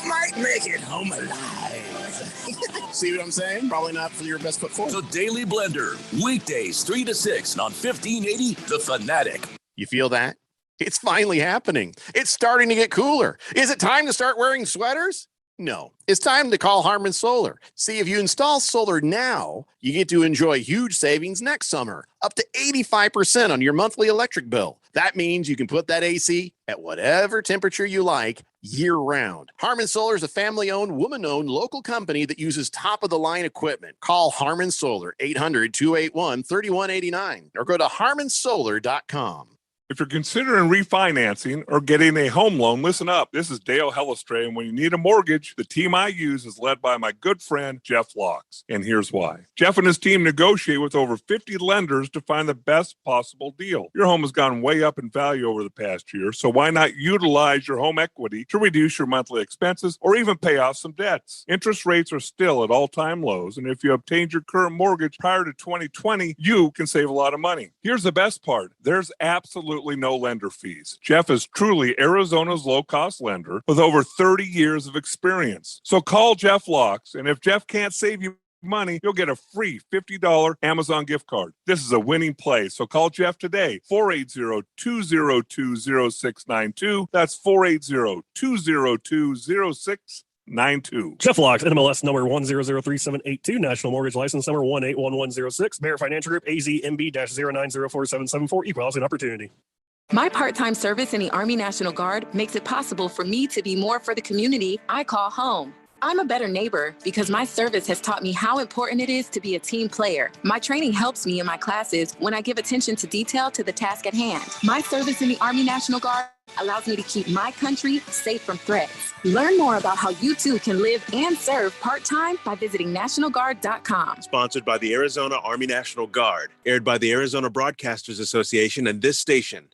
You might make it home alive. See what I'm saying? Probably not for your best foot forward. The Daily Blender, weekdays 3 to 6 on 1580 The Fanatic. You feel that? It's finally happening. It's starting to get cooler. Is it time to start wearing sweaters? No, it's time to call Harman Solar. See, if you install solar now, you get to enjoy huge savings next summer, up to 85% on your monthly electric bill. That means you can put that AC at whatever temperature you like year-round. Harman Solar is a family-owned, woman-owned local company that uses top-of-the-line equipment. Call Harman Solar, 800-281-3189, or go to harmansolar.com. If you're considering refinancing or getting a home loan, listen up. This is Dale Hellestray, and when you need a mortgage, the team I use is led by my good friend, Jeff Locks. And here's why. Jeff and his team negotiate with over 50 lenders to find the best possible deal. Your home has gone way up in value over the past year, so why not utilize your home equity to reduce your monthly expenses or even pay off some debts? Interest rates are still at all-time lows, and if you obtained your current mortgage prior to 2020, you can save a lot of money. Here's the best part. There's absolutely no lender fees. Jeff is truly Arizona's low-cost lender with over 30 years of experience. So call Jeff Locks, and if Jeff can't save you money, you'll get a free $50 Amazon gift card. This is a winning play, so call Jeff today, 480-202-0692. That's 480-202-0692. Jeff Locks, NMLS number 1003782, National Mortgage License number 181106, Bear Financial Group, AZMB-09047774, Equal Housing Opportunity. My part-time service in the Army National Guard makes it possible for me to be more for the community I call home. I'm a better neighbor because my service has taught me how important it is to be a team player. My training helps me in my classes when I give attention to detail to the task at hand. My service in the Army National Guard allows me to keep my country safe from threats. Learn more about how you too can live and serve part-time by visiting NationalGuard.com. Sponsored by the Arizona Army National Guard. Aired by the Arizona Broadcasters Association and this station.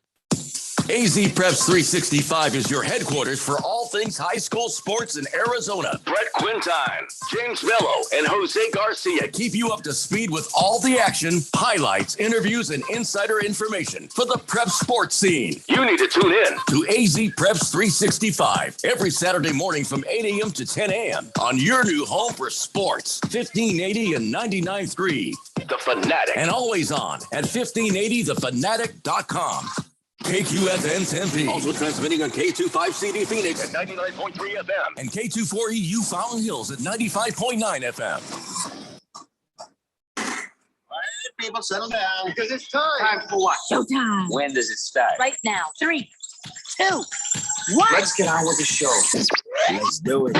AZ Preps 365 is your headquarters for all things high school sports in Arizona. Brett Quintine, James Mello, and Jose Garcia keep you up to speed with all the action, highlights, interviews, and insider information for the prep sports scene. You need to tune in to AZ Preps 365 every Saturday morning from 8 a.m. to 10 a.m. on your new home for sports, 1580 and 99.3. The Fanatic. And always on at 1580thefanatic.com. KQFN Tempe. Also transmitting on K25CD Phoenix at 99.3 FM. And K24EU Fountain Hills at 95.9 FM. All right, people, settle down. Because it's time. Time for what? Showtime. When does it start? Right now. 3, 2, 1. Let's get on with the show. Let's do it.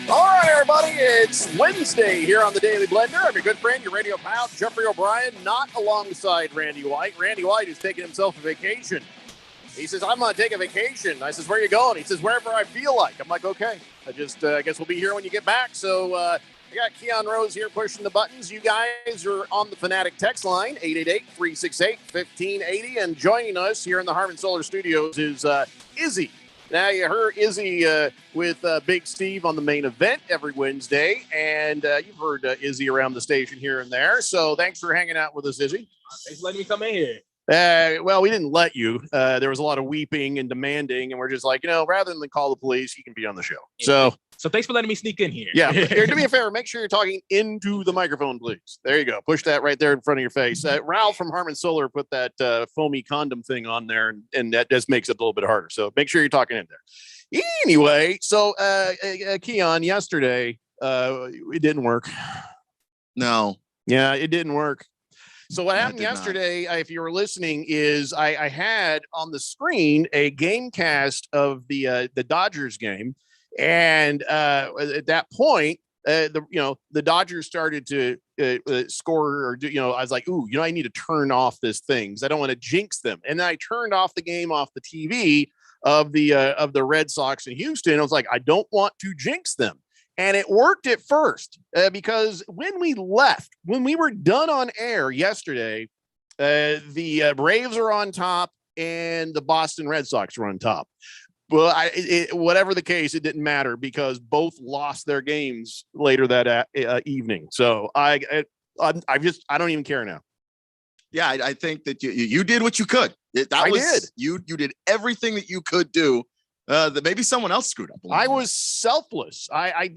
All right, everybody, it's Wednesday here on the Daily Blender. I'm your good friend, your radio pal, Jeffrey O'Brien, not alongside Randy White. Randy White is taking himself a vacation. He says, I'm going to take a vacation. I says, where are you going? He says, wherever I feel like. I'm like, okay. I guess we'll be here when you get back. So I got Keon Rose here pushing the buttons. You guys are on the Fanatic text line, 888-368-1580. And joining us here in the Harman Solar Studios is Izzy. Now, you heard Izzy with Big Steve on the main event every Wednesday, and you've heard Izzy around the station here and there. So thanks for hanging out with us, Izzy. Thanks for letting me come in here. Well, we didn't let you. There was a lot of weeping and demanding, and we're just like, rather than call the police, you can be on the show. Yeah. So thanks for letting me sneak in here. Yeah. Here, do me a favor. Make sure you're talking into the microphone, please. There you go. Push that right there in front of your face. Ralph from Harman Solar put that foamy condom thing on there, and that just makes it a little bit harder. So make sure you're talking in there. Anyway, so Keon, yesterday, it didn't work. No. Yeah, it didn't work. So what happened yesterday, if you were listening, is I had on the screen a game cast of the Dodgers game. And at that point, the Dodgers started to score, or I was like, ooh, I need to turn off this thing because I don't want to jinx them. And then I turned off the game off the TV of the Red Sox in Houston. I was like, I don't want to jinx them. And it worked at first because when we were done on air yesterday, the Braves are on top and the Boston Red Sox are on top. Well, whatever the case, it didn't matter because both lost their games later that evening. So I don't even care now. Yeah, I think that you did what you could. I did. You did everything that you could do. That maybe someone else screwed up. I was selfless. I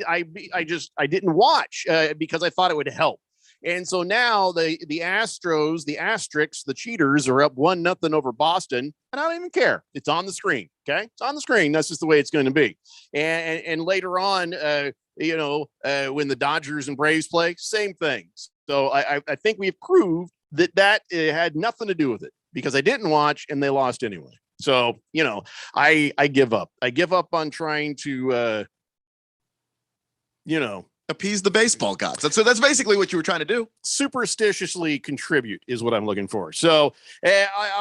didn't watch because I thought it would help. And so now the Astros, the Asterix, the cheaters are up 1-0 over Boston, and I don't even care. It's on the screen. Okay, it's on the screen. That's just the way it's going to be. And later on, when the Dodgers and Braves play, same thing. So I think we've proved that it had nothing to do with it because I didn't watch and they lost anyway. So, I give up. I give up on trying to, appease the baseball gods. So that's basically what you were trying to do. Superstitiously contribute is what I'm looking for. So,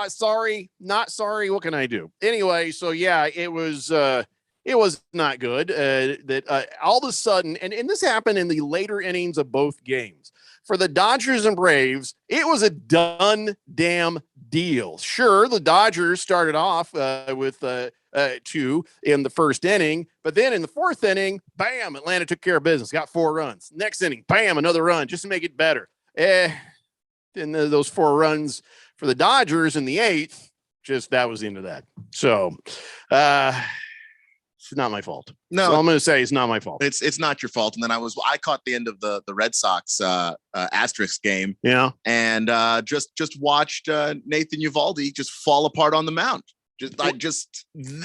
sorry, not sorry. What can I do? Anyway, so yeah, it was not good. That all of a sudden, and this happened in the later innings of both games. For the Dodgers and Braves, it was a done damn deal. Sure, the Dodgers started off with 2 in the first inning, but then in the fourth inning, bam, Atlanta took care of business, got 4 runs. Next inning, bam, another run just to make it better. Then those 4 runs for the Dodgers in the 8th, that was the end of that. So, it's not my fault. No, so I'm going to say it's not my fault. It's not your fault. And then I caught the end of the Red Sox asterisk game. Yeah. And just watched Nathan Eovaldi just fall apart on the mound.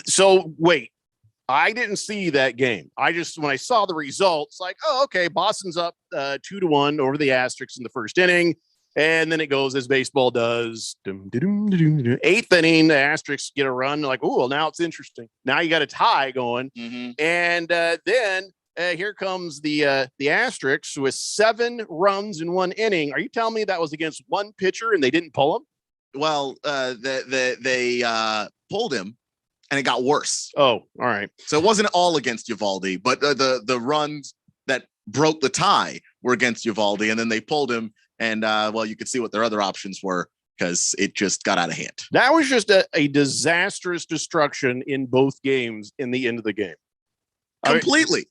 So wait, I didn't see that game. When I saw the results, like, oh, okay, Boston's up 2-1 over the Asterix in the first inning. And then it goes as baseball does. 8th inning, the Asterix get a run. Like, oh, well, now it's interesting. Now you got a tie going. Mm-hmm. And then here comes the Asterix with 7 runs in 1 inning. Are you telling me that was against one pitcher and they didn't pull him? Well, they pulled him and it got worse. Oh, all right. So it wasn't all against Eovaldi, but the runs that broke the tie were against Eovaldi, and then they pulled him. And, you could see what their other options were because it just got out of hand. That was just a disastrous destruction in both games in the end of the game. Completely.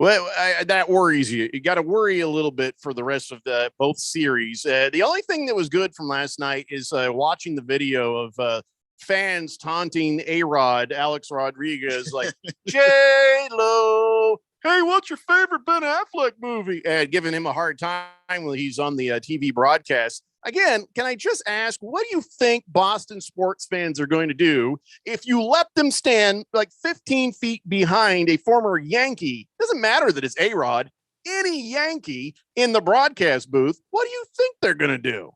That worries you. You got to worry a little bit for the rest of both series. The only thing that was good from last night is watching the video of fans taunting A-Rod, Alex Rodriguez, like, J-Lo. Hey, what's your favorite Ben Affleck movie? And giving him a hard time when he's on the TV broadcast. Again, can I just ask, what do you think Boston sports fans are going to do if you let them stand like 15 feet behind a former Yankee? Doesn't matter that it's A-Rod, any Yankee in the broadcast booth. What do you think they're going to do?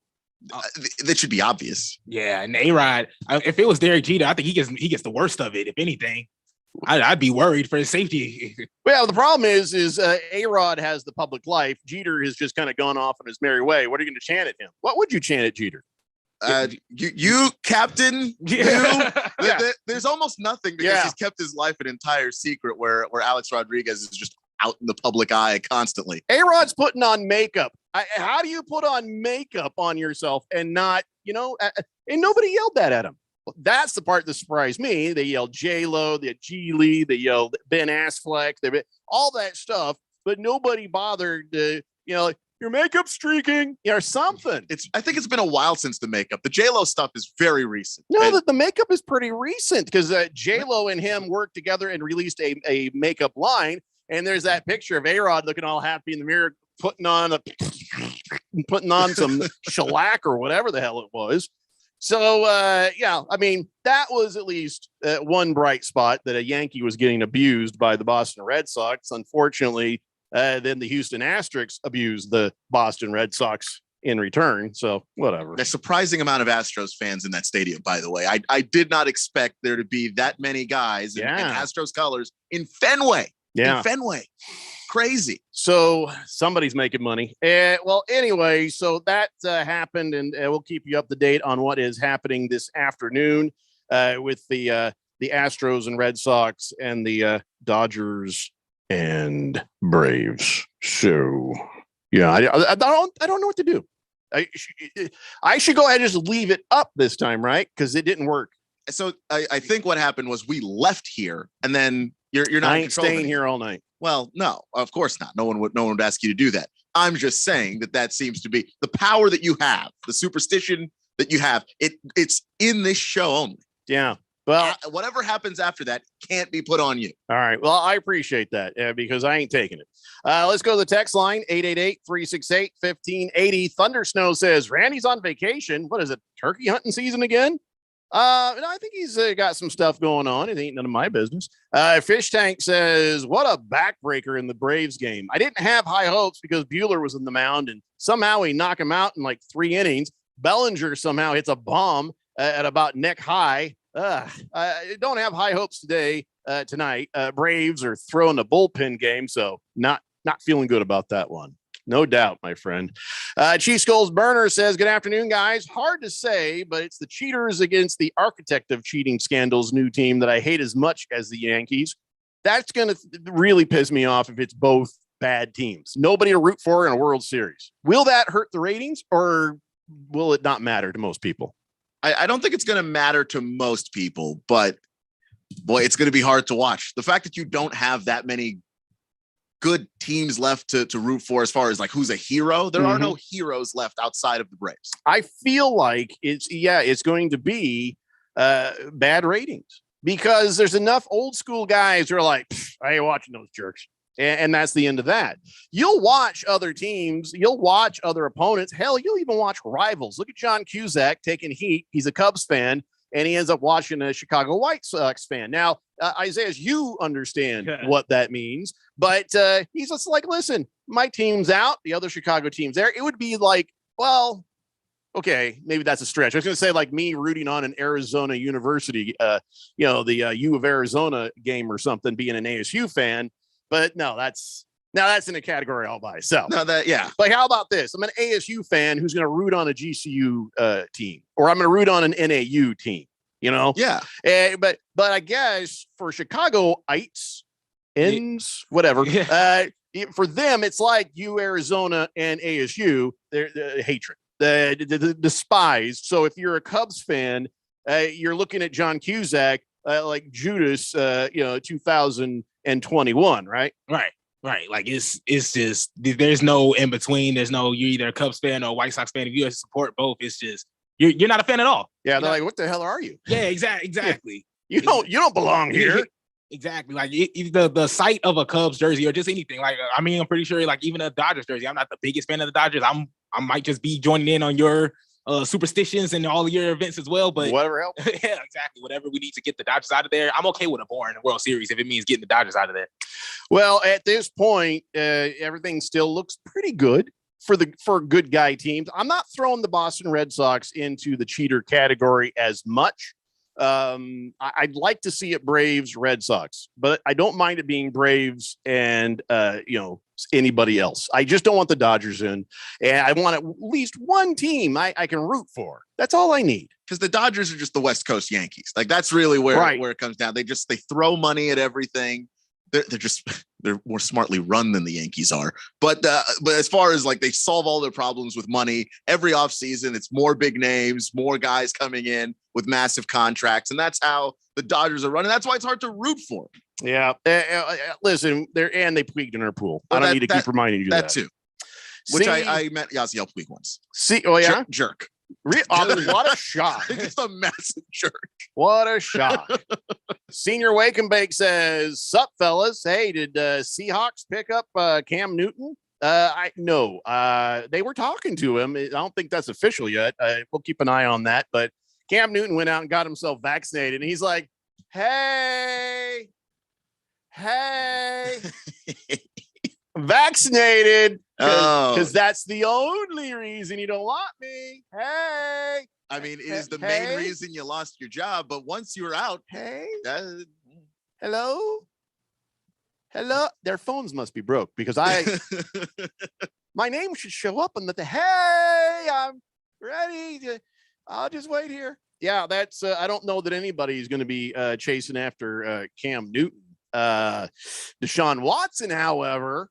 That should be obvious. Yeah, and A-Rod, if it was Derek Jeter, I think he gets the worst of it, if anything. I'd be worried for his safety. Well, the problem is A-Rod has the public life. Jeter has just kind of gone off on his merry way. What are you going to chant at him? What would you chant at Jeter? You captain. Yeah. There's almost nothing because he's kept his life an entire secret where Alex Rodriguez is just out in the public eye constantly. A-Rod's putting on makeup. How do you put on makeup on yourself and not, and nobody yelled that at him. That's the part that surprised me. They yelled J-Lo, they had Geely, they yelled Ben Affleck, all that stuff, but nobody bothered to, your makeup streaking or something. I think it's been a while since the makeup. The J-Lo stuff is very recent. No, the makeup is pretty recent because J-Lo and him worked together and released a makeup line. And there's that picture of A-Rod looking all happy in the mirror, putting on some shellac or whatever the hell it was. So, that was at least one bright spot that a Yankee was getting abused by the Boston Red Sox. Unfortunately, then the Houston Asterix abused the Boston Red Sox in return. So whatever. A surprising amount of Astros fans in that stadium, by the way. I did not expect there to be that many guys in Astros colors in Fenway. Yeah. In Fenway. Crazy. So somebody's making money. Anyway, so that happened, and we'll keep you up to date on what is happening this afternoon with the Astros and Red Sox and the Dodgers and Braves. So yeah, I don't know what to do. I should go ahead and just leave it up this time, right? Because it didn't work. So I think what happened was we left here, and then you're not I ain't staying here all night. Well, no, of course not. No one would ask you to do that. I'm just saying that seems to be the power that you have, the superstition that you have. It's in this show only. Yeah. Well, whatever happens after that can't be put on you. All right. Well, I appreciate that because I ain't taking it. Let's go to the text line, 888-368-1580. Thunder Snow says, Randy's on vacation. What is it, turkey hunting season again? No, I think he's got some stuff going on. It ain't none of my business. Fish Tank says, what a backbreaker in the Braves game. I didn't have high hopes because Buehler was in the mound, and somehow he knocked him out in like 3 innings. Bellinger somehow hits a bomb at about neck high. I don't have high hopes tonight. Braves are throwing a bullpen game, so not feeling good about that one. No doubt, my friend. Chief Skulls Burner says, good afternoon, guys. Hard to say, but it's the cheaters against the architect of cheating scandals new team that I hate as much as the Yankees. That's going to really piss me off if it's both bad teams. Nobody to root for in a World Series. Will that hurt the ratings, or will it not matter to most people? I don't think it's going to matter to most people, but boy, it's going to be hard to watch. The fact that you don't have that many good teams left to root for as far as like who's a hero, there are no heroes left outside of the Braves. I feel like it's going to be bad ratings because there's enough old school guys who are like, I ain't watching those jerks. And that's the end of that. You'll watch other teams. You'll watch other opponents. Hell, you'll even watch rivals. Look at John Cusack taking heat. He's a Cubs fan, and he ends up watching a Chicago White Sox fan. Now, Isaiah, you understand what that means, but he's just like, listen, my team's out. The other Chicago team's there. It would be like, well, okay, maybe that's a stretch. I was going to say like me rooting on an Arizona University, the U of Arizona game or something, being an ASU fan. But no, that's in a category all by itself. No, Like, how about this? I'm an ASU fan who's going to root on a GCU team, or I'm going to root on an NAU team. Yeah. But I guess for Chicagoites, whatever. For them, it's like Arizona and ASU. They're hatred, the despised. So if you're a Cubs fan, you're looking at John Cusack like Judas, 2021, right? Right. Like it's just there's no in between. There's no you're either a Cubs fan or a White Sox fan. If you support both, it's just you're not a fan at all. Yeah, they're like, what the hell are you? Yeah, exactly. You don't belong here. Exactly. Like the sight of a Cubs jersey or just anything. Like, I mean, I'm pretty sure like even a Dodgers jersey. I'm not the biggest fan of the Dodgers. I might just be joining in on your superstitions and all of your events as well, but whatever else. Yeah, exactly. Whatever we need to get the Dodgers out of there. I'm okay with a boring World Series if it means getting the Dodgers out of there. Well, at this point, everything still looks pretty good for good guy teams. I'm not throwing the Boston Red Sox into the cheater category as much. I'd like to see it Braves Red Sox, but I don't mind it being Braves and anybody else. I just don't want the Dodgers in, and I want at least one team I can root for. That's all I need. Because the Dodgers are just the West Coast Yankees. Like that's really where it comes down. They throw money at everything. They're more smartly run than the Yankees are. But as far as like they solve all their problems with money every offseason, it's more big names, more guys coming in with massive contracts. And that's how the Dodgers are running. That's why it's hard to root for them. Yeah. Listen, they peaked in our pool. I don't need to keep reminding you that too. Which I met Yasiel Puig once. Oh, yeah? Jerk. What a shock. It's a massive jerk. What a shock. Senior Wake and Bake says, sup, fellas. Hey, did Seahawks pick up Cam Newton? No. They were talking to him. I don't think that's official yet. We'll keep an eye on that. But Cam Newton went out and got himself vaccinated. And he's like, hey, vaccinated. Because that's the only reason you don't want me. Hey. I mean, it is the main reason you lost your job. But once you were out, hello. Their phones must be broke because my name should show up on hey, I'm ready. I'll just wait here. Yeah, that's I don't know that anybody's going to be chasing after Cam Newton. Deshaun Watson, however,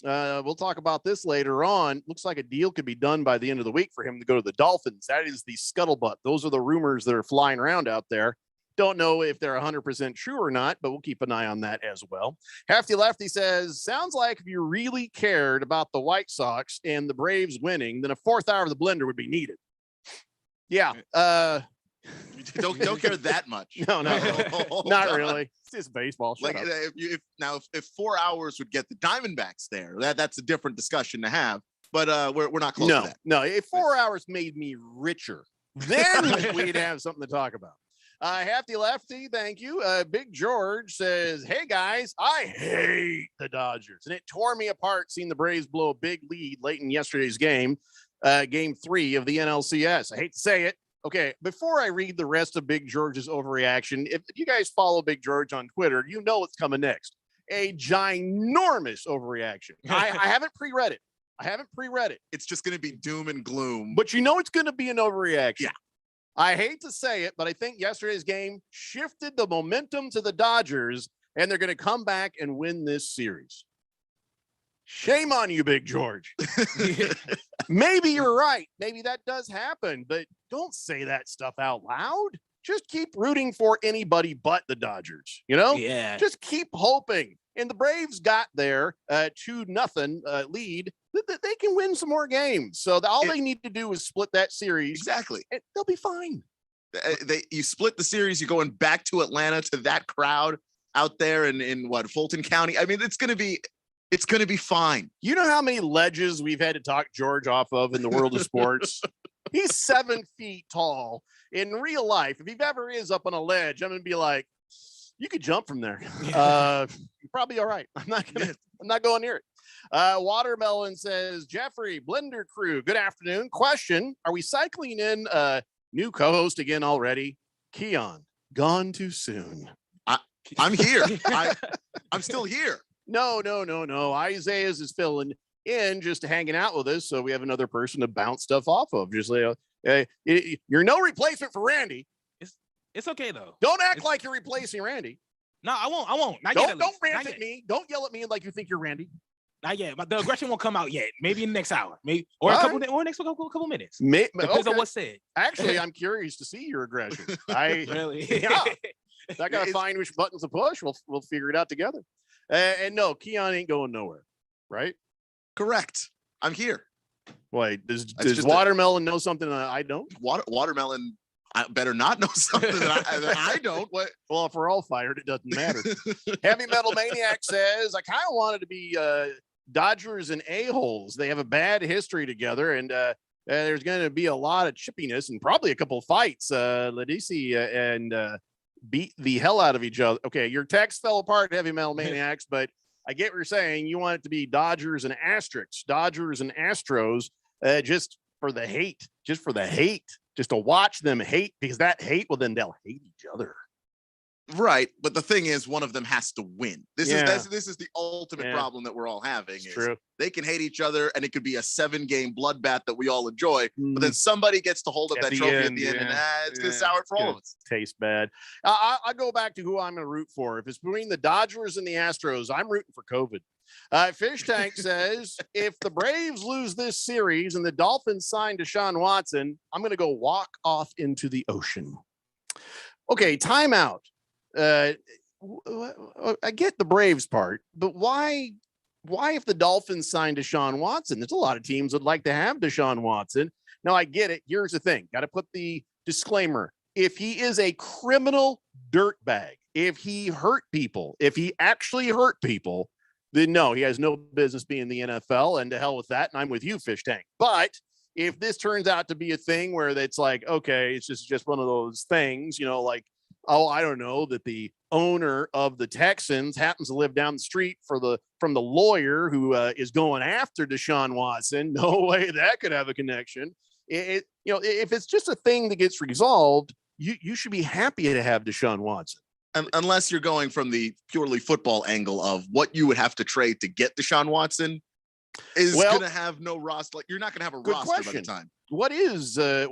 we'll talk about this later on. Looks like a deal could be done by the end of the week for him to go to the Dolphins. That is the scuttlebutt. Those are the rumors that are flying around out there. Don't know if they're 100% true or not, but we'll keep an eye on that as well. Hefty Lefty says, sounds like if you really cared about the White Sox and the Braves winning, then a fourth hour of the blender would be needed. Yeah. Don't care that much. No, not really. It's just baseball. Shut Like up. if 4 hours would get the Diamondbacks there, that's a different discussion to have. But we're not close to that. No, if 4 hours made me richer, then we'd have something to talk about. Hefty Lefty, thank you. Big George says, hey guys, I hate the Dodgers. And it tore me apart seeing the Braves blow a big lead late in yesterday's game, game 3 of the NLCS. I hate to say it. Okay, before I read the rest of Big George's overreaction, if you guys follow Big George on Twitter, you know what's coming next. A ginormous overreaction. I haven't pre-read it. It's just going to be doom and gloom. But you know it's going to be an overreaction. Yeah. I hate to say it, but I think yesterday's game shifted the momentum to the Dodgers, and they're going to come back and win this series. Shame on you, Big George. Maybe you're right. Maybe that does happen, but don't say that stuff out loud. Just keep rooting for anybody but the Dodgers, you know? Yeah. Just keep hoping. And the Braves got their 2-0 lead. They can win some more games. So all they need to do is split that series. Exactly. And they'll be fine. You split the series. You're going back to Atlanta to that crowd out there in Fulton County. I mean, it's going to be fine. You know how many ledges we've had to talk George off of in the world of sports? He's 7 feet tall. In real life, if he ever is up on a ledge, I'm going to be like, you could jump from there. You're probably all right. I'm not going near it. Watermelon says, Jeffrey, Blender Crew, good afternoon. Question, are we cycling in a new co-host again already? Keon, gone too soon. I'm here. I'm still here. No. Isaiah's is filling in, just hanging out with us, so we have another person to bounce stuff off of. Just you're no replacement for Randy. It's okay though. Don't act like you're replacing Randy. No, I won't. Don't rant at me. Don't yell at me like you think you're Randy. Not yet. But the aggression won't come out yet. Maybe in the next hour. Maybe or next couple minutes. Depends on what's said. Actually, I'm curious to see your aggression. Really? Yeah. I gotta find which buttons to push. We'll figure it out together. And no, Keon ain't going nowhere, right? Correct. I'm here. Wait, does Watermelon know something that I don't? Watermelon better not know something that I don't. What? Well, if we're all fired, it doesn't matter. Heavy Metal Maniac says, I kind of wanted to be Dodgers and A-holes. They have a bad history together, and there's going to be a lot of chippiness and probably a couple of fights. Ladisi and beat the hell out of each other. Okay, your text fell apart, Heavy Metal Maniacs, but I get what you're saying. You want it to be Dodgers and Asterisks, Dodgers and Astros, just for the hate, just to watch them hate, because that hate, well, then they'll hate each other. Right, but the thing is, one of them has to win. This is the ultimate problem that we're all having. It's true. They can hate each other, and it could be a 7-game bloodbath that we all enjoy. But then somebody gets to hold up that trophy at the end, and it's gonna sour for all of us. Taste bad. I go back to who I'm gonna root for. If it's between the Dodgers and the Astros, I'm rooting for COVID. Fish Tank says, if the Braves lose this series and the Dolphins sign Deshaun Watson, I'm gonna go walk off into the ocean. Okay, timeout. I get the Braves part, but why if the Dolphins signed Deshaun Watson? There's a lot of teams would like to have Deshaun Watson. Now, I get it. Here's the thing. Got to put the disclaimer. If he is a criminal dirtbag, if he actually hurt people, then no, he has no business being in the NFL, and to hell with that. And I'm with you, Fish Tank. But if this turns out to be a thing where it's like, okay, it's just one of those things, like, oh, I don't know, that the owner of the Texans happens to live down the street from the lawyer who is going after Deshaun Watson. No way that could have a connection. If it's just a thing that gets resolved, you should be happy to have Deshaun Watson. Unless you're going from the purely football angle of what you would have to trade to get Deshaun Watson is going to have no roster. Like, you're not going to have a roster by the time. What is, I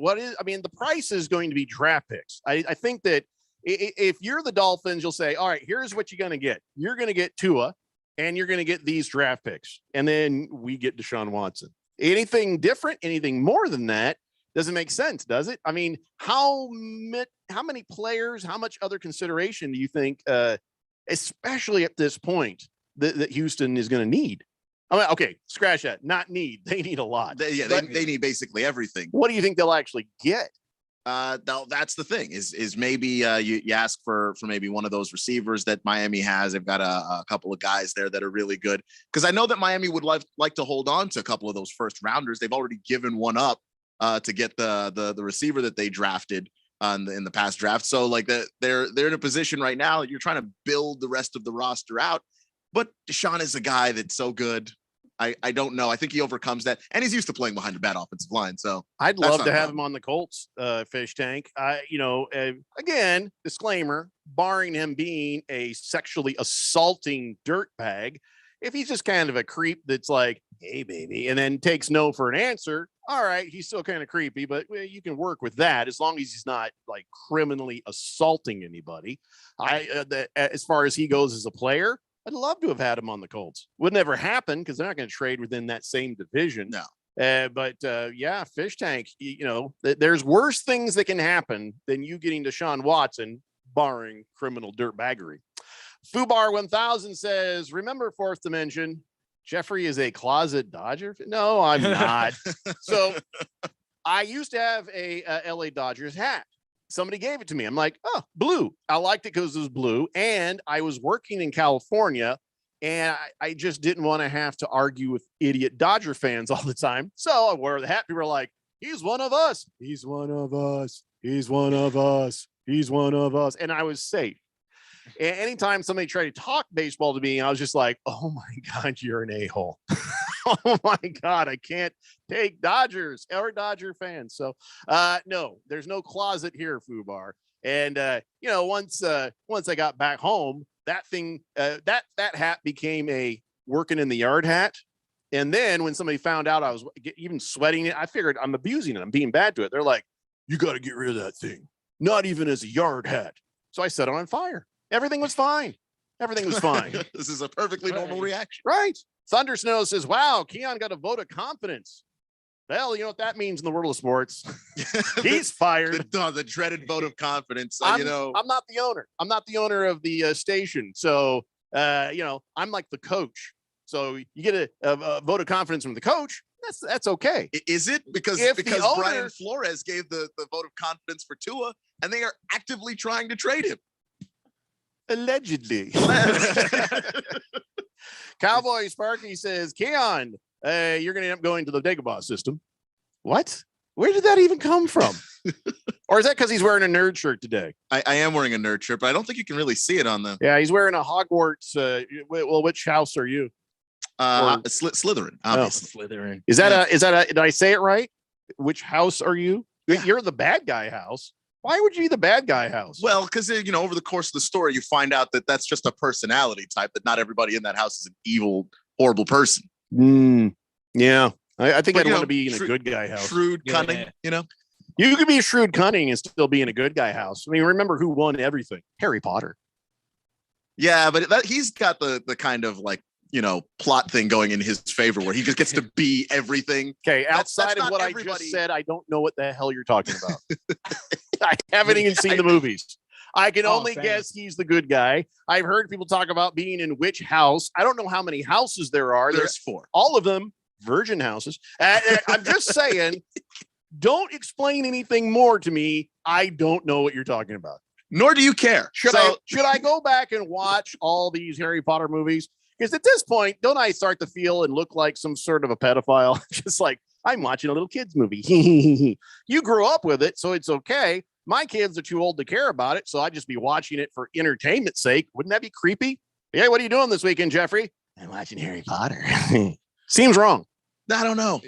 mean, the price is going to be draft picks. I think that if you're the Dolphins, you'll say, all right, here's what you're going to get. You're going to get Tua, and you're going to get these draft picks. And then we get Deshaun Watson. Anything different, anything more than that doesn't make sense, does it? I mean, how many players, how much other consideration do you think, especially at this point, that Houston is going to need? I mean, okay, scratch that. Not need. They need a lot. They need basically everything. What do you think they'll actually get? That's the thing is maybe you ask for maybe one of those receivers that Miami has. They've got a couple of guys there that are really good, because I know that Miami would like to hold on to a couple of those first rounders. They've already given one up to get the receiver that they drafted in the past draft. So like they're in a position right now. You're trying to build the rest of the roster out, but Deshaun is a guy that's so good. I don't know. I think he overcomes that, and he's used to playing behind a bad offensive line. So I'd love to have him on the Colts, Fish Tank. Again, disclaimer: barring him being a sexually assaulting dirtbag, if he's just kind of a creep that's like, "Hey, baby," and then takes no for an answer, all right, he's still kind of creepy, but you can work with that as long as he's not like criminally assaulting anybody. As far as he goes as a player, I'd love to have had him on the Colts. Would never happen because they're not going to trade within that same division. No. But Fish Tank, there's worse things that can happen than you getting Deshaun Watson, barring criminal dirtbaggery. Fubar 1000 says, remember Fourth Dimension? Jeffrey is a closet Dodger. No, I'm not. So I used to have a LA Dodgers hat. Somebody gave it to me. I'm like, oh, blue. I liked it because it was blue. And I was working in California, and I just didn't want to have to argue with idiot Dodger fans all the time. So I wore the hat. People were like, he's one of us. He's one of us. He's one of us. He's one of us. And I was safe. And anytime somebody tried to talk baseball to me, I was just like, oh my God, you're an a-hole. Oh my God, I can't take Dodgers or Dodger fans. So no, there's no closet here, Fubar. And once I got back home, that thing, that hat became a working in the yard hat. And then when somebody found out I was even sweating it, I figured I'm abusing it. I'm being bad to it. They're like, you got to get rid of that thing. Not even as a yard hat. So I set it on fire. Everything was fine. Everything was fine. This is a perfectly normal reaction. Right. Thunder Snow says, wow, Keon got a vote of confidence. Well, you know what that means in the world of sports. He's fired. The dreaded vote of confidence. I'm not the owner. I'm not the owner of the station. So, I'm like the coach. So you get a vote of confidence from the coach. That's okay. Is it? Because Brian Flores gave the vote of confidence for Tua, and they are actively trying to trade him. Allegedly. Cowboy Sparky says, Keon, you're going to end up going to the Dagobah system. What? Where did that even come from? Or is that because he's wearing a nerd shirt today? I am wearing a nerd shirt, but I don't think you can really see it on the. Yeah, he's wearing a Hogwarts. Which house are you? Slytherin. Obviously. Slytherin. Is that did I say it right? Which house are you? Yeah. You're the bad guy house. Why would you be the bad guy house? Well, because, over the course of the story, you find out that that's just a personality type, that not everybody in that house is an evil, horrible person. Yeah. I think I'd want to be in a good guy house. Shrewd, cunning, You could be shrewd, cunning, and still be in a good guy house. I mean, remember who won everything? Harry Potter. Yeah, but he's got the kind of like, plot thing going in his favor where he just gets to be everything. Okay, outside of what I just said, I don't know what the hell you're talking about. I haven't even seen the movies. I can only guess he's the good guy. I've heard people talk about being in which house. I don't know how many houses there are. There's 4. All of them virgin houses. I'm just saying, don't explain anything more to me. I don't know what you're talking about. Nor do you care. Should I go back and watch all these Harry Potter movies? Because at this point, don't I start to feel and look like some sort of a pedophile? Just like, I'm watching a little kid's movie. You grew up with it, so it's okay. My kids are too old to care about it, so I'd just be watching it for entertainment's sake. Wouldn't that be creepy? Hey, what are you doing this weekend, Jeffrey? I'm watching Harry Potter. Seems wrong. I don't know.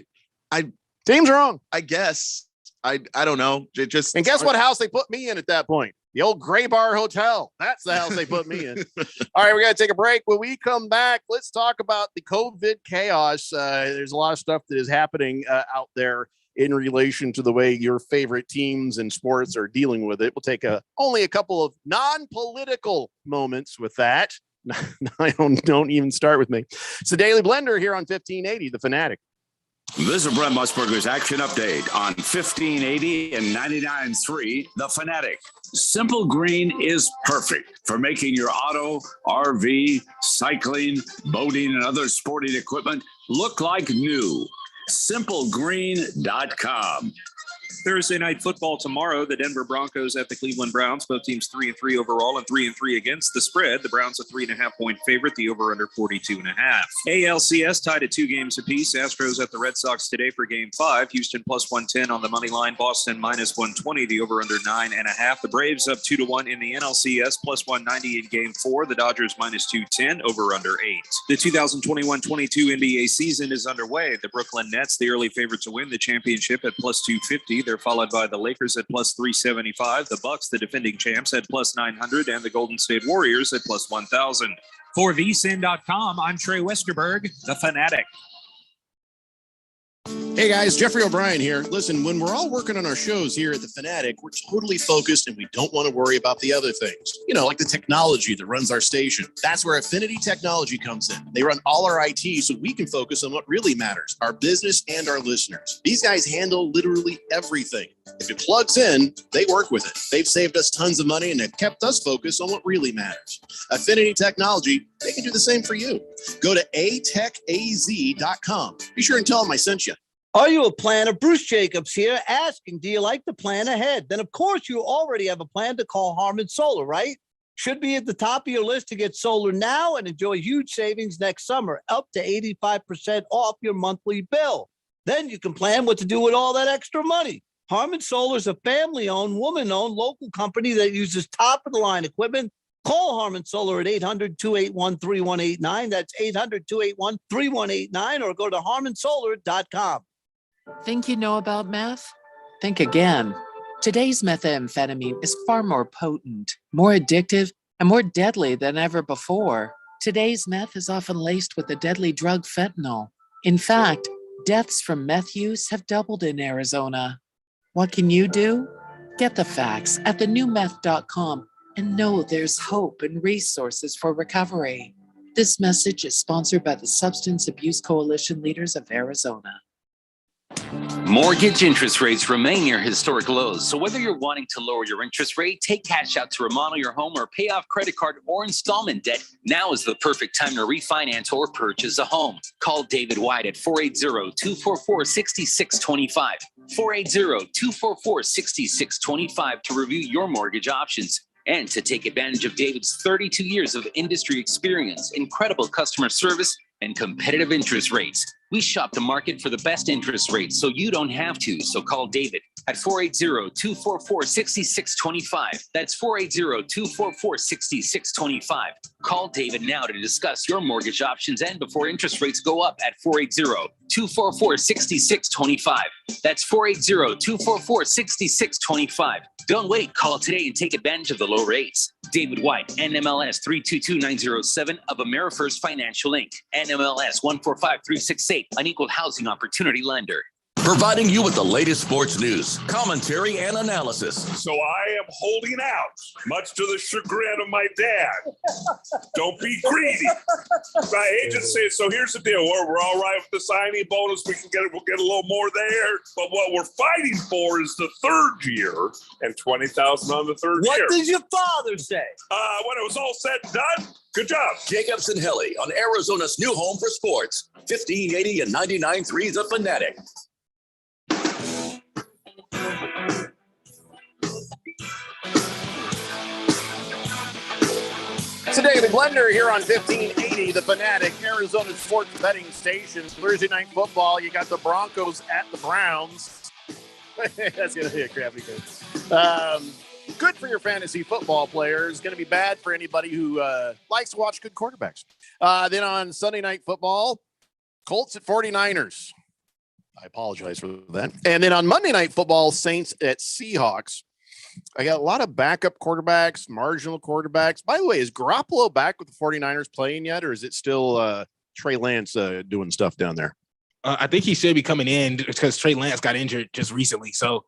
Seems wrong. I guess. I don't know. And guess what house they put me in at that point? The old Gray Bar Hotel. That's the house they put me in. All right, we got to take a break. When we come back, let's talk about the COVID chaos. There's a lot of stuff that is happening out there in relation to the way your favorite teams and sports are dealing with it. We'll take only a couple of non-political moments with that. Don't even start with me. It's the Daily Blender here on 1580, The Fanatic. This is Brent Musburger's Action Update on 1580 and 99.3 The Fanatic. Simple Green is perfect for making your auto, RV, cycling, boating, and other sporting equipment look like new. SimpleGreen.com. Thursday night football tomorrow. The Denver Broncos at the Cleveland Browns. Both teams 3-3 overall and 3-3 against the spread. The Browns a 3.5-point favorite. The over under 42.5. ALCS tied at 2 games apiece. Astros at the Red Sox today for Game 5. Houston plus 110 on the money line. Boston minus 120. The over under 9.5. The Braves up 2-1 in the NLCS plus 190 in Game 4. The Dodgers minus 210. Over under 8. The 2021-22 NBA season is underway. The Brooklyn Nets, the early favorite to win the championship at plus 250. They're followed by the Lakers at plus 375. The Bucks, the defending champs, at plus 900, and the Golden State Warriors at plus 1,000. For vsin.com, I'm Trey Westerberg, the Fanatic. Hey guys, Jeffrey O'Brien here. Listen, when we're all working on our shows here at The Fanatic, we're totally focused and we don't want to worry about the other things. You know, like the technology that runs our station. That's where Affinity Technology comes in. They run all our IT so we can focus on what really matters, our business and our listeners. These guys handle literally everything. If it plugs in, they work with it. They've saved us tons of money and have kept us focused on what really matters. Affinity Technology, they can do the same for you. Go to atechaz.com. Be sure and tell them I sent you. Are you a planner? Bruce Jacobs here asking, do you like to plan ahead? Then, of course, you already have a plan to call Harmon Solar, right? Should be at the top of your list to get solar now and enjoy huge savings next summer, up to 85% off your monthly bill. Then you can plan what to do with all that extra money. Harmon Solar is a family-owned, woman-owned local company that uses top-of-the-line equipment. Call Harmon Solar at 800-281-3189. That's 800-281-3189, or go to harmonsolar.com. Think you know about meth? Think again. Today's methamphetamine is far more potent, more addictive, and more deadly than ever before. Today's meth is often laced with the deadly drug fentanyl. In fact, deaths from meth use have doubled in Arizona. What can you do? Get the facts at thenewmeth.com and know there's hope and resources for recovery. This message is sponsored by the Substance Abuse Coalition Leaders of Arizona. Mortgage interest rates remain near historic lows. So whether you're wanting to lower your interest rate, take cash out to remodel your home, or pay off credit card or installment debt, now is the perfect time to refinance or purchase a home. Call David White at 480-244-6625. 480-244-6625 to review your mortgage options and to take advantage of David's 32 years of industry experience, incredible customer service, and competitive interest rates. We shop the market for the best interest rates so you don't have to. So call David at 480-244-6625. That's 480-244-6625. Call David now to discuss your mortgage options and before interest rates go up at 480-244-6625. That's 480-244-6625. Don't wait. Call today and take advantage of the low rates. David White, NMLS 322907 of AmeriFirst Financial Inc. NMLS 145368, an equal housing opportunity lender. Providing you with the latest sports news, commentary, and analysis. So I am holding out, much to the chagrin of my dad. Don't be greedy. My agent said, so here's the deal. We're all right with the signing bonus. We'll get a little more there. But what we're fighting for is the third year and $20,000 on the third year. What did your father say? When it was all said and done, good job. Jacobs and Helly on Arizona's new home for sports. 1580 and 99.3 The Fanatic. It's a Daily Blender here on 1580, The Fanatic, Arizona sports betting station. Thursday night football, you got the Broncos at the Browns. That's going to be a crappy game. Good for your fantasy football players. Going to be bad for anybody who likes to watch good quarterbacks. Then on Sunday night football, Colts at 49ers. I apologize for that. And then on Monday night football, Saints at Seahawks. I got a lot of backup quarterbacks, marginal quarterbacks. By the way, is Garoppolo back with the 49ers playing yet, or is it still Trey Lance doing stuff down there? I think he should be coming in because Trey Lance got injured just recently. So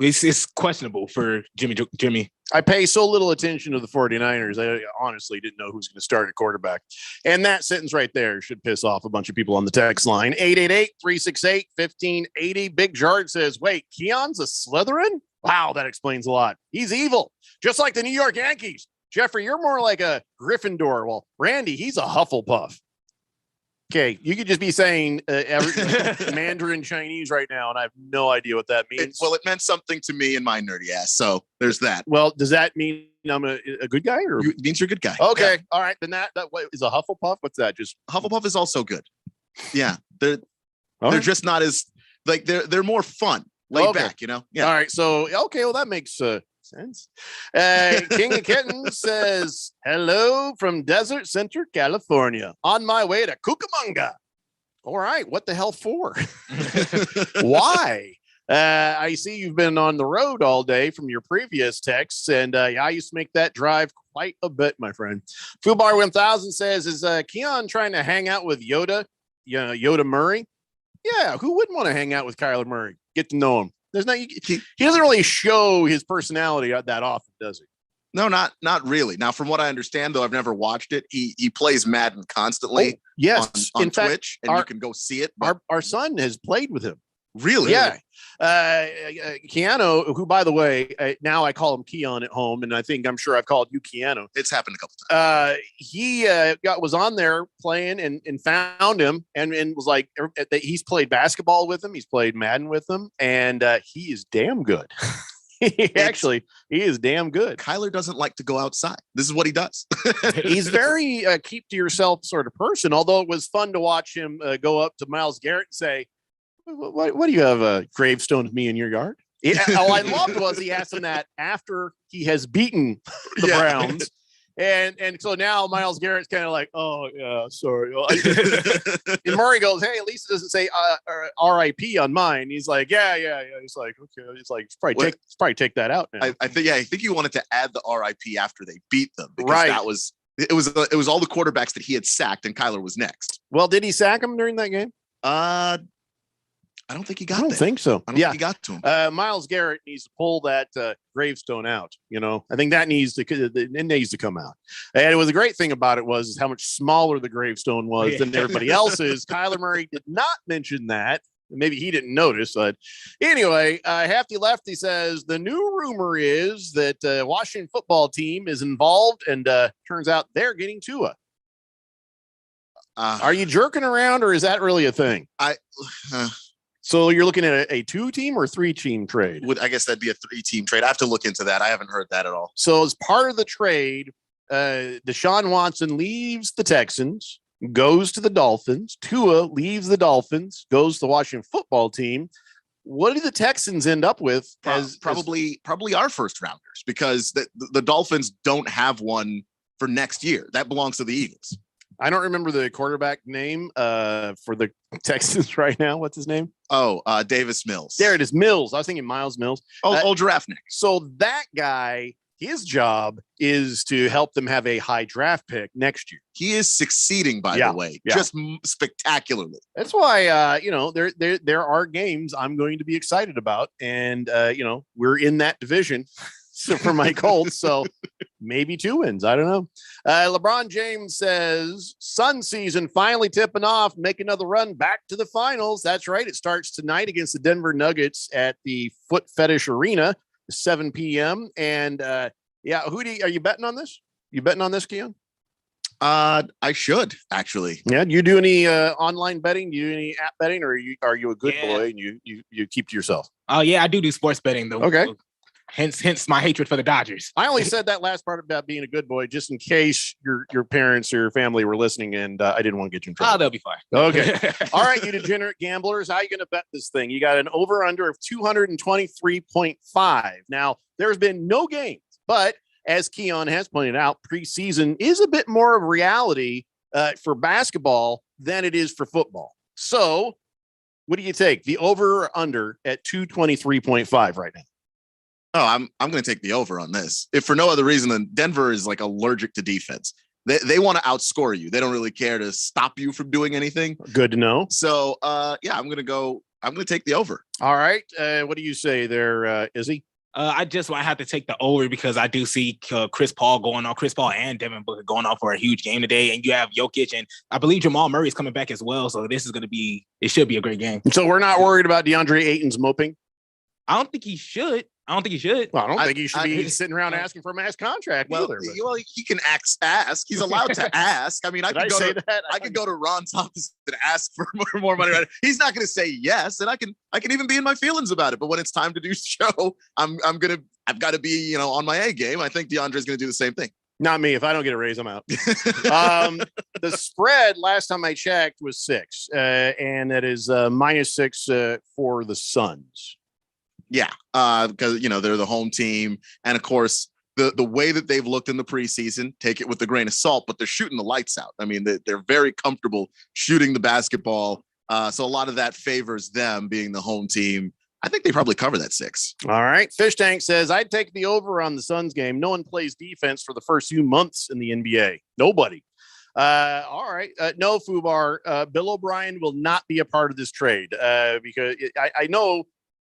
it's questionable for Jimmy. I pay so little attention to the 49ers. I honestly didn't know who's going to start at quarterback. And that sentence right there should piss off a bunch of people on the text line. 888-368-1580. Big Jard says, wait, Keon's a Slytherin? Wow, that explains a lot. He's evil, just like the New York Yankees. Jeffrey, you're more like a Gryffindor. Well, Randy, he's a Hufflepuff. Okay, you could just be saying Mandarin Chinese right now, and I have no idea what that means. It meant something to me in my nerdy ass. So there's that. Well, does that mean I'm a good guy, or it means you're a good guy? Okay, yeah. All right. Then that what, is a Hufflepuff. What's that? Just Hufflepuff is also good. Yeah, they're right. just not as like they're more fun, laid back. Yeah. All right. So well, that makes sense. King of Kittens says hello from Desert Center, California. On my way to Cucamonga. All right, what the hell for? Why? I see you've been on the road all day from your previous texts, and I used to make that drive quite a bit, my friend. Fubar 1000 says, is Keon trying to hang out with Yoda? Yoda Murray? Yeah, who wouldn't want to hang out with Kyler Murray? Get to know him. He doesn't really show his personality that often, does he? No, not really. Now, from what I understand, though, I've never watched it. He plays Madden constantly. Yes, on Twitch, and you can go see it. Our son has played with him. Really? Yeah. Keanu, who, by the way, now I call him Keon at home, and I'm sure I've called you Keanu. It's happened a couple times. He was on there playing and found him and was like, he's played basketball with him. He's played Madden with him, and he is damn good. He is damn good. Kyler doesn't like to go outside. This is what he does. He's very keep to yourself sort of person, although it was fun to watch him go up to Myles Garrett and say, what do you have a gravestone of me in your yard? All I loved was he asked him that after he has beaten the Browns. And so now Myles Garrett's kind of like, oh, yeah, sorry. And Murray goes, hey, at least it doesn't say RIP on mine. He's like, yeah. He's like, okay. He's like, probably take that out now. I think he wanted to add the RIP after they beat them. Because it was all the quarterbacks that he had sacked, and Kyler was next. Well, did he sack him during that game? I don't think he got. I don't think so. I don't think he got to him. Myles Garrett needs to pull that gravestone out. I think that needs to come out. And it was a great thing about it was how much smaller the gravestone was than everybody else's. Kyler Murray did not mention that. Maybe he didn't notice, but anyway, Hefty Lefty says the new rumor is that Washington football team is involved, and turns out they're getting Tua. Are you jerking around, or is that really a thing? So you're looking at a 2-team or 3-team trade? I guess that'd be a 3-team trade. I have to look into that. I haven't heard that at all. So as part of the trade, Deshaun Watson leaves the Texans, goes to the Dolphins. Tua leaves the Dolphins, goes to the Washington football team. What do the Texans end up with? Probably our first rounders, because the Dolphins don't have one for next year. That belongs to the Eagles. I don't remember the quarterback name for the Texans right now. What's his name? Oh, Davis Mills. There it is. Mills. I was thinking Miles Mills. Old giraffe neck. So that guy, his job is to help them have a high draft pick next year. He is succeeding, by the way, just spectacularly. That's why, there are games I'm going to be excited about. And, we're in that division. So for my Colts, so maybe 2 wins. I don't know. LeBron James says Sun season finally tipping off. Make another run back to the finals. That's right. It starts tonight against the Denver Nuggets at the Foot Fetish Arena, 7 p.m. And are you betting on this? You betting on this, Keon? I should actually. Yeah. Do you do any online betting? Do you do any app betting, or are you a good boy and you keep to yourself? Oh yeah, I do sports betting though. Okay. Hence my hatred for the Dodgers. I only said that last part about being a good boy just in case your parents or your family were listening, and I didn't want to get you in trouble. Oh, they'll be fine. Okay. All right, you degenerate gamblers. How are you going to bet this thing? You got an over-under of 223.5. Now, there's been no games, but as Keon has pointed out, preseason is a bit more of reality for basketball than it is for football. So what do you take? The over or under at 223.5 right now? Oh, I'm going to take the over on this. If for no other reason than Denver is like allergic to defense. They want to outscore you. They don't really care to stop you from doing anything. Good to know. So, I'm going to take the over. All right. What do you say there, Izzy? I have to take the over because I do see Chris Paul and Devin Booker going off for a huge game today. And you have Jokic, and I believe Jamal Murray is coming back as well. So it should be a great game. So we're not worried about DeAndre Ayton's moping? I don't think he should. I don't think he should. Well, I don't think he should be sitting around asking for a mass contract either. Well, he can ask. He's allowed to ask. I mean, I could go to Ron's office and ask for more money. He's not going to say yes, and I can even be in my feelings about it. But when it's time to do show, I've got to be on my A game. I think DeAndre's going to do the same thing. Not me. If I don't get a raise, I'm out. The spread last time I checked was 6, and that is -6 for the Suns. Yeah, because they're the home team, and of course the way that they've looked in the preseason, take it with a grain of salt, but they're shooting the lights out. I mean, they're very comfortable shooting the basketball, so a lot of that favors them being the home team. I think they probably cover that 6. All right. Fish Tank says, I'd take the over on the Suns game. No one plays defense for the first few months in the NBA. Nobody. All right. No, Fubar. Bill O'Brien will not be a part of this trade because I know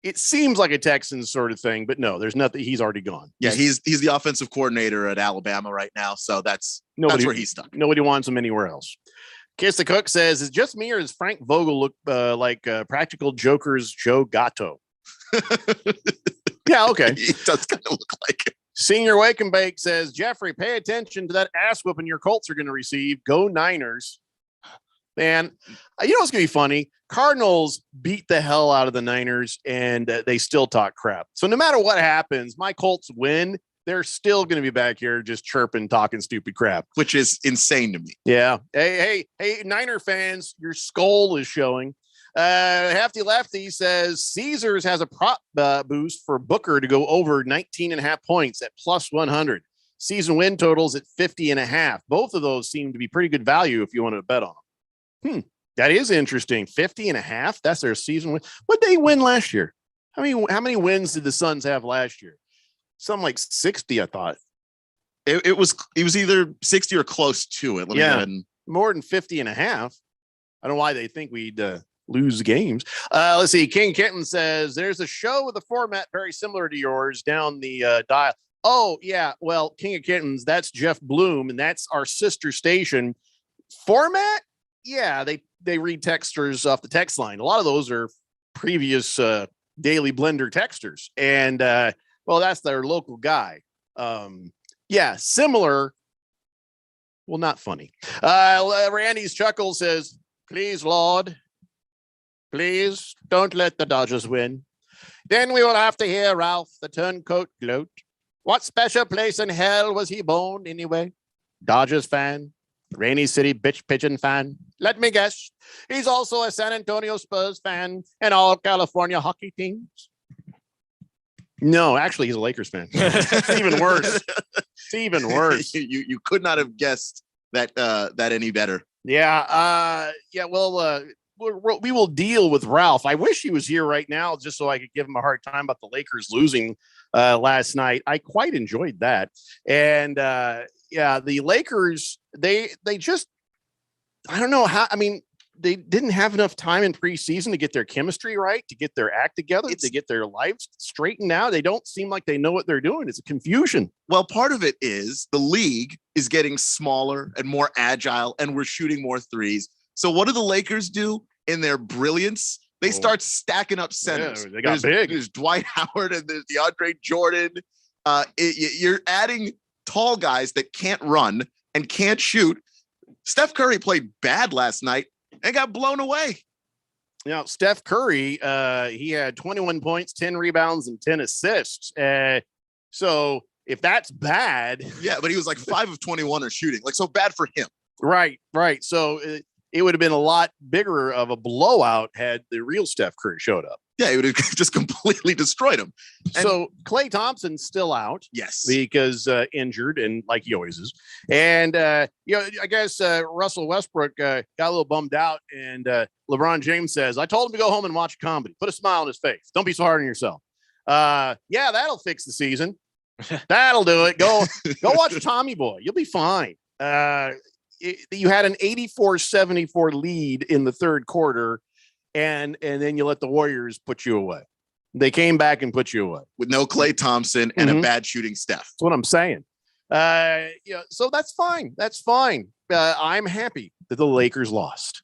it seems like a Texans sort of thing, but no, there's nothing. He's already gone. Yeah, he's the offensive coordinator at Alabama right now, so that's where he's stuck. Nobody wants him anywhere else. Kiss the Cook says, is it just me or does Frank Vogel look like Practical Joker's Joe Gatto? Yeah, okay. He does kind of look like it. Senior Wake and Bake says, Jeffrey, pay attention to that ass whooping your Colts are going to receive. Go Niners. Man, you know what's going to be funny? Cardinals beat the hell out of the Niners, and they still talk crap. So no matter what happens, my Colts win. They're still going to be back here just chirping, talking stupid crap. Which is insane to me. Yeah. Hey, Niner fans, your skull is showing. Hefty Lefty says Caesars has a prop boost for Booker to go over 19.5 points at +100. Season win totals at 50.5. Both of those seem to be pretty good value if you want to bet on them. That is interesting. 50.5. That's their season win. What did they win last year? How many wins did the Suns have last year? Something like 60, I thought. It was either 60 or close to it. More than 50.5. I don't know why they think we'd lose games. Let's see. King Kitten says there's a show with a format very similar to yours down the dial. Oh, yeah. Well, King of Kittens, that's Jeff Bloom, and that's our sister station. Format? Yeah, they read texters off the text line. A lot of those are previous Daily Blender texters. And, well, that's their local guy. Yeah, similar. Well, not funny. Randy's Chuckle says, please, Lord, please don't let the Dodgers win. Then we will have to hear Ralph the turncoat gloat. What special place in hell was he born anyway? Dodgers fan, Rainy City bitch pigeon fan. Let me guess. He's also a San Antonio Spurs fan and all California hockey teams. No, actually, he's a Lakers fan. It's even worse. It's even worse. You could not have guessed that any better. Yeah. Well, we will deal with Ralph. I wish he was here right now just so I could give him a hard time about the Lakers losing last night. I quite enjoyed that. And the Lakers, they just, I don't know how, I mean, they didn't have enough time in preseason to get their chemistry right, to get their act together, to get their lives straightened out. They don't seem like they know what they're doing. It's a confusion. Well, part of it is the league is getting smaller and more agile, and we're shooting more threes. So what do the Lakers do in their brilliance? They start stacking up centers. Yeah, they got big. There's Dwight Howard and there's DeAndre Jordan. You're adding tall guys that can't run and can't shoot. Steph Curry played bad last night and got blown away. Now, Steph Curry, he had 21 points, 10 rebounds, and 10 assists. So if that's bad. Yeah, but he was like 5 of 21 are shooting. Like, so bad for him. Right. So it would have been a lot bigger of a blowout had the real Steph Curry showed up. Yeah, he would have just completely destroyed him. So Klay Thompson's still out. Yes. Because injured, and like he always is. And, I guess Russell Westbrook got a little bummed out. And LeBron James says, I told him to go home and watch a comedy. Put a smile on his face. Don't be so hard on yourself. Yeah, that'll fix the season. That'll do it. Go watch Tommy Boy. You'll be fine. You had an 84-74 lead in the third quarter. And then you let the Warriors put you away. They came back and put you away with no Klay Thompson and a bad shooting Steph. That's what I'm saying. So that's fine. That's fine. I'm happy that the Lakers lost.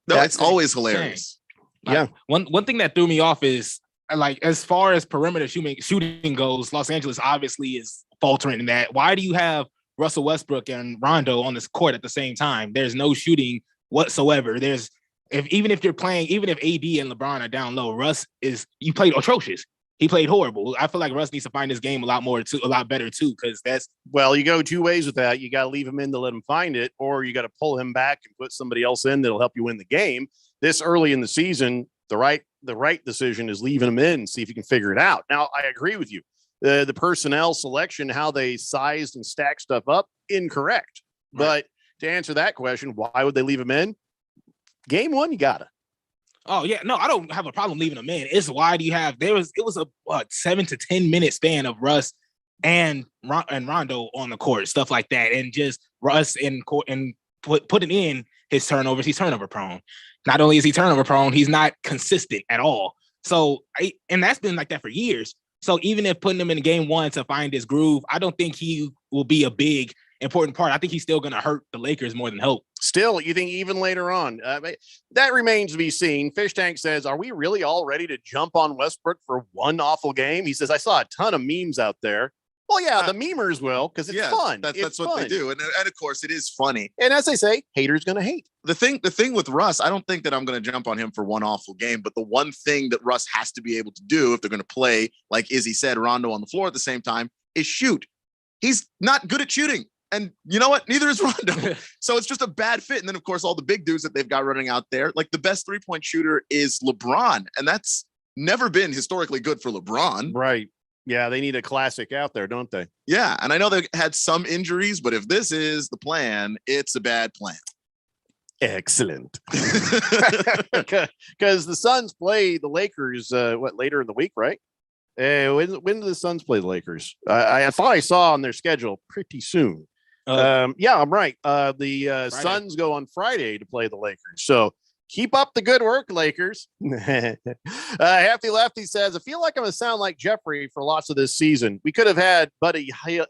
No, it's always hilarious. Yeah. One thing that threw me off is like as far as perimeter shooting goes, Los Angeles obviously is faltering in that. Why do you have Russell Westbrook and Rondo on this court at the same time? There's no shooting whatsoever. Even if AD and LeBron are down low, you played atrocious. He played horrible. I feel like Russ needs to find his game a lot better too, because you go two ways with that. You got to leave him in to let him find it, or you got to pull him back and put somebody else in that'll help you win the game. This early in the season, the right decision is leaving him in and see if you can figure it out. Now, I agree with you. The personnel selection, how they sized and stacked stuff up, incorrect. Right. But to answer that question, why would they leave him in? Game one, you gotta. Oh yeah, no, I don't have a problem leaving him in. It's why do you have? It was a 7 to 10 minute span of Russ and Rondo on the court, stuff like that, and just Russ putting in his turnovers. He's turnover prone. Not only is he turnover prone, he's not consistent at all. So, and that's been like that for years. So even if putting him in game one to find his groove, I don't think he will be a big important part. I think he's still going to hurt the Lakers more than help. Still, you think even later on? That remains to be seen. Fish Tank says, are we really all ready to jump on Westbrook for one awful game? He says, I saw a ton of memes out there. Well, yeah, the memers will, because it's fun. That's what they do. And of course, it is funny. And as they say, haters going to hate. The thing with Russ, I don't think that I'm going to jump on him for one awful game. But the one thing that Russ has to be able to do if they're going to play, like Izzy said, Rondo on the floor at the same time, is shoot. He's not good at shooting. And you know what? Neither is Rondo. So it's just a bad fit. And then, of course, all the big dudes that they've got running out there, like the best 3-point shooter is LeBron. And that's never been historically good for LeBron. Right. Yeah, they need a classic out there, don't they? Yeah, and I know they had some injuries, but if this is the plan, it's a bad plan. Excellent. Because the Suns play the Lakers, later in the week, right? When do the Suns play the Lakers? I thought I saw on their schedule pretty soon. Yeah, I'm right. The Suns go on Friday to play the Lakers. So keep up the good work, Lakers. Hefty Lefty says, I feel like I'm going to sound like Jeffrey for lots of this season. We could have had Buddy Hield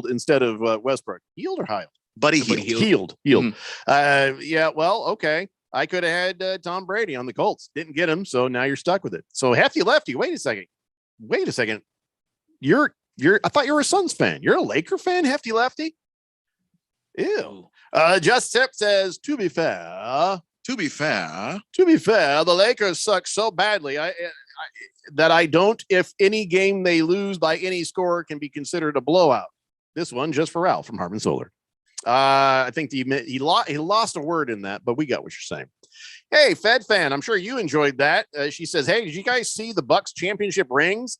instead of Westbrook. Healed or Hield? Buddy Hield. Mm-hmm. Yeah, well, okay. I could have had Tom Brady on the Colts. Didn't get him, so now you're stuck with it. So Hefty Lefty, wait a second. I thought you were a Suns fan. You're a Laker fan, Hefty Lefty? Ew. Just Tip says, to be fair, the Lakers suck so badly that I don't, if any game they lose by any score can be considered a blowout. This one just for Ralph from Harmon Solar. I think he lost a word in that, but we got what you're saying. Hey, Fed fan, I'm sure you enjoyed that. She says, hey, did you guys see the Bucks championship rings?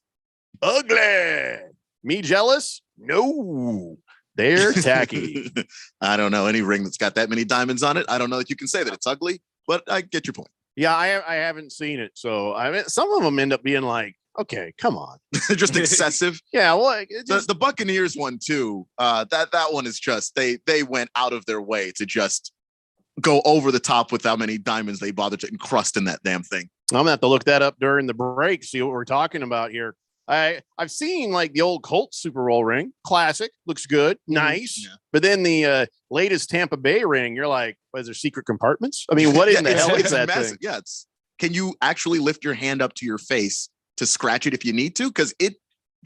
Ugly. Me jealous? No. They're tacky. I don't know any ring that's got that many diamonds on it. I don't know that you can say that it's ugly, but I get your point. Yeah, I haven't seen it. So I mean, some of them end up being like, okay, come on. Just excessive. Yeah, well, the Buccaneers one too. That one is just they went out of their way to just go over the top with how many diamonds they bothered to encrust in that damn thing. I'm gonna have to look that up during the break, see what we're talking about here. I've seen like the old Colts Super Bowl ring, classic, looks good, nice. Yeah. But then the latest Tampa Bay ring, you're like, is there secret compartments? I mean, what in the hell is that massive thing? Yeah, can you actually lift your hand up to your face to scratch it if you need to? Because it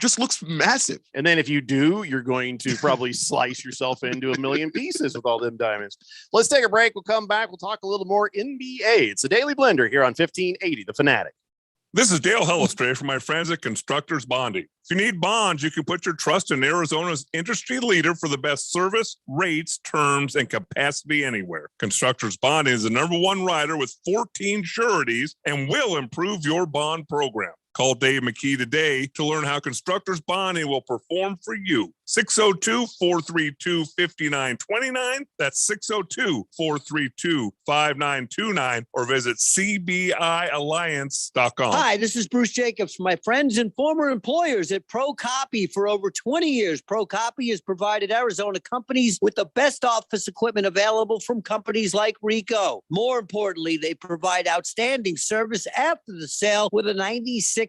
just looks massive. And then if you do, you're going to probably slice yourself into a million pieces with all them diamonds. Let's take a break. We'll come back. We'll talk a little more NBA. It's the Daily Blender here on 1580, The Fanatic. This is Dale Hellestray from my friends at Constructors Bonding. If you need bonds, you can put your trust in Arizona's industry leader for the best service, rates, terms, and capacity anywhere. Constructors Bonding is the #1 writer with 14 sureties and will improve your bond program. Call Dave McKee today to learn how Constructors Bonding will perform for you. 602-432-5929. That's 602-432-5929 or visit cbialliance.com. Hi, this is Bruce Jacobs from my friends and former employers at Pro Copy. For over 20 years, Pro Copy has provided Arizona companies with the best office equipment available from companies like Ricoh. More importantly, they provide outstanding service after the sale with a 96%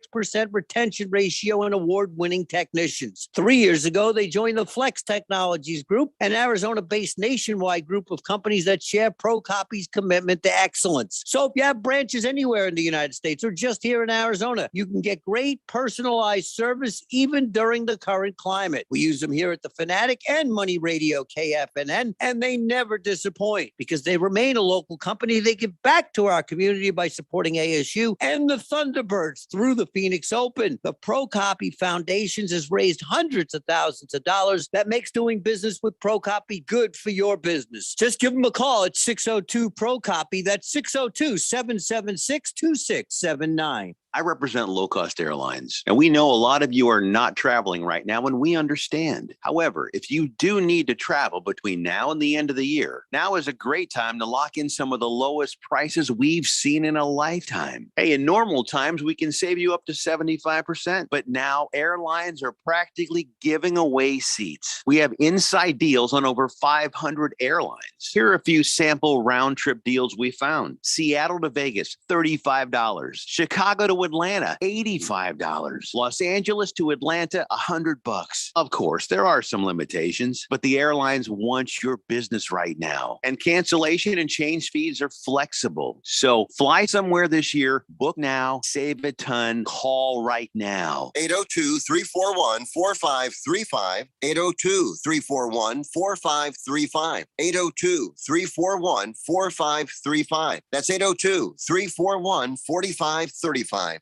retention ratio and award-winning technicians. 3 years ago, they they join the Flex Technologies Group, an Arizona-based nationwide group of companies that share ProCopy's commitment to excellence. So if you have branches anywhere in the United States or just here in Arizona, you can get great personalized service even during the current climate. We use them here at the Fanatic and Money Radio KFNN, and they never disappoint because they remain a local company. They give back to our community by supporting ASU and the Thunderbirds through the Phoenix Open. The ProCopy Foundations has raised hundreds of thousands of dollars. That makes doing business with ProCopy good for your business. Just give them a call at 602-PROCOPY. That's 602-776-2679. I represent low-cost airlines, and we know a lot of you are not traveling right now, and we understand. However, if you do need to travel between now and the end of the year, now is a great time to lock in some of the lowest prices we've seen in a lifetime. Hey, in normal times, we can save you up to 75%, but now airlines are practically giving away seats. We have inside deals on over 500 airlines. Here are a few sample round-trip deals we found. Seattle to Vegas, $35. Chicago to Atlanta, $85. Los Angeles to Atlanta, $100. Of course, there are some limitations, but the airlines want your business right now. And cancellation and change fees are flexible. So fly somewhere this year, book now, save a ton, call right now. 802-341-4535. 802-341-4535. 802-341-4535. That's 802-341-4535.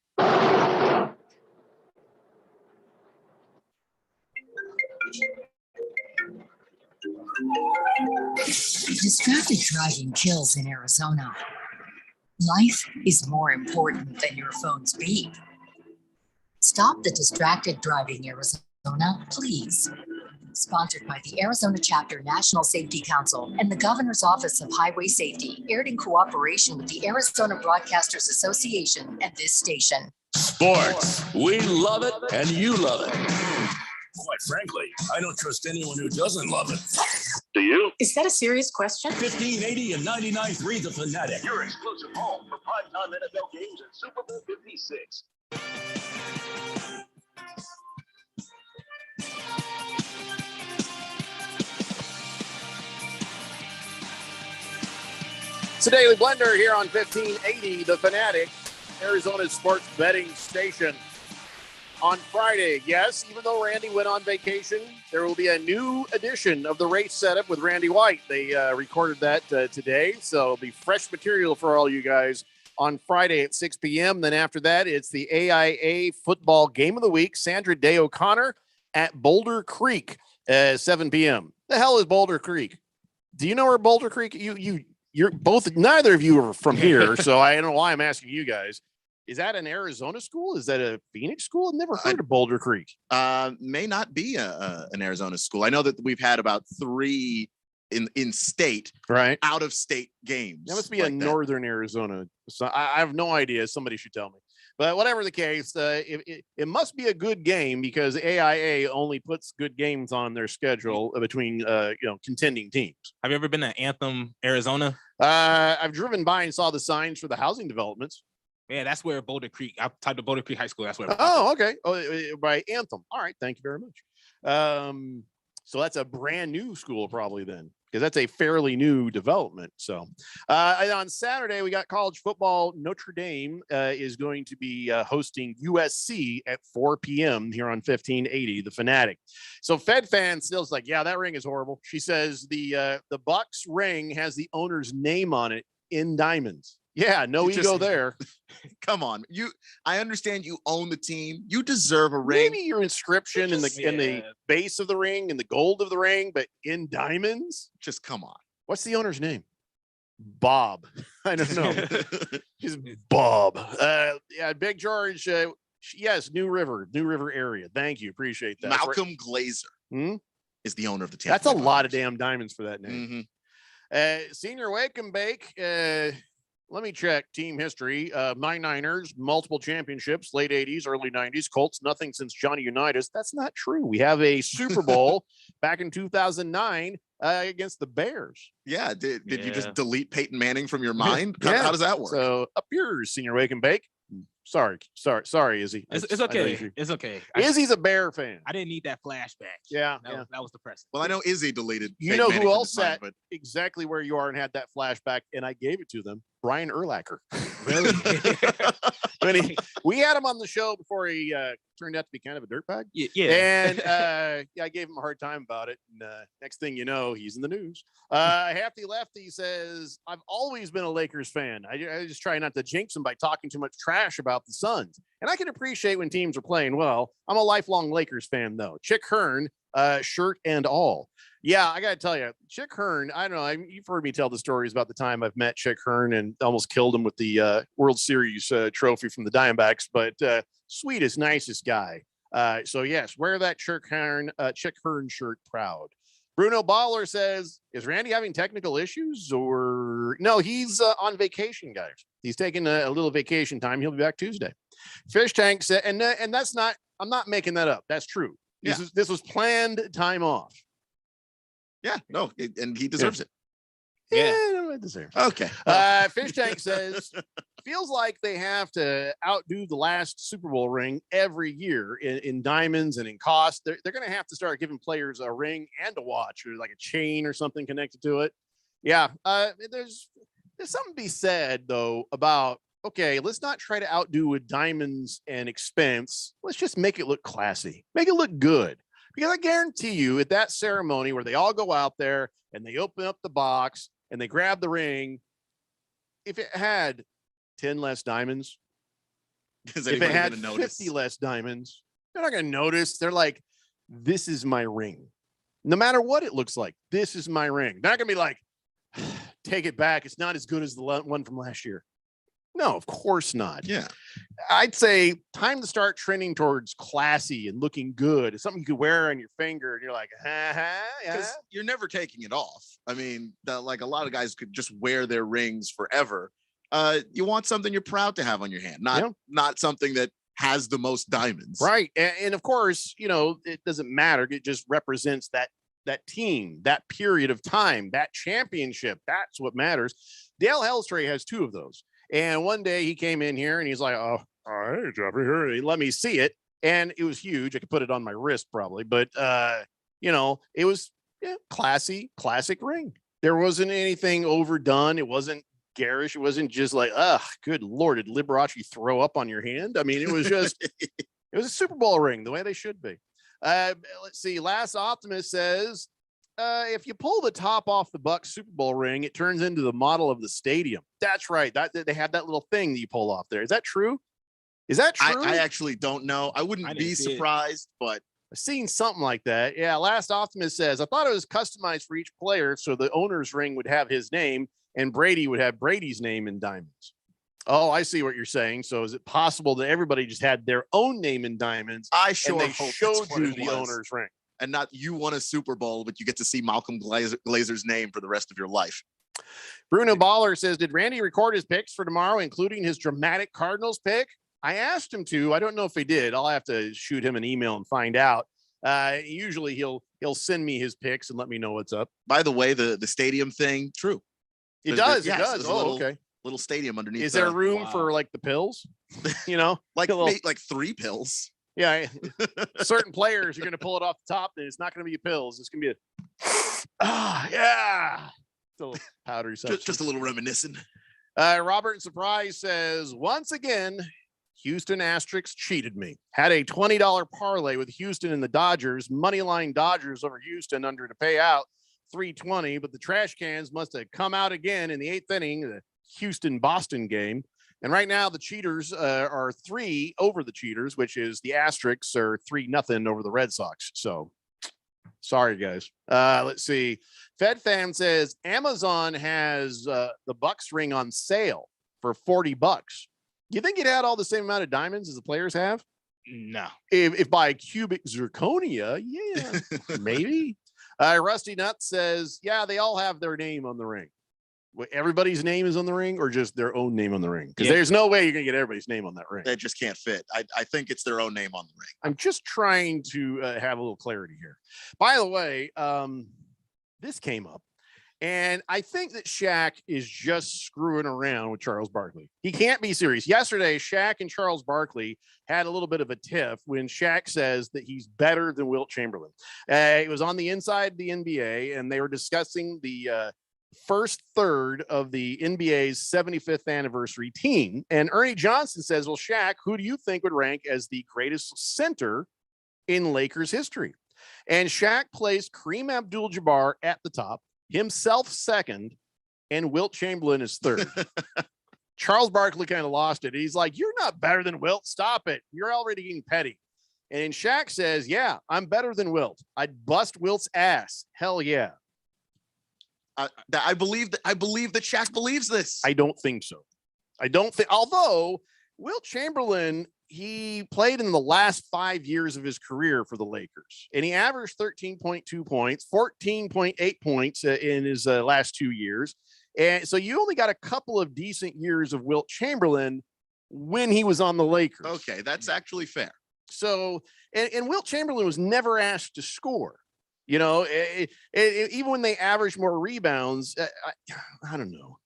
Distracted driving kills in Arizona. Life is more important than your phone's beep. Stop the distracted driving, Arizona, please. Sponsored by the Arizona Chapter National Safety Council and the Governor's Office of Highway Safety, aired in cooperation with the Arizona Broadcasters Association and this station. Sports. We love it and you love it. Quite frankly, I don't trust anyone who doesn't love it. Do you? Is that a serious question? 1580 and 99.3 The Fanatic. Your exclusive home for primetime NFL games and Super Bowl 56. It's a Daily Blender here on 1580 The Fanatic, Arizona's sports betting station. On Friday, yes, even though Randy went on vacation, there will be a new edition of the race setup with Randy White. They recorded that today, so it'll be fresh material for all you guys on Friday at 6 p.m. Then after that, it's the AIA football game of the week, Sandra Day O'Connor at Boulder Creek, 7 p.m. The hell is Boulder Creek? Do you know where Boulder Creek? You're both, neither of you are from here, so I don't know why I'm asking you guys. Is that an Arizona school? Is that a Phoenix school? I've never heard of Boulder Creek. May not be an Arizona school. I know that we've had about 3 in state, right? Out of state games. That must be like a northern Arizona. So I have no idea. Somebody should tell me. But whatever the case, it must be a good game because AIA only puts good games on their schedule between contending teams. Have you ever been to Anthem, Arizona? I've driven by and saw the signs for the housing developments. Yeah, that's where Boulder Creek. I typed to Boulder Creek High School. That's where. Oh, okay. Oh, by Anthem. All right. Thank you very much. So that's a brand new school, probably then, because that's a fairly new development. So on Saturday, we got college football. Notre Dame is going to be hosting USC at 4 p.m. here on 1580, The Fanatic. So Fed fan still's like, yeah, that ring is horrible. She says the Bucks ring has the owner's name on it in diamonds. Yeah, no ego there. Come on, I understand you own the team. You deserve a ring. Maybe your inscription in the base of the ring and the gold of the ring, but in diamonds. Just come on. What's the owner's name? Bob. I don't know. He's Bob. Yeah, Big George. Yes, New River area. Thank you. Appreciate that. Malcolm Glazer is the owner of the team. That's a lot of damn diamonds for that name. Senior Wake and Bake. Let me check team history. My Niners, multiple championships, late 80s, early 90s. Colts, nothing since Johnny Unitas. That's not true. We have a Super Bowl back in 2009 against the Bears. Yeah. Did you just delete Peyton Manning from your mind? How does that work? So up yours, Senior Wake and Bake. Sorry, Izzy. It's okay. It's okay. Izzy's a Bear fan. I didn't need that flashback. Yeah, that was depressing. Well, I know Izzy deleted. You know who else sat exactly where you are and had that flashback, and I gave it to them? Brian Urlacher. Really? We had him on the show before he turned out to be kind of a dirtbag. Yeah. And I gave him a hard time about it. And next thing you know, he's in the news. Hefty Lefty says, I've always been a Lakers fan. I just try not to jinx him by talking too much trash about the Suns. And I can appreciate when teams are playing well. I'm a lifelong Lakers fan, though. Chick Hearn, shirt and all. Yeah, I got to tell you, Chick Hearn, I don't know. You've heard me tell the stories about the time I've met Chick Hearn and almost killed him with the World Series trophy from the Diamondbacks, but sweetest, nicest guy. So, yes, wear that Chick Hearn shirt proud. Bruno Baller says, is Randy having technical issues or no? He's on vacation, guys. He's taking a little vacation time. He'll be back Tuesday. Fish Tank said, and that's not, I'm not making that up. That's true. This was planned time off. Yeah, no, and he deserves it. Yeah, I deserve it. Okay. Fish Tank says, feels like they have to outdo the last Super Bowl ring every year in diamonds and in cost. They're going to have to start giving players a ring and a watch or like a chain or something connected to it. Yeah, there's something to be said, though, about, okay, let's not try to outdo with diamonds and expense. Let's just make it look classy, make it look good. Because I guarantee you at that ceremony where they all go out there and they open up the box and they grab the ring, if it had 10 less diamonds, if it had 50 less diamonds, they're not going to notice. They're like, this is my ring. No matter what it looks like, this is my ring. They're not going to be like, take it back. It's not as good as the one from last year. No, of course not. Yeah. I'd say time to start trending towards classy and looking good. It's something you could wear on your finger and you're like, because you're never taking it off. I mean, like a lot of guys could just wear their rings forever. You want something you're proud to have on your hand, not something that has the most diamonds. Right. And of course, it doesn't matter. It just represents that team, that period of time, that championship. That's what matters. Dale Hellstray has 2 of those. And one day he came in here and he's like, oh, all right, Jeffrey, here, let me see it. And it was huge. I could put it on my wrist probably, but it was classy, classic ring. There wasn't anything overdone. It wasn't garish. It wasn't just like, good Lord, did Liberace throw up on your hand? I mean, it was just, it was a Super Bowl ring the way they should be. Let's see. Last Optimist says, if you pull the top off the Bucs Super Bowl ring, it turns into the model of the stadium. That's right. They have that little thing that you pull off there. Is that true? Is that true? I actually don't know. I wouldn't be surprised, but I've seen something like that. Yeah. Last Optimist says, I thought it was customized for each player, so the owner's ring would have his name and Brady would have Brady's name in diamonds. Oh, I see what you're saying. So is it possible that everybody just had their own name in diamonds? I sure and they hope showed you the owner's ring. And not you won a Super Bowl, but you get to see Malcolm Glazer's name for the rest of your life. Bruno Baller says, did Randy record his picks for tomorrow, including his dramatic Cardinals pick? I asked him to. I don't know if he did. I'll have to shoot him an email and find out. Usually he'll send me his picks and let me know what's up. By the way, the stadium thing, true. It does. It does. Oh, okay. Little stadium underneath. Is there room for like the pills? like 3 pills. Yeah, certain players, you're going to pull it off the top, and it's not going to be pills. It's going to be yeah. Still powdery substance. Just a little reminiscent. Robert Surprise says, once again, Houston Asterix cheated me. Had a $20 parlay with Houston and the Dodgers, money line Dodgers over Houston under to pay out $320, but the trash cans must have come out again in the 8th inning, the Houston-Boston game. And right now, the cheaters are 3 over the cheaters, which is the Asterix are 3-0 over the Red Sox. So, sorry, guys. Let's see. Fed Fan says Amazon has the Bucs ring on sale for $40. You think it had all the same amount of diamonds as the players have? No. If by cubic zirconia, yeah, maybe. Rusty Nut says, yeah, they all have their name on the ring. Everybody's name is on the ring or just their own name on the ring? Because there's no way you're going to get everybody's name on that ring. That just can't fit. I think it's their own name on the ring. I'm just trying to have a little clarity here. By the way, this came up, And I think that Shaq is just screwing around with Charles Barkley. He can't be serious. Yesterday, Shaq and Charles Barkley had a little bit of a tiff when Shaq says that he's better than Wilt Chamberlain. It was on the inside of the NBA, and they were discussing the first third of the NBA's 75th anniversary team. And Ernie Johnson says, well, Shaq, who do you think would rank as the greatest center in Lakers history? And Shaq placed Kareem Abdul-Jabbar at the top, himself second, and Wilt Chamberlain is third. Charles Barkley kind of lost it. He's like, you're not better than Wilt. Stop it. You're already getting petty. And Shaq says, yeah, I'm better than Wilt. I'd bust Wilt's ass. Hell yeah. I believe that Shaq believes this. I don't think so. I don't think, although Wilt Chamberlain, he played in the last 5 years of his career for the Lakers, and he averaged 13.2 points, 14.8 points in his last 2 years. And so you only got a couple of decent years of Wilt Chamberlain when he was on the Lakers. Okay, that's actually fair. So, and Wilt Chamberlain was never asked to score. You know, even when they average more rebounds, I don't know.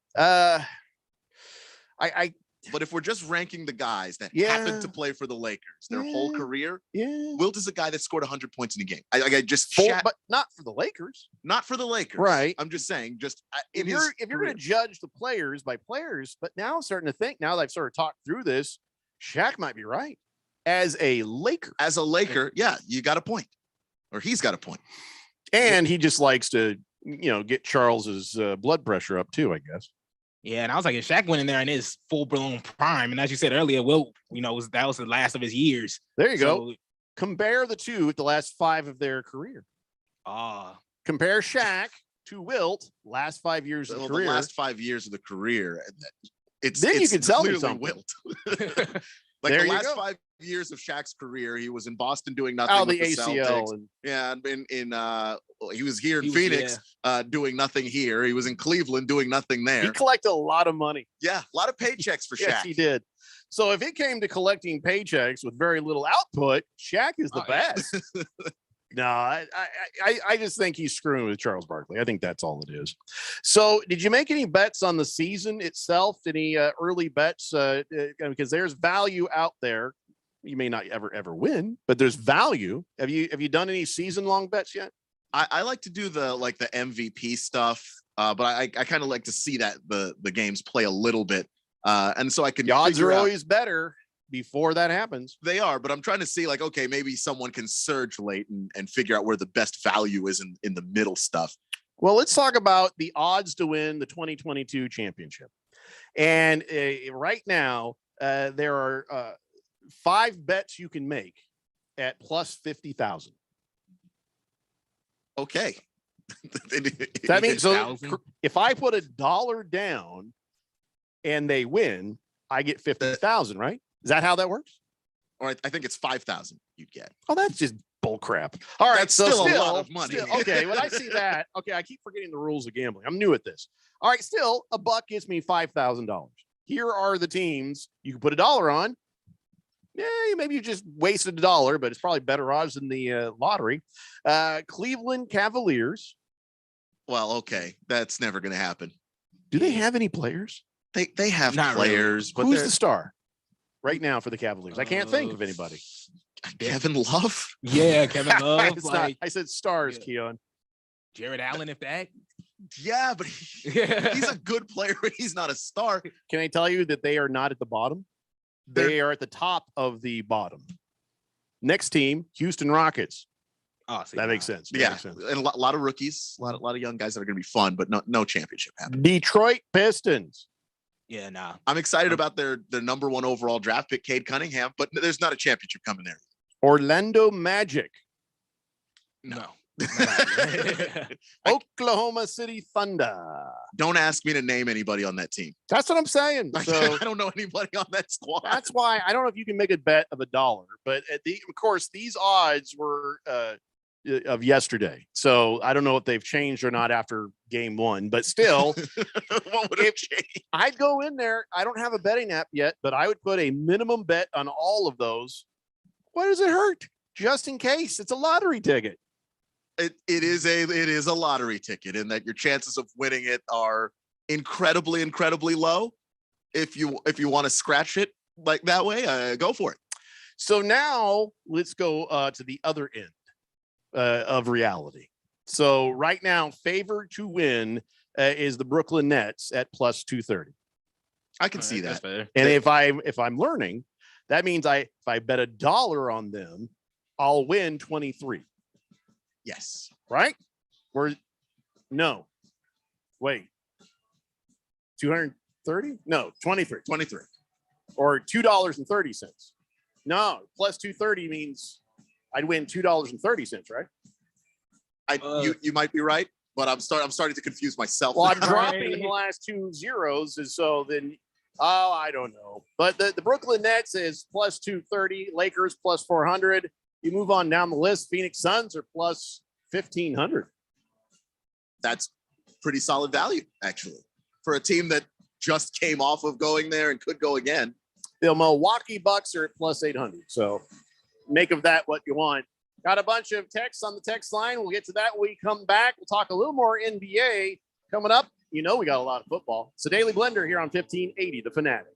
But if we're just ranking the guys that happen to play for the Lakers their whole career, Wilt is a guy that scored 100 points in a game. I just but not for the Lakers. Not for the Lakers, right? I'm just saying, just if you're going to judge the players by players, but now I'm starting to think, now that I've sort of talked through this, Shaq might be right. As a Laker, yeah, you got a point, or he's got a point, and he just likes to, get Charles's blood pressure up too, I guess. Yeah, and I was like, if Shaq went in there in his full-blown prime, and as you said earlier, Wilt, that was the last of his years. There you go. Compare the two at the last 5 of their career. Compare Shaq to Wilt, last 5 years of the career. The last 5 years of the career. Then you can tell me something. Wilt. Like there the last go. 5 years of Shaq's career, he was in Boston doing nothing. Oh, with the ACL. He was here in Phoenix doing nothing here. He was in Cleveland doing nothing there. He collected a lot of money. Yeah, a lot of paychecks for Shaq. Yes, he did. So if it came to collecting paychecks with very little output, Shaq is the best. No, I just think he's screwing with Charles Barkley. I think that's all it is. So did you make any bets on the season itself? Any early bets? Because there's value out there. You may not ever win, but there's value. Have you done any season-long bets yet? I like to do the MVP stuff, but I kind of like to see that the games play a little bit. And so I can. The odds are always better before that happens. They are, but I'm trying to see okay, maybe someone can surge late and figure out where the best value is in the middle stuff. Well, let's talk about the odds to win the 2022 championship. And right now, there are 5 bets you can make at plus 50,000. Okay. That means so if I put $1 down and they win, I get 50,000, right? Is that how that works? Or I think it's 5,000 you'd get. Oh, that's just bull crap. All right. That's still a lot of money. Okay. When I see that, I keep forgetting the rules of gambling. I'm new at this. All right. Still, a buck gets me $5,000. Here are the teams you can put $1 on. Yeah, maybe you just wasted $1, but it's probably better odds than the lottery. Cleveland Cavaliers. Well, okay. That's never going to happen. Do they have any players? They have players, really. But who's the star right now for the Cavaliers? I can't think of anybody. Kevin Love? Yeah, Kevin Love. I said stars, Keon. Jared Allen, if that. Yeah, but he's a good player, but he's not a star. Can I tell you that they are not at the bottom? They are at the top of the bottom. Next team, Houston Rockets. Oh, that makes sense. Yeah, and a lot of rookies, a lot of young guys that are going to be fun, but no championship happening. Detroit Pistons. Yeah, nah. I'm excited about their number 1 overall draft pick, Cade Cunningham, but there's not a championship coming there. Orlando Magic. No. Oklahoma City Thunder. Don't ask me to name anybody on that team. That's what I'm saying. So I don't know anybody on that squad. That's why I don't know if you can make a bet of $1, but of course these odds were of yesterday. So I don't know if they've changed or not after game 1, but still, what would have changed? I'd go in there. I don't have a betting app yet, but I would put a minimum bet on all of those. What does it hurt? Just in case it's a lottery ticket. It is a lottery ticket in that your chances of winning it are incredibly low. If you want to scratch it like that way, go for it. So now let's go to the other end of reality. So right now, favored to win is the Brooklyn Nets at plus 230. I can see that. And if I'm learning, that means if I bet $1 on them, I'll win 23. Yes. Right? No. Wait. 230? No, 23. 23. Or $2.30. No, plus 230 means I'd win $2.30, right? You might be right, but I'm starting to confuse myself. Well, I'm dropping the last 2 zeros, and so then I don't know. But the Brooklyn Nets is plus 230, Lakers plus 400. You move on down the list, Phoenix Suns are plus 1,500. That's pretty solid value, actually, for a team that just came off of going there and could go again. The Milwaukee Bucks are at plus 800. So make of that what you want. Got a bunch of texts on the text line. We'll get to that when we come back. We'll talk a little more NBA coming up. You know we got a lot of football. It's a Daily Blender here on 1580 The Fanatic.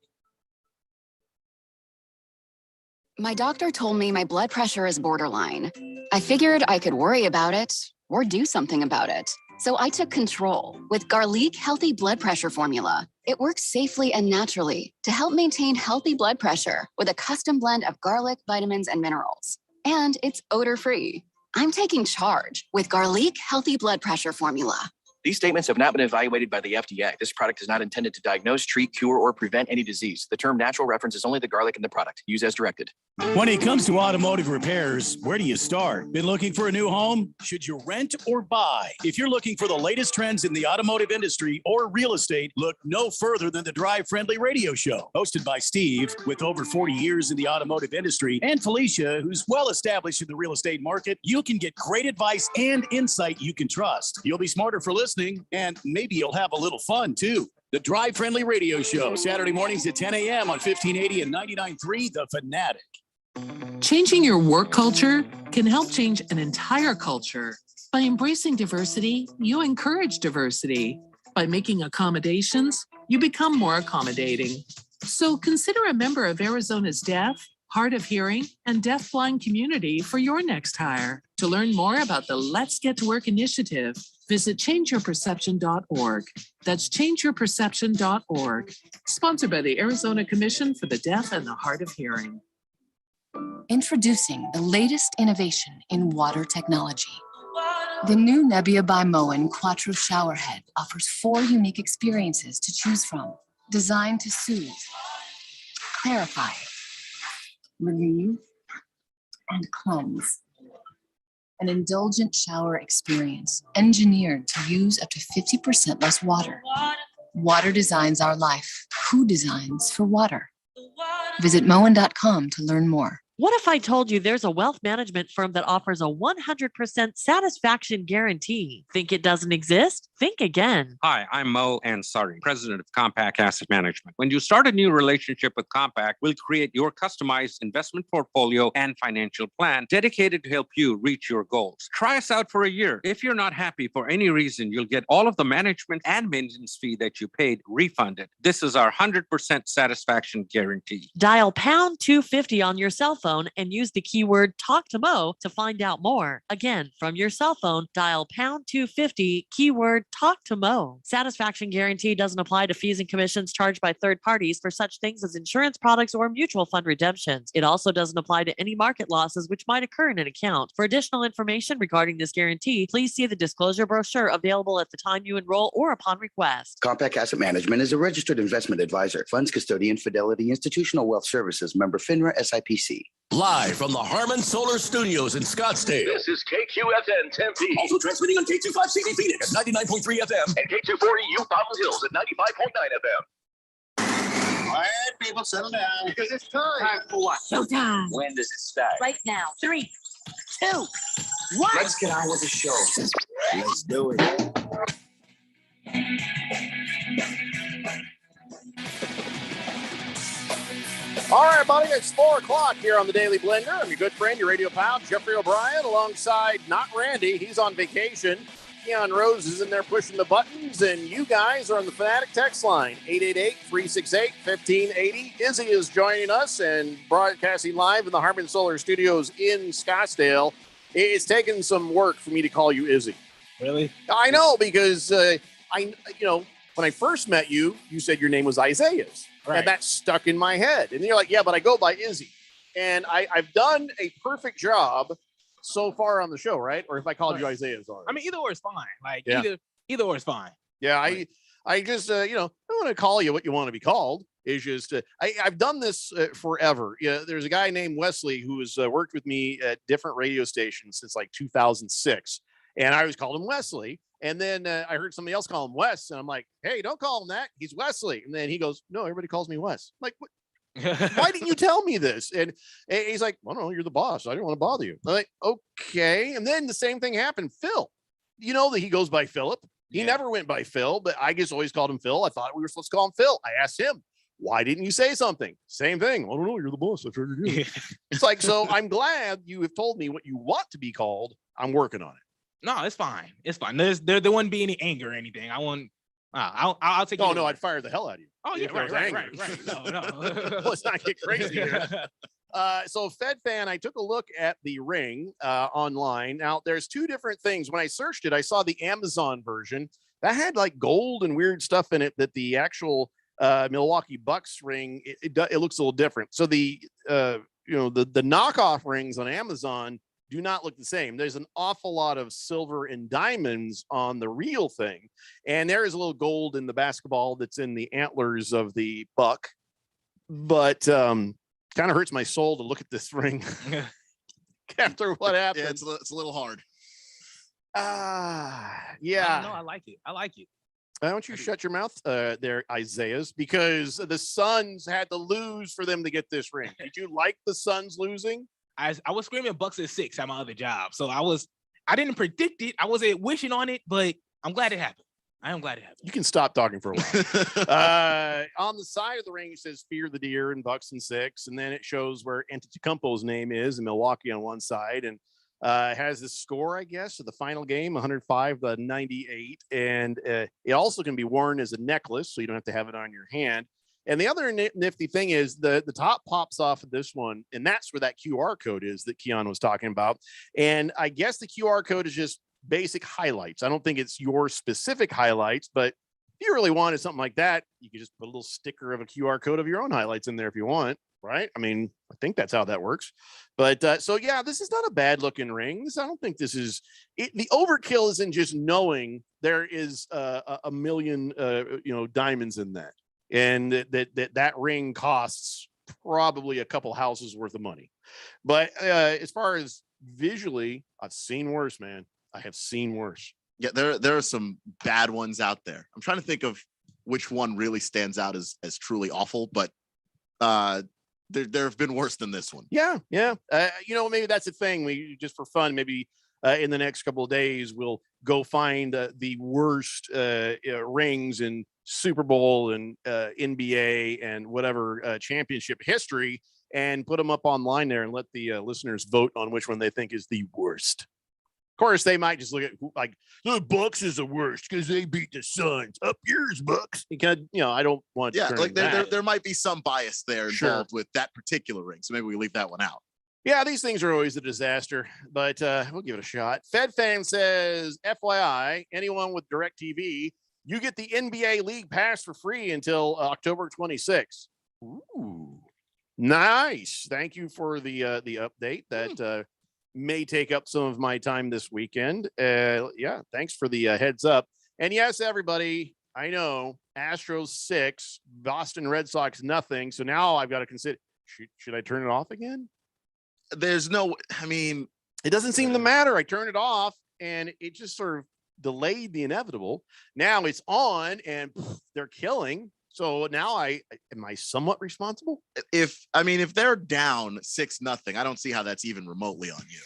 My doctor told me my blood pressure is borderline. I figured I could worry about it or do something about it. So I took control with Garlic Healthy Blood Pressure Formula. It works safely and naturally to help maintain healthy blood pressure with a custom blend of garlic, vitamins, and minerals. And it's odor-free. I'm taking charge with Garlic Healthy Blood Pressure Formula. These statements have not been evaluated by the FDA. This product is not intended to diagnose, treat, cure, or prevent any disease. The term natural references only the garlic in the product. Use as directed. When it comes to automotive repairs, where do you start? Been looking for a new home? Should you rent or buy? If you're looking for the latest trends in the automotive industry or real estate, look no further than the Drive Friendly Radio Show. Hosted by Steve, with over 40 years in the automotive industry, and Felicia, who's well established in the real estate market, you can get great advice and insight you can trust. You'll be smarter for listening, and maybe you'll have a little fun too. The Drive Friendly Radio Show, Saturday mornings at 10 a.m. on 1580 and 99.3 The Fanatic. Changing your work culture can help change an entire culture. By embracing diversity, you encourage diversity. By making accommodations, you become more accommodating. So consider a member of Arizona's deaf, hard of hearing, and deafblind community for your next hire. To learn more about the Let's Get to Work initiative, visit changeyourperception.org. That's changeyourperception.org. Sponsored by the Arizona Commission for the Deaf and the Hard of Hearing. Introducing the latest innovation in water technology. The new Nebbia by Moen Quattro Showerhead offers 4 unique experiences to choose from, designed to soothe, clarify, relieve, and cleanse. An indulgent shower experience engineered to use up to 50% less water. Water designs our life. Who designs for water? Visit Moen.com to learn more. What if I told you there's a wealth management firm that offers a 100% satisfaction guarantee? Think it doesn't exist? Think again. Hi, I'm Mo Ansari, president of Compact Asset Management. When you start a new relationship with Compact, we'll create your customized investment portfolio and financial plan dedicated to help you reach your goals. Try us out for a year. If you're not happy for any reason, you'll get all of the management and maintenance fee that you paid refunded. This is our 100% satisfaction guarantee. Dial pound 250 on your cell phone and use the keyword Talk to Mo to find out more. Again, from your cell phone, dial pound 250, keyword Talk to Mo. Satisfaction guarantee doesn't apply to fees and commissions charged by third parties for such things as insurance products or mutual fund redemptions. It also doesn't apply to any market losses which might occur in an account. For additional information regarding this guarantee, please see the disclosure brochure available at the time you enroll or upon request. Compact Asset Management is a registered investment advisor. Funds custodian, Fidelity Institutional Wealth Services, member FINRA SIPC. Live from the Harmon Solar Studios in Scottsdale. This is KQFN Tempe. Also transmitting on K25CD Phoenix at 99.3 FM. And K240 U Fountain Hills at 95.9 FM. All right, people, settle down. Because it's time for what? Showtime. When does it start? Right now. 3, 2, 1. Let's get on with the show. Let's do it. All right, buddy, it's 4 o'clock here on the Daily Blender. I'm your good friend, your radio pal, Jeffrey O'Brien, alongside not Randy. He's on vacation. Keon Rose is in there pushing the buttons, and you guys are on the Fanatic text line, 888-368-1580. Izzy is joining us and broadcasting live in the Harmon Solar Studios in Scottsdale. It's taken some work for me to call you Izzy. Really? I know, because when I first met you, you said your name was Isaiah's. Right. And that stuck in my head. And you're like, yeah, but I go by Izzy. And I've done a perfect job so far on the show, right? Or if I called you Isaiah's on. I mean, either or is fine. Like either or is fine. Yeah, I just I don't want to call you what you want to be called. It's just I've done this forever. Yeah, there's a guy named Wesley who has worked with me at different radio stations since like 2006, and I always called him Wesley. And then I heard somebody else call him Wes, and I'm like, hey, don't call him that. He's Wesley. And then he goes, no, everybody calls me Wes. I'm like, what? Why didn't you tell me this? And he's like, well, no, you're the boss. I didn't want to bother you. I'm like, okay. And then the same thing happened. Phil, you know that he goes by Philip. He never went by Phil, but I just always called him Phil. I thought we were supposed to call him Phil. I asked him, why didn't you say something? Same thing. I don't know. You're the boss. I figured you. It's like, so I'm glad you have told me what you want to be called. I'm working on it. No, it's fine. It's fine. There wouldn't be any anger or anything. I'll take. Oh no, I'd fire the hell out of you. Oh yeah, right. No. Let's not get crazy here. So Fed Fan, I took a look at the ring online. Now there's two different things. When I searched it, I saw the Amazon version that had like gold and weird stuff in it that the actual Milwaukee Bucks ring, it looks a little different. So the knockoff rings on Amazon do not look the same. There's an awful lot of silver and diamonds on the real thing. And there is a little gold in the basketball that's in the antlers of the buck. But kind of hurts my soul to look at this ring after what happened. Yeah, it's a little hard. Yeah. No, I like it. Why don't you shut your mouth there, Isaiah's, because the Suns had to lose for them to get this ring. Did you like the Suns losing? I was screaming Bucks at 6 at my other job. So I didn't predict it. I wasn't wishing on it, but I'm glad it happened. I am glad it happened. You can stop talking for a while. On the side of the ring, it says Fear the Deer and Bucks and 6. And then it shows where Antetokounmpo's name is in Milwaukee on one side. And it has the score, I guess, of the final game, 105-98. And it also can be worn as a necklace, so you don't have to have it on your hand. And the other nifty thing is the top pops off of this one, and that's where that QR code is that Keon was talking about. And I guess the QR code is just basic highlights. I don't think it's your specific highlights, but if you really wanted something like that, you could just put a little sticker of a QR code of your own highlights in there if you want, right? I mean, I think that's how that works. But so, yeah, this is not a bad looking ring. I don't think this is it. The overkill isn't just knowing there is a million, diamonds in that. And that ring costs probably a couple houses worth of money. But as far as visually, I've seen worse, man. I have seen worse. Yeah, there are some bad ones out there. I'm trying to think of which one really stands out as truly awful, but there have been worse than this one. Yeah. Maybe that's the thing. We just for fun, maybe in the next couple of days, we'll go find the worst rings in Super Bowl and NBA and whatever championship history, and put them up online there and let the listeners vote on which one they think is the worst. Of course, they might just look at like the Bucks is the worst because they beat the Suns. Up yours, Bucks. Because I don't want to. Yeah, like there might be some bias there involved with that particular ring, so maybe we leave that one out. Yeah, these things are always a disaster, but we'll give it a shot. Fed Fan says, FYI, anyone with DirecTV, you get the NBA League Pass for free until October 26th. Ooh, nice. Thank you for the update. That may take up some of my time this weekend. Yeah, thanks for the heads up. And yes, everybody, I know Astros 6, Boston Red Sox nothing. So now I've got to consider, should I turn it off again? It doesn't seem to matter. I turned it off and it just sort of delayed the inevitable. Now it's on and they're killing. So now am I somewhat responsible? If they're down 6-0, I don't see how that's even remotely on you.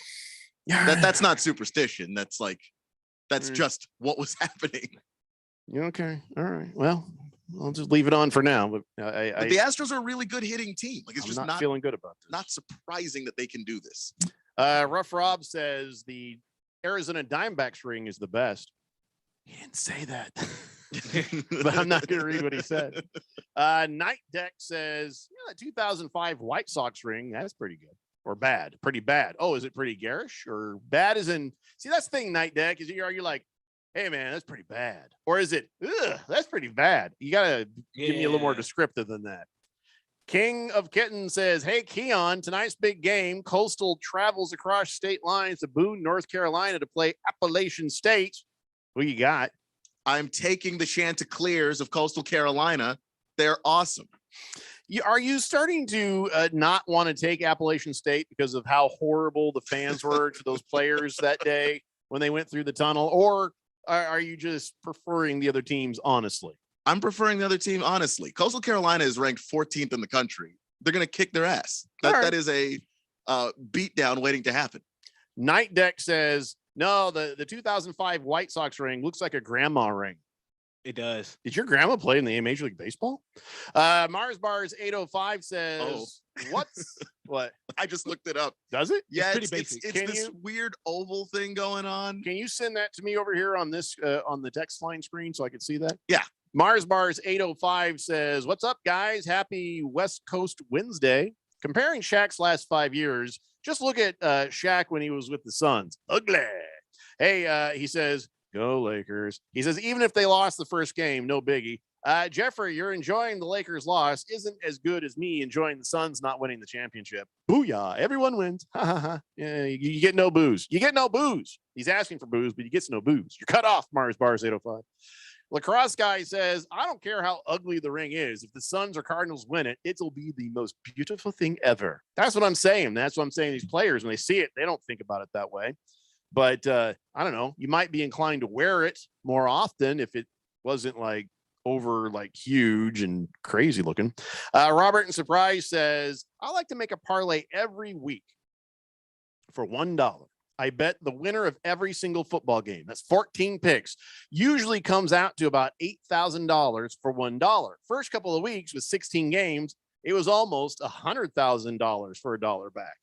That's not superstition. That's just what was happening. Okay. All right. Well, I'll just leave it on for now. But but the Astros are a really good hitting team. Like, it's I'm just not feeling good about this. Not surprising that they can do this. Rough Rob says the Arizona Diamondbacks ring is the best. He didn't say that, but I'm not going to read what he said. Night Deck says, the 2005 White Sox ring, that's pretty good. Or bad, pretty bad. Oh, is it pretty garish or bad? As in, see, that's the thing, Night Deck, is you're like, hey man, that's pretty bad. Or is it, that's pretty bad? You got to give me a little more descriptive than that. King of Kitten says, hey, Keon, tonight's big game. Coastal travels across state lines to Boone, North Carolina to play Appalachian State. Who you got? I'm taking the Chanticleers of Coastal Carolina. They're awesome. Are you starting to not want to take Appalachian State because of how horrible the fans were to those players that day when they went through the tunnel? Or are you just preferring the other teams honestly? I'm preferring the other team honestly. Coastal Carolina is ranked 14th in the country. They're going to kick their ass. That is a beatdown waiting to happen. Night Deck says, no, the 2005 White Sox ring looks like a grandma ring. It does. Did your grandma play in the Major League Baseball? Mars Bars 805 says, what's what? I just looked it up. Does it? Yeah, it's pretty basic. It's this weird oval thing going on. Can you send that to me over here on this on the text line screen so I can see that? Yeah. Mars Bars 805 says, what's up, guys? Happy West Coast Wednesday. Comparing Shaq's last 5 years, just look at Shaq when he was with the Suns. Ugly. Hey, he says, go Lakers. He says, even if they lost the first game, no biggie. Jeffrey, you're enjoying the Lakers loss isn't as good as me enjoying the Suns not winning the championship. Booyah. Everyone wins. Ha ha ha. Yeah, you get no booze. You get no booze. He's asking for booze, but he gets no booze. You're cut off, Mars Bars 805. Lacrosse guy says, I don't care how ugly the ring is. If the Suns or Cardinals win it, it'll be the most beautiful thing ever. That's what I'm saying. That's what I'm saying. These players, when they see it, they don't think about it that way. But I don't know. You might be inclined to wear it more often if it wasn't like over like huge and crazy looking. Robert and Surprise says, I like to make a parlay every week for $1. I bet the winner of every single football game, that's 14 picks, usually comes out to about $8,000 for $1. First couple of weeks with 16 games, it was almost $100,000 for $1 back.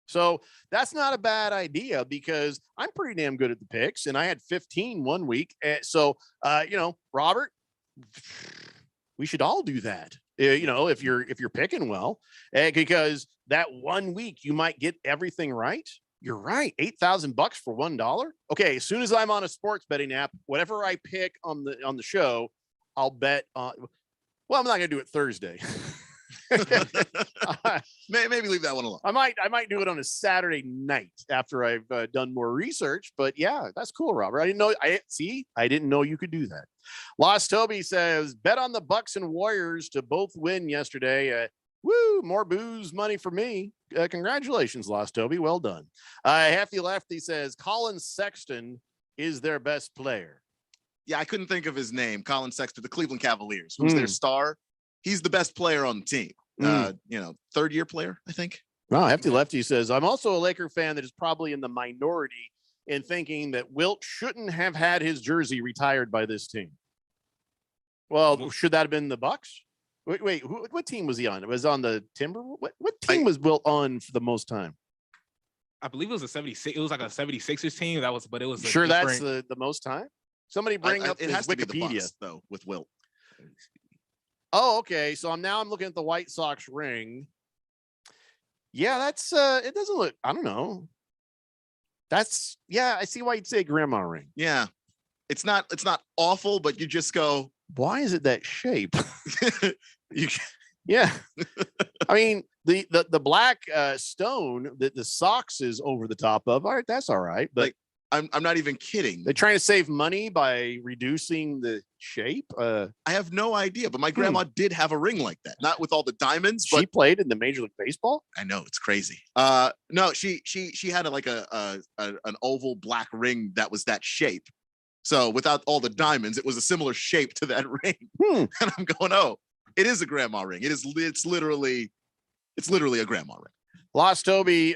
So that's not a bad idea because I'm pretty damn good at the picks, and I had 15 1 week. So, Robert, we should all do that. If you're picking well, because that 1 week you might get everything right. You're right. $8,000 for $1. Okay. As soon as I'm on a sports betting app, whatever I pick on the show, I'll bet on. Well, I'm not going to do it Thursday. Maybe leave that one alone. I might do it on a Saturday night after I've done more research. But yeah, that's cool, Robert. I didn't know you could do that. Lost Toby says, bet on the Bucks and Warriors to both win yesterday. Woo, more booze money for me. Congratulations, Lost Toby. Well done. Hefty Lefty says Colin Sexton is their best player. Yeah, I couldn't think of his name. Colin Sexton, the Cleveland Cavaliers, who's their star. He's the best player on the team. Third-year player, I think. Wow, Hefty Lefty says, I'm also a Laker fan that is probably in the minority in thinking that Wilt shouldn't have had his jersey retired by this team. Well, should that have been the Bucks? Wait, what team was he on? It was on the Timberwolves. What team was Wilt on for the most time? I believe it was a 76. It was like a 76ers team. But it was sure that's the most time. Somebody bring up his Wikipedia to be the Bucks, though, with Wilt. Oh, okay. So I'm looking at the White Sox ring. Yeah, that's it doesn't look. I don't know. I see why you'd say grandma ring. Yeah, it's not awful, but you just go, why is it that shape? Yeah. I mean, the black stone that the Sox is over the top of, all right, that's all right. But I'm not even kidding. They're trying to save money by reducing the shape. I have no idea, but my grandma did have a ring like that. Not with all the diamonds, but she played in the Major League Baseball. I know, it's crazy. No, she had an oval black ring that was that shape. So without all the diamonds, it was a similar shape to that ring. And I'm going, oh, it is a grandma ring. It's literally a grandma ring. Lost Toby,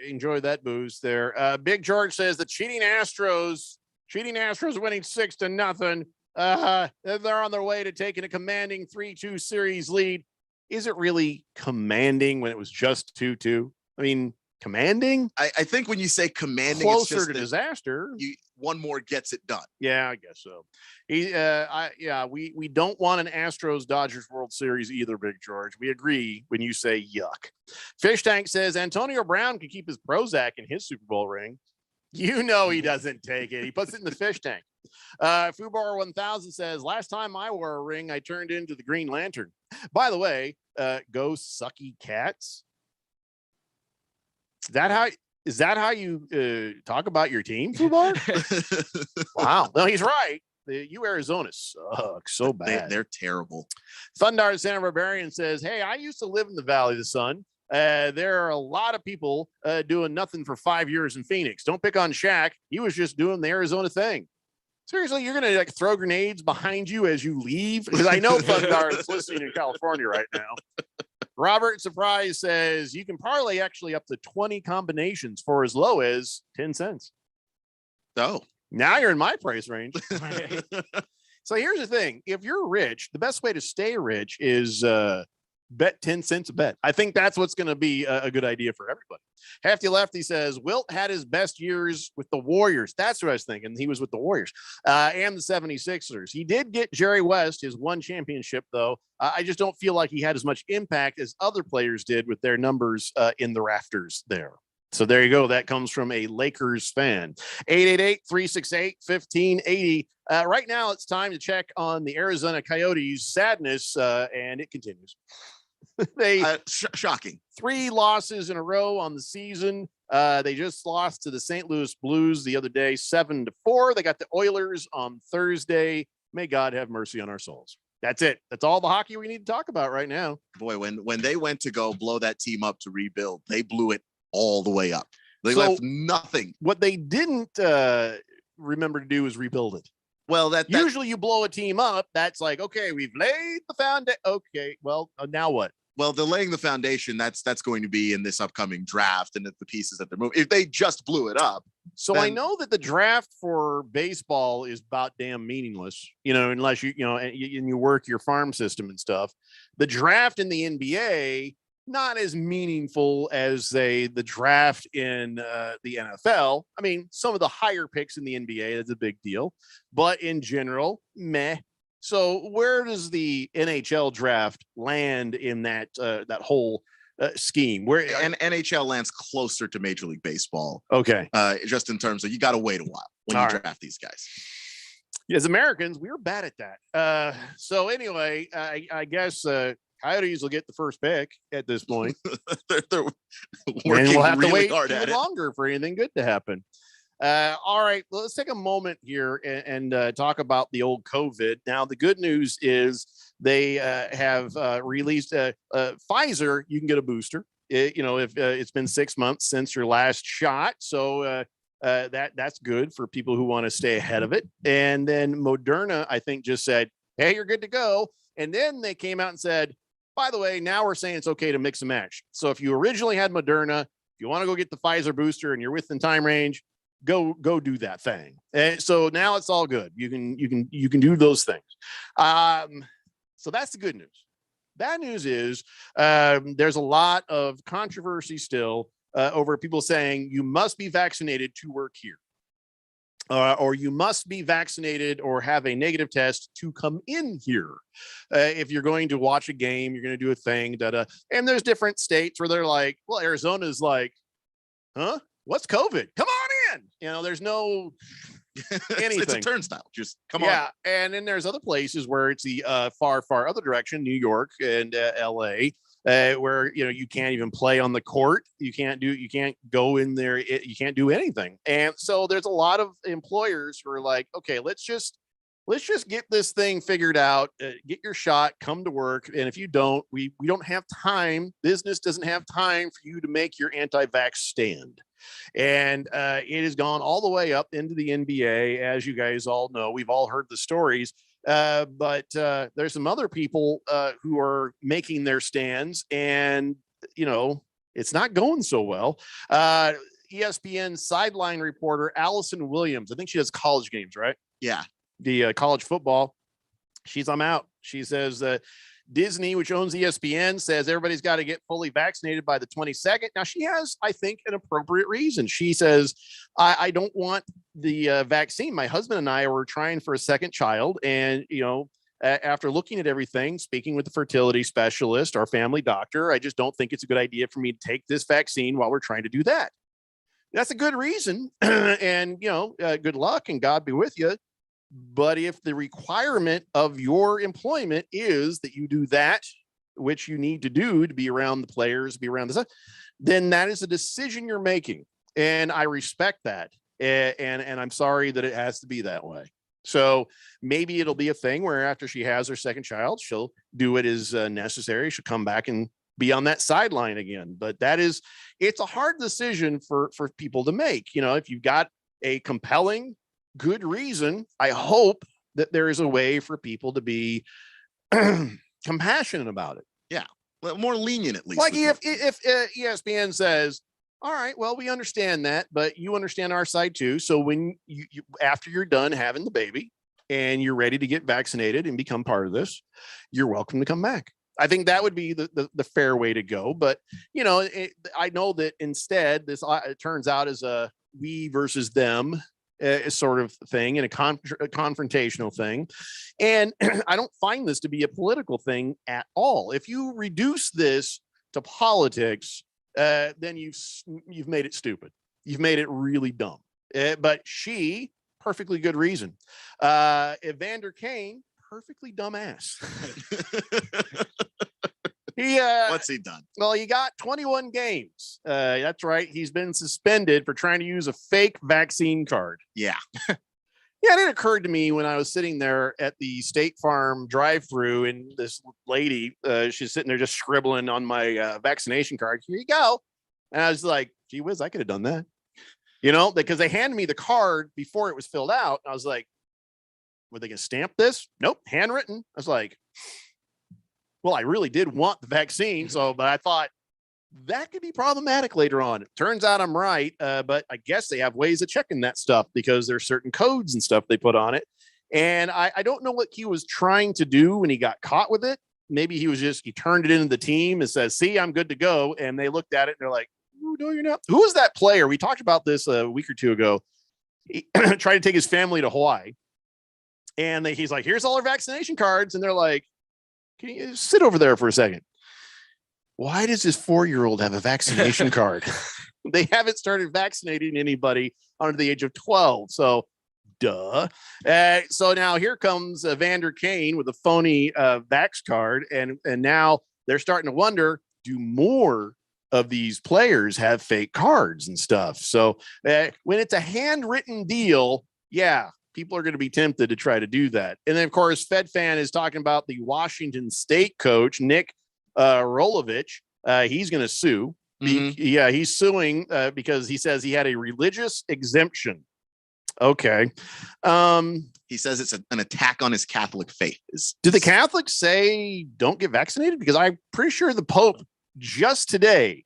enjoy that booze there. Big George says the cheating Astros winning 6-0. They're on their way to taking a commanding 3-2 series lead. Is it really commanding when it was just 2-2? I mean, commanding? I think when you say commanding, closer it's just to disaster. One more gets it done. Yeah, I guess so. We don't want an Astros Dodgers World Series either, Big George. We agree when you say yuck. Fish Tank says Antonio Brown can keep his Prozac in his Super Bowl ring. You know he doesn't take it. He puts it in the fish tank. Fubar 1000 says, last time I wore a ring, I turned into the Green Lantern. By the way, go sucky cats. Is that how you talk about your team, Fubar? Wow. No, he's right. You Arizona suck so bad. They're terrible. Thundar Santa Barbarian says, hey, I used to live in the Valley of the Sun. There are a lot of people doing nothing for 5 years in Phoenix. Don't pick on Shaq. He was just doing the Arizona thing. Seriously, you're gonna throw grenades behind you as you leave? Because I know Thundar is listening in California right now. Robert Surprise says you can parlay actually up to 20 combinations for as low as 10 cents. Oh, now you're in my price range. So here's the thing. If you're rich, the best way to stay rich is bet 10 cents a bet. I think that's what's going to be a good idea for everybody. Hefty Lefty says Wilt had his best years with the Warriors. That's what I was thinking. He was with the Warriors and the 76ers. He did get Jerry West his one championship, though. I just don't feel like he had as much impact as other players did with their numbers in the rafters there. So there you go. That comes from a Lakers fan. 888-368-1580. Right now, it's time to check on the Arizona Coyotes' sadness, and it continues. Shocking. 3 losses in a row on the season. They just lost to the St. Louis Blues the other day, 7-4. They got the Oilers on Thursday. May God have mercy on our souls. That's it. That's all the hockey we need to talk about right now. Boy, when they went to go blow that team up to rebuild, they blew it all the way up. They left nothing. What they didn't remember to do is rebuild it. Well, that usually you blow a team up. That's like, okay, we've laid the foundation. Okay, well, now what? Well, they're laying the foundation. That's going to be in this upcoming draft and the pieces that they're moving. If they just blew it up. So I know that the draft for baseball is about damn meaningless, unless you work your farm system and stuff. The draft in the NBA, not as meaningful as the draft in the NFL. I mean, some of the higher picks in the NBA, that's a big deal, but in general, meh. So where does the NHL draft land in that whole scheme? Where NHL lands closer to Major League Baseball. Okay. Just in terms of you got to wait a while when you draft these guys. As Americans, we were bad at that. So anyway, I guess Coyotes will get the first pick at this point. they're working we'll have really to wait hard at it. Longer for anything good to happen. All right, well, let's take a moment here and talk about the old COVID. Now, the good news is they have released Pfizer. You can get a booster. If it's been 6 months since your last shot, so that's good for people who want to stay ahead of it. And then Moderna, I think, just said, "Hey, you're good to go." And then they came out and said, by the way, now we're saying it's okay to mix and match. So if you originally had Moderna, if you want to go get the Pfizer booster and you're within time range, go do that thing. And so now it's all good. You can do those things. So that's the good news. Bad news is there's a lot of controversy still over people saying you must be vaccinated to work here. Or you must be vaccinated or have a negative test to come in here. If you're going to watch a game, you're going to do a thing, and there's different states where they're like, well, Arizona's like, huh? What's COVID? Come on in. There's no anything. It's a turnstile. Just come on. Yeah. And then there's other places where it's the far other direction, New York and LA. Where you can't even play on the court, you can't go in there, you can't do anything. And so there's a lot of employers who are like, okay, let's just get this thing figured out, get your shot, come to work. And if you don't, we don't have time. Business doesn't have time for you to make your anti-vax stand. And it has gone all the way up into the NBA, as you guys all know. We've all heard the stories. But there's some other people who are making their stands, and it's not going so well. ESPN sideline reporter Allison Williams, I think she does college games, right? Yeah. the college football. I'm out. She says Disney, which owns ESPN, says everybody's got to get fully vaccinated by the 22nd. Now, she has, I think, an appropriate reason. She says, I don't want the vaccine. My husband and I were trying for a second child. And, after looking at everything, speaking with the fertility specialist, our family doctor, I just don't think it's a good idea for me to take this vaccine while we're trying to do that. That's a good reason. And, good luck and God be with you. But if the requirement of your employment is that you do that, which you need to do to be around the players, be around the stuff, then that is a decision you're making. And I respect that. And I'm sorry that it has to be that way. So maybe it'll be a thing where after she has her second child, she'll do it as necessary. She'll come back and be on that sideline again. But it's a hard decision for people to make. If you've got a compelling, good reason, I hope that there is a way for people to be compassionate about it. Yeah. More lenient, at least. Like if ESPN says, all right, well, we understand that, but you understand our side too. So when you after you're done having the baby and you're ready to get vaccinated and become part of this, you're welcome to come back. I think that would be the fair way to go. But, I know that instead this it turns out as a we versus them sort of thing and a confrontational thing. And I don't find this to be a political thing at all. If you reduce this to politics, then you've made it stupid. You've made it really dumb. But she, perfectly good reason. Evander Kane, perfectly dumbass. What's he done? Well, he got 21 games. That's right. He's been suspended for trying to use a fake vaccine card. Yeah. Yeah, it occurred to me when I was sitting there at the State Farm drive-through, and this lady, she's sitting there just scribbling on my vaccination card. Here you go. And I was like, gee whiz, I could have done that. Because they handed me the card before it was filled out. I was like, were they going to stamp this? Nope, handwritten. I was like, well, I really did want the vaccine. But I thought that could be problematic later on. It turns out I'm right. But I guess they have ways of checking that stuff because there's certain codes and stuff they put on it. And I don't know what he was trying to do when he got caught with it. Maybe he turned it into the team and says, see, I'm good to go. And they looked at it and they're like, oh, no, you're not. Who was that player? We talked about this a week or two ago. He tried to take his family to Hawaii. And he's like, here's all our vaccination cards. And they're like, can you sit over there for a second? Why does this 4-year-old have a vaccination card? They haven't started vaccinating anybody under the age of 12. So, duh. So now here comes Evander Kane with a phony vax card. And now they're starting to wonder, do more of these players have fake cards and stuff? So when it's a handwritten deal, yeah, people are going to be tempted to try to do that. And then, of course, FedFan is talking about the Washington State coach, Nick Rolovich. He's going to sue. Yeah, he's suing because he says he had a religious exemption. Okay. He says it's an attack on his Catholic faith. Do the Catholics say don't get vaccinated? Because I'm pretty sure the Pope just today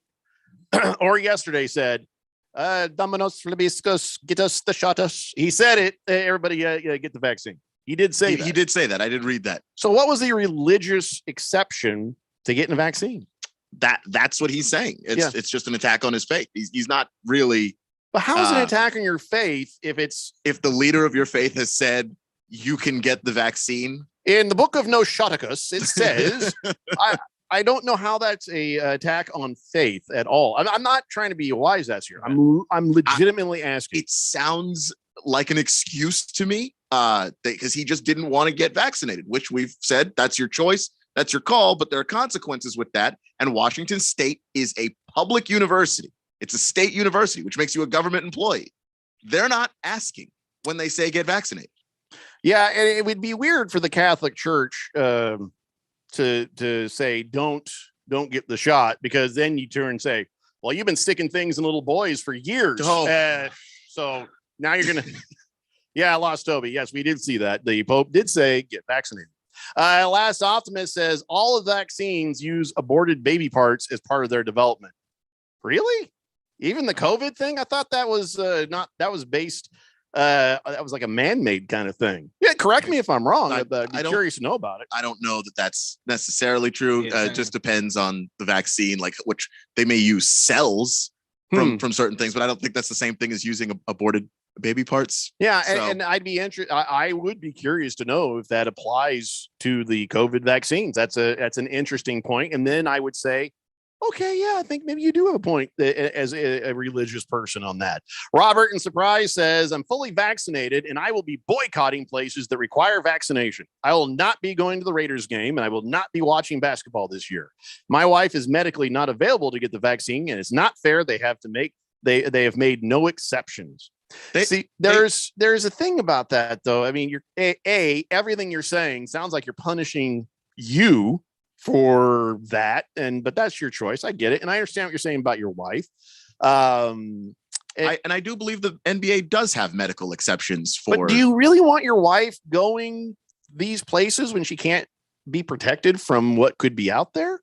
or yesterday said, Dominus Flebiscus, get us the shot us. He said it. Everybody get the vaccine. He did say that. He did say that. I did read that. So what was the religious exception to getting a vaccine? That's what he's saying. It's just an attack on his faith. He's not really. But how is it an attack on your faith if the leader of your faith has said you can get the vaccine? In the book of Nostradamus, it says, I don't know how that's a attack on faith at all. I'm not trying to be a wise ass here. I'm legitimately asking. It sounds like an excuse to me because he just didn't want to get vaccinated, which we've said that's your choice. That's your call, but there are consequences with that. And Washington State is a public university. It's a state university, which makes you a government employee. They're not asking when they say get vaccinated. Yeah, and it would be weird for the Catholic Church to say don't get the shot, because then you turn and say, well, you've been sticking things in little boys for years. So now you're gonna yeah, I lost Toby. Yes, we did see that. The Pope did say get vaccinated. Last Optimist says all of vaccines use aborted baby parts as part of their development. Really? Even the COVID thing? I thought that was that was based that was like a man-made kind of thing. Yeah, correct me if I'm wrong. I'd be curious to know about it. I don't know that that's necessarily true. It just depends on the vaccine, like which they may use cells from certain things, but I don't think that's the same thing as using aborted baby parts. Yeah, and I'd be interested. I would be curious to know if that applies to the COVID vaccines. That's an interesting point. And then I would say, okay, yeah, I think maybe you do have a point as a religious person on that. Robert in Surprise says, I'm fully vaccinated and I will be boycotting places that require vaccination. I will not be going to the Raiders game and I will not be watching basketball this year. My wife is medically not available to get the vaccine and it's not fair. They have made no exceptions. There's a thing about that though. I mean, everything you're saying sounds like you're punishing you for that, but that's your choice. I get it, and I understand what you're saying about your wife. I do believe the NBA does have medical exceptions for. But do you really want your wife going these places when she can't be protected from what could be out there?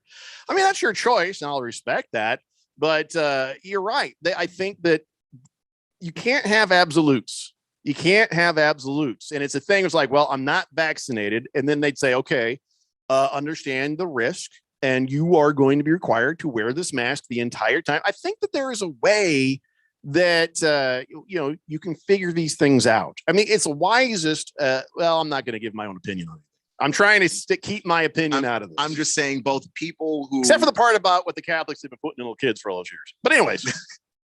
I mean, that's your choice, and I'll respect that. But you're right. I think that you can't have absolutes. You can't have absolutes, and it's a thing. It's like, well, I'm not vaccinated, and then they'd say, okay. Understand the risk, and you are going to be required to wear this mask the entire time. I think that there is a way that you can figure these things out. I mean, it's the wisest. Well, I'm not going to give my own opinion on it. I'm trying to keep my opinion out of this. I'm just saying both people who, except for the part about what the Catholics have been putting in little kids for all those years. But anyways.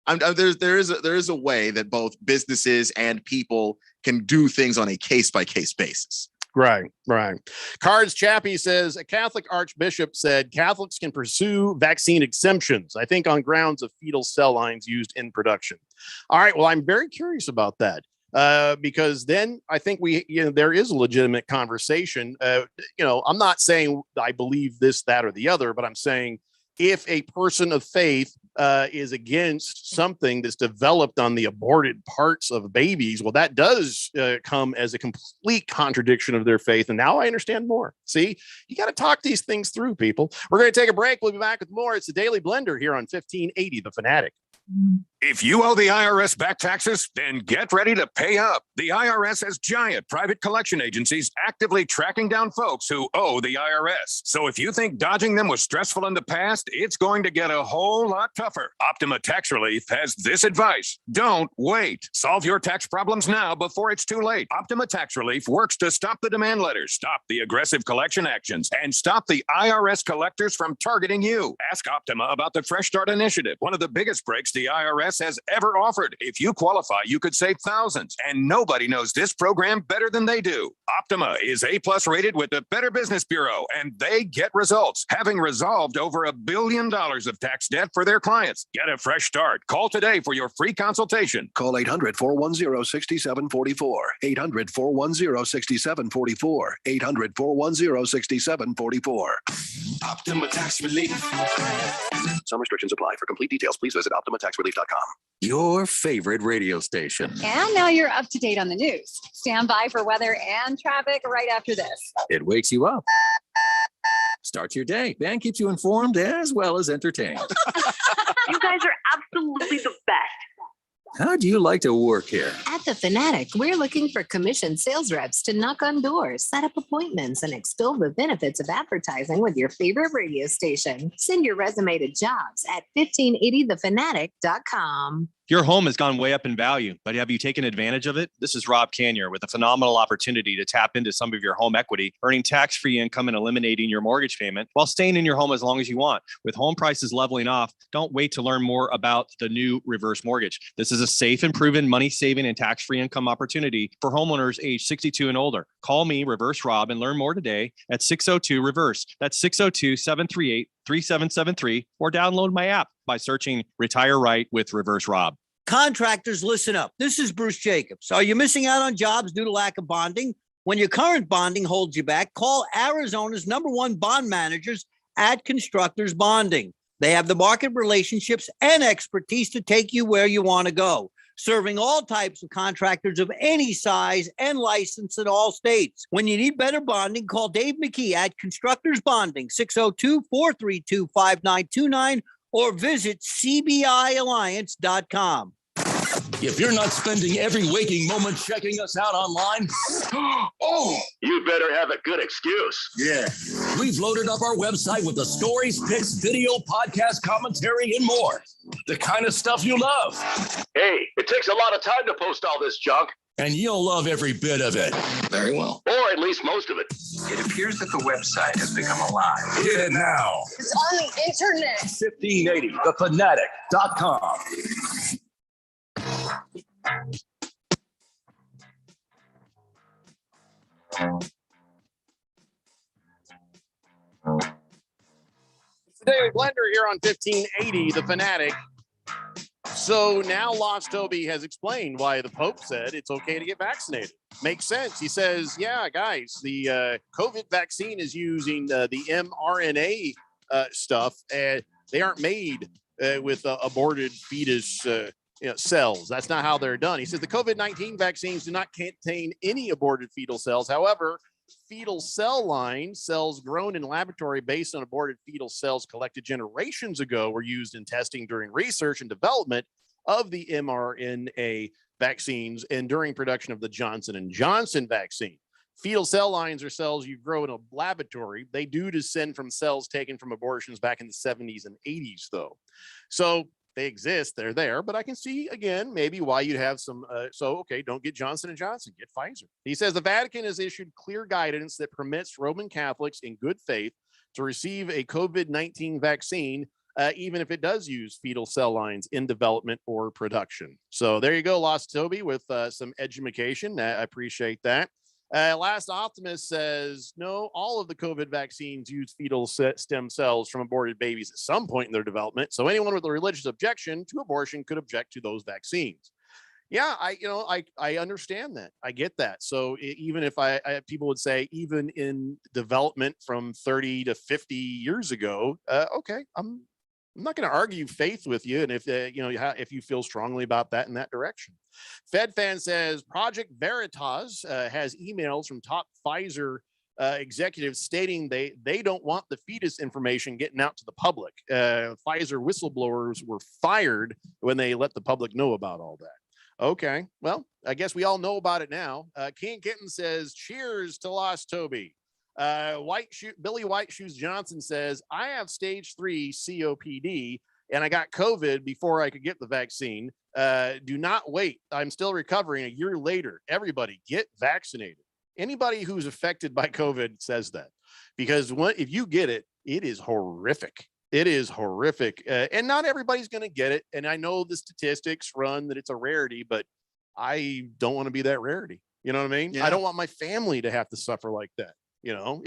There is a way that both businesses and people can do things on a case-by-case basis. Right. Cards Chappie says a Catholic archbishop said Catholics can pursue vaccine exemptions, I think on grounds of fetal cell lines used in production. All right. Well, I'm very curious about that because then I think there is a legitimate conversation. I'm not saying I believe this, that, or the other, but I'm saying if a person of faith is against something that's developed on the aborted parts of babies, well, that does come as a complete contradiction of their faith. And now I understand more. See, you got to talk these things through, people. We're going to take a break. We'll be back with more. It's the Daily Blender here on 1580 The Fanatic. If you owe the IRS back taxes, then get ready to pay up. The IRS has giant private collection agencies actively tracking down folks who owe the IRS. So if you think dodging them was stressful in the past, it's going to get a whole lot tougher. Optima Tax Relief has this advice. Don't wait. Solve your tax problems now before it's too late. Optima Tax Relief works to stop the demand letters, stop the aggressive collection actions, and stop the IRS collectors from targeting you. Ask Optima about the Fresh Start Initiative, one of the biggest breaks the IRS has ever offered. If you qualify, you could save thousands, and nobody knows this program better than they do. Optima is A+ rated with the Better Business Bureau, and they get results, having resolved over $1 billion of tax debt for their clients. Get a fresh start. Call today for your free consultation. Call 800-410-6744. 800-410-6744. 800-410-6744. Optima Tax Relief. Some restrictions apply. For complete details, please visit OptimaTaxRelief.com. Your favorite radio station. And now you're up to date on the news. Stand by for weather and traffic right after this. It wakes you up, starts your day, and keeps you informed as well as entertained. You guys are absolutely the best. How do you like to work here? At The Fanatic, we're looking for commissioned sales reps to knock on doors, set up appointments, and extol the benefits of advertising with your favorite radio station. Send your resume to jobs at 1580thefanatic.com. Your home has gone way up in value, but have you taken advantage of it? This is Rob Canier with a phenomenal opportunity to tap into some of your home equity, earning tax-free income and eliminating your mortgage payment while staying in your home as long as you want. With home prices leveling off, don't wait to learn more about the new reverse mortgage. This is a safe and proven money-saving and tax-free income opportunity for homeowners age 62 and older. Call me, Reverse Rob, and learn more today at 602-REVERSE. That's 602-738-3773, or download my app by searching Retire Right with Reverse Rob. Contractors, listen up. This is Bruce Jacobs. Are you missing out on jobs due to lack of bonding? When your current bonding holds you back, call Arizona's #1 bond managers at Constructors Bonding. They have the market relationships and expertise to take you where you want to go, serving all types of contractors of any size and license in all states. When you need better bonding, call Dave McKee at Constructors Bonding, 602-432-5929, or visit cbialliance.com. If you're not spending every waking moment checking us out online, Oh, you better have a good excuse. yeah, we've loaded up our website with the stories, pics, video, podcast commentary, and more. The kind of stuff you love. Hey, it takes a lot of time to post all this junk. And you'll love every bit of it. Very well. Or at least most of it. It appears that the website has become alive. Get it now. It's on the internet. 1580thefanatic.com. Daily Blender here on 1580 The Fanatic. So now Lost Toby has explained why the Pope said it's okay to get vaccinated. Makes sense. He says, yeah, guys, the COVID vaccine is using the mRNA stuff, and they aren't made with aborted fetus cells. That's not how they're done. He says the COVID-19 vaccines do not contain any aborted fetal cells. However, fetal cell line cells grown in laboratory based on aborted fetal cells collected generations ago were used in testing during research and development of the mRNA vaccines and during production of the Johnson & Johnson vaccine. Fetal cell lines are cells you grow in a laboratory. They do descend from cells taken from abortions back in the 70s and 80s, though. So they exist, they're there, but I can see again maybe why you'd have some okay, don't get Johnson & Johnson, get Pfizer. He says the Vatican has issued clear guidance that permits Roman Catholics in good faith to receive a COVID-19 vaccine, even if it does use fetal cell lines in development or production. So there you go, Lost Toby, with some education. I appreciate that. Last Optimist says, no, all of the COVID vaccines use fetal stem cells from aborted babies at some point in their development. So anyone with a religious objection to abortion could object to those vaccines. Yeah, I understand that. I get that. So even if people would say even in development from 30 to 50 years ago, okay, I'm not going to argue faith with you. And if you feel strongly about that in that direction. FedFan says Project Veritas has emails from top Pfizer executives stating they don't want the fetus information getting out to the public. Pfizer whistleblowers were fired when they let the public know about all that. Okay, well, I guess we all know about it now. King Kitten says, cheers to Lost Toby. Billy White Shoes Johnson says, I have stage 3 COPD and I got COVID before I could get the vaccine. Do not wait. I'm still recovering a year later. Everybody get vaccinated. Anybody who's affected by COVID says that, because if you get it, it is horrific. It is horrific. And not everybody's going to get it. And I know the statistics run that it's a rarity, but I don't want to be that rarity. You know what I mean? Yeah. I don't want my family to have to suffer like that. I'm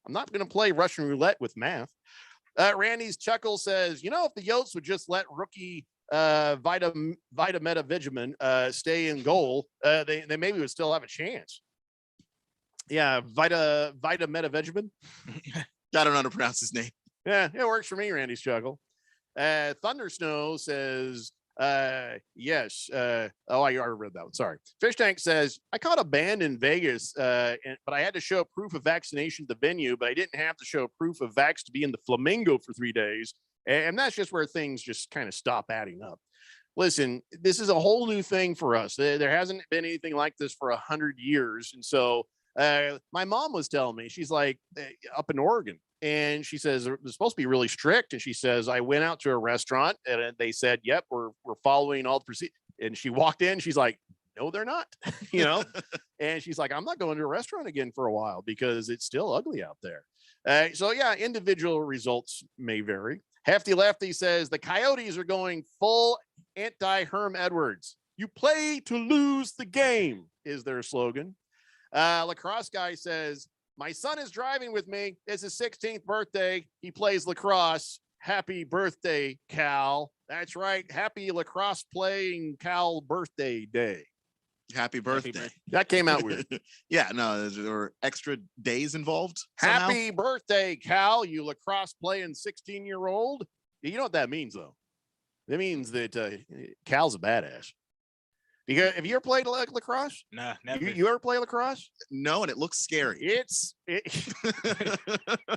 not going to play Russian roulette with math. Randy's Chuckle says, if the Yotes would just let rookie Vita Methamphetamine stay in goal, they maybe would still have a chance. Yeah, Vita Methamphetamine. I don't know how to pronounce his name. Yeah, it works for me, Randy's Chuckle. Thunder Snow says, yes. I already read that one. Sorry. Fish Tank says, I caught a band in Vegas, but I had to show proof of vaccination at the venue, but I didn't have to show proof of vax to be in the Flamingo for 3 days. And that's just where things just kind of stop adding up. Listen, this is a whole new thing for us. There hasn't been anything like this for 100 years. And so my mom was telling me, she's like up in Oregon, and she says it was supposed to be really strict. And she says, I went out to a restaurant and they said, yep, we're following all the procedures. And she walked in, she's like, no, they're not, and she's like, I'm not going to a restaurant again for a while because it's still ugly out there. So yeah, individual results may vary. Hefty Lefty says the Coyotes are going full anti-Herm Edwards. You play to lose the game is their slogan. Lacrosse guy says, my son is driving with me. It's his 16th birthday. He plays lacrosse. Happy birthday, Cal. That's right. Happy lacrosse playing Cal birthday day. Happy birthday. That came out weird. Yeah, no, there were extra days involved. Happy birthday, Cal, you lacrosse playing 16-year-old. You know what that means, though? It means that Cal's a badass. Because have you ever played lacrosse? Nah, never. You ever play lacrosse? No, and it looks scary. It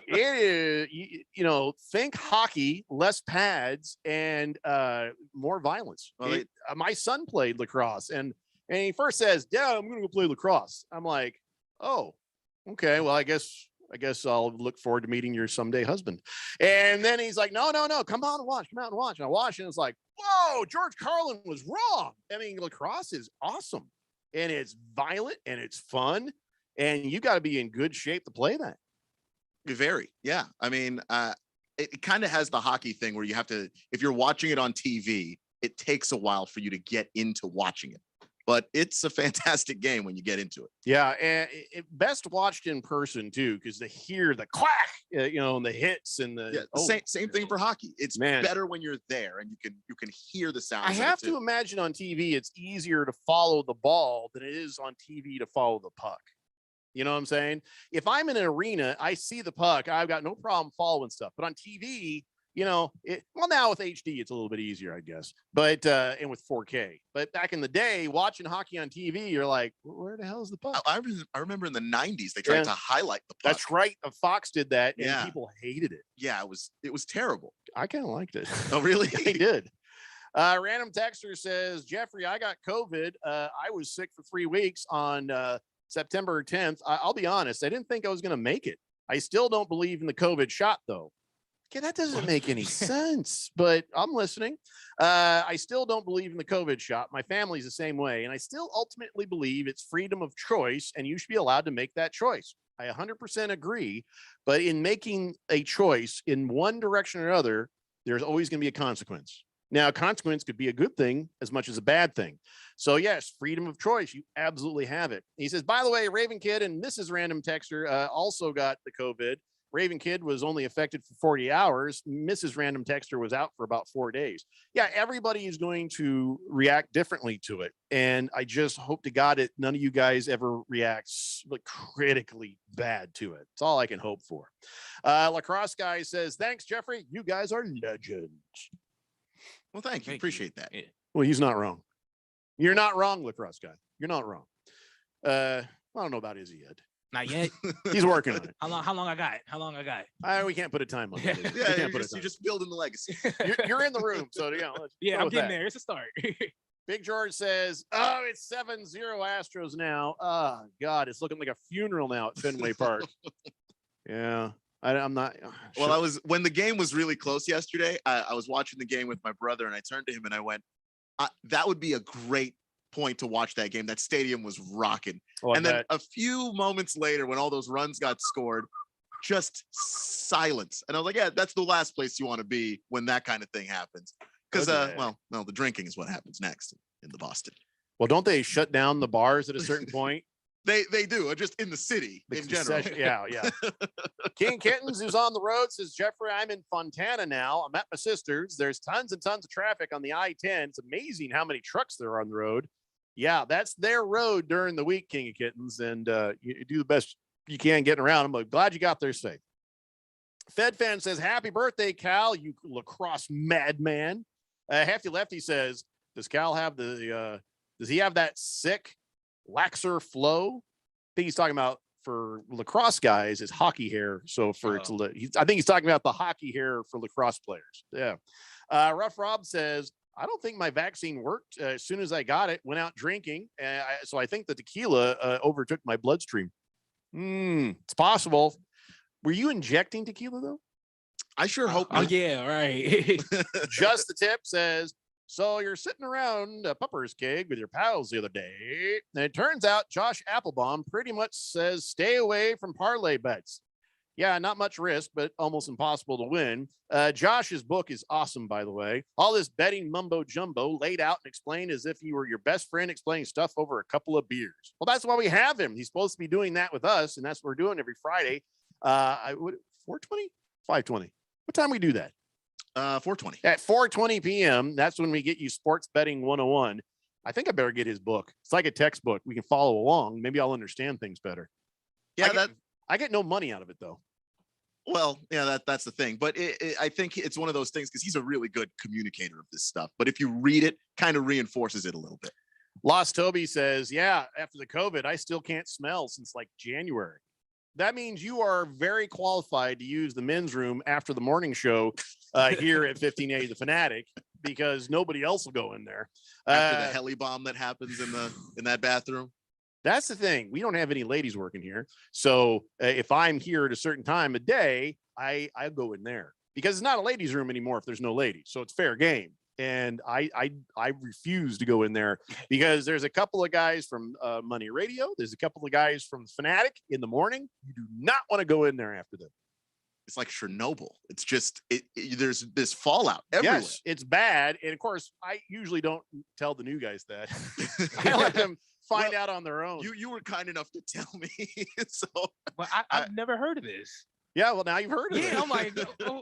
is, think hockey, less pads, and more violence. Well, my son played lacrosse, and he first says, "Dad, I'm going to go play lacrosse." I'm like, "Oh, okay. Well, I guess I'll look forward to meeting your someday husband." And then he's like, "No, come out and watch. Come out and watch." And I watched, and it's like, whoa, George Carlin was wrong. I mean, lacrosse is awesome, and it's violent, and it's fun, and you got to be in good shape to play that. Very, yeah. I mean, it kind of has the hockey thing where you have to, if you're watching it on TV, it takes a while for you to get into watching it. But it's a fantastic game when you get into it. Yeah, and best watched in person too, because to hear the quack, and the hits and the same thing for hockey. It's better when you're there and you can hear the sound. I have to imagine on TV it's easier to follow the ball than it is on TV to follow the puck. You know what I'm saying? If I'm in an arena, I see the puck, I've got no problem following stuff. But on TV, now with HD, it's a little bit easier, I guess. But and with 4K. But back in the day, watching hockey on TV, you're like, where the hell is the puck? I remember in the 90s they tried to highlight the puck. That's right. Fox did that, and people hated it. Yeah, it was terrible. I kind of liked it. Oh, really? They did. Random texter says, Jeffrey, I got COVID. I was sick for 3 weeks on September 10th. I'll be honest, I didn't think I was going to make it. I still don't believe in the COVID shot, though. Okay, that doesn't make any sense, but I'm listening. I still don't believe in the COVID shot. My family's the same way, and I still ultimately believe it's freedom of choice, and you should be allowed to make that choice. I 100% agree, but in making a choice in one direction or another, there's always going to be a consequence. Now, a consequence could be a good thing as much as a bad thing. So yes, freedom of choice, you absolutely have it. He says, by the way, Raven Kid and Mrs. Random Texter also got the COVID. Raven Kid was only affected for 40 hours. Mrs. Random Texter was out for about 4 days. Yeah, everybody is going to react differently to it. And I just hope to God that none of you guys ever reacts like critically bad to it. It's all I can hope for. Lacrosse Guy says, thanks, Jeffrey. You guys are legends. Well, thank you. Appreciate that. Well, he's not wrong. You're not wrong, Lacrosse Guy. You're not wrong. I don't know about Izzy yet. Not yet. He's working on it. How long I got? We can't put a time on that. You're just building the legacy. You're in the room, so I'm getting there. It's a start. Big George says, "Oh, it's 7-0 Astros now. Oh God, it's looking like a funeral now at Fenway Park." Yeah, I'm not. Well, when the game was really close yesterday. I was watching the game with my brother, and I turned to him and I went, "That would be a great point to watch that game. That stadium was rocking." And then a few moments later, when all those runs got scored, just silence. And I was like, yeah, that's the last place you want to be when that kind of thing happens. Because the drinking is what happens next in the Boston. Well, don't they shut down the bars at a certain point? They do, just in the city in general. Yeah. King Kittens, who's on the road, says, Jeffrey, I'm in Fontana now. I'm at my sister's. There's tons and tons of traffic on the I-10. It's amazing how many trucks there are on the road. Yeah, that's their road during the week, King of Kittens, and you do the best you can getting around. I'm glad you got there safe. Fed Fan says, happy birthday, Cal, you lacrosse madman. Hefty Lefty says, does Cal have does he have that sick laxer flow? I think he's talking about for lacrosse guys is hockey hair. So I think he's talking about the hockey hair for lacrosse players. Yeah. Rough Rob says, I don't think my vaccine worked. As soon as I got it, went out drinking. So I think the tequila overtook my bloodstream. It's possible. Were you injecting tequila though? I sure hope. Oh yeah, right. Just the Tip says, so you're sitting around a pupper's keg with your pals the other day, and it turns out Josh Applebaum pretty much says, stay away from parlay bets. Yeah, not much risk, but almost impossible to win. Josh's book is awesome, by the way. All this betting mumbo jumbo laid out and explained as if you were your best friend explaining stuff over a couple of beers. Well, that's why we have him. He's supposed to be doing that with us, and that's what we're doing every Friday. 4:20, 5:20. What time we do that? 4:20. At 4:20 p.m. That's when we get you Sports Betting 101. I think I better get his book. It's like a textbook. We can follow along. Maybe I'll understand things better. Yeah, I get no money out of it though. Well, yeah, that's the thing. But I think it's one of those things because he's a really good communicator of this stuff. But if you read it, kind of reinforces it a little bit. Lost Toby says, yeah, after the COVID, I still can't smell since like January. That means you are very qualified to use the men's room after the morning show here at 1580 The Fanatic, because nobody else will go in there. After the heli bomb that happens in that bathroom. That's the thing. We don't have any ladies working here. So if I'm here at a certain time of day, I go in there, because it's not a ladies' room anymore if there's no ladies. So it's fair game. And I refuse to go in there, because there's a couple of guys from Money Radio. There's a couple of guys from the Fanatic in the morning. You do not want to go in there after them. It's like Chernobyl. It's just there's this fallout everywhere. Yes, it's bad. And of course, I usually don't tell the new guys that. I let them find out on their own. You were kind enough to tell me. So well, I've never heard of this. Yeah, well, now you've heard of it. Yeah, I'm like,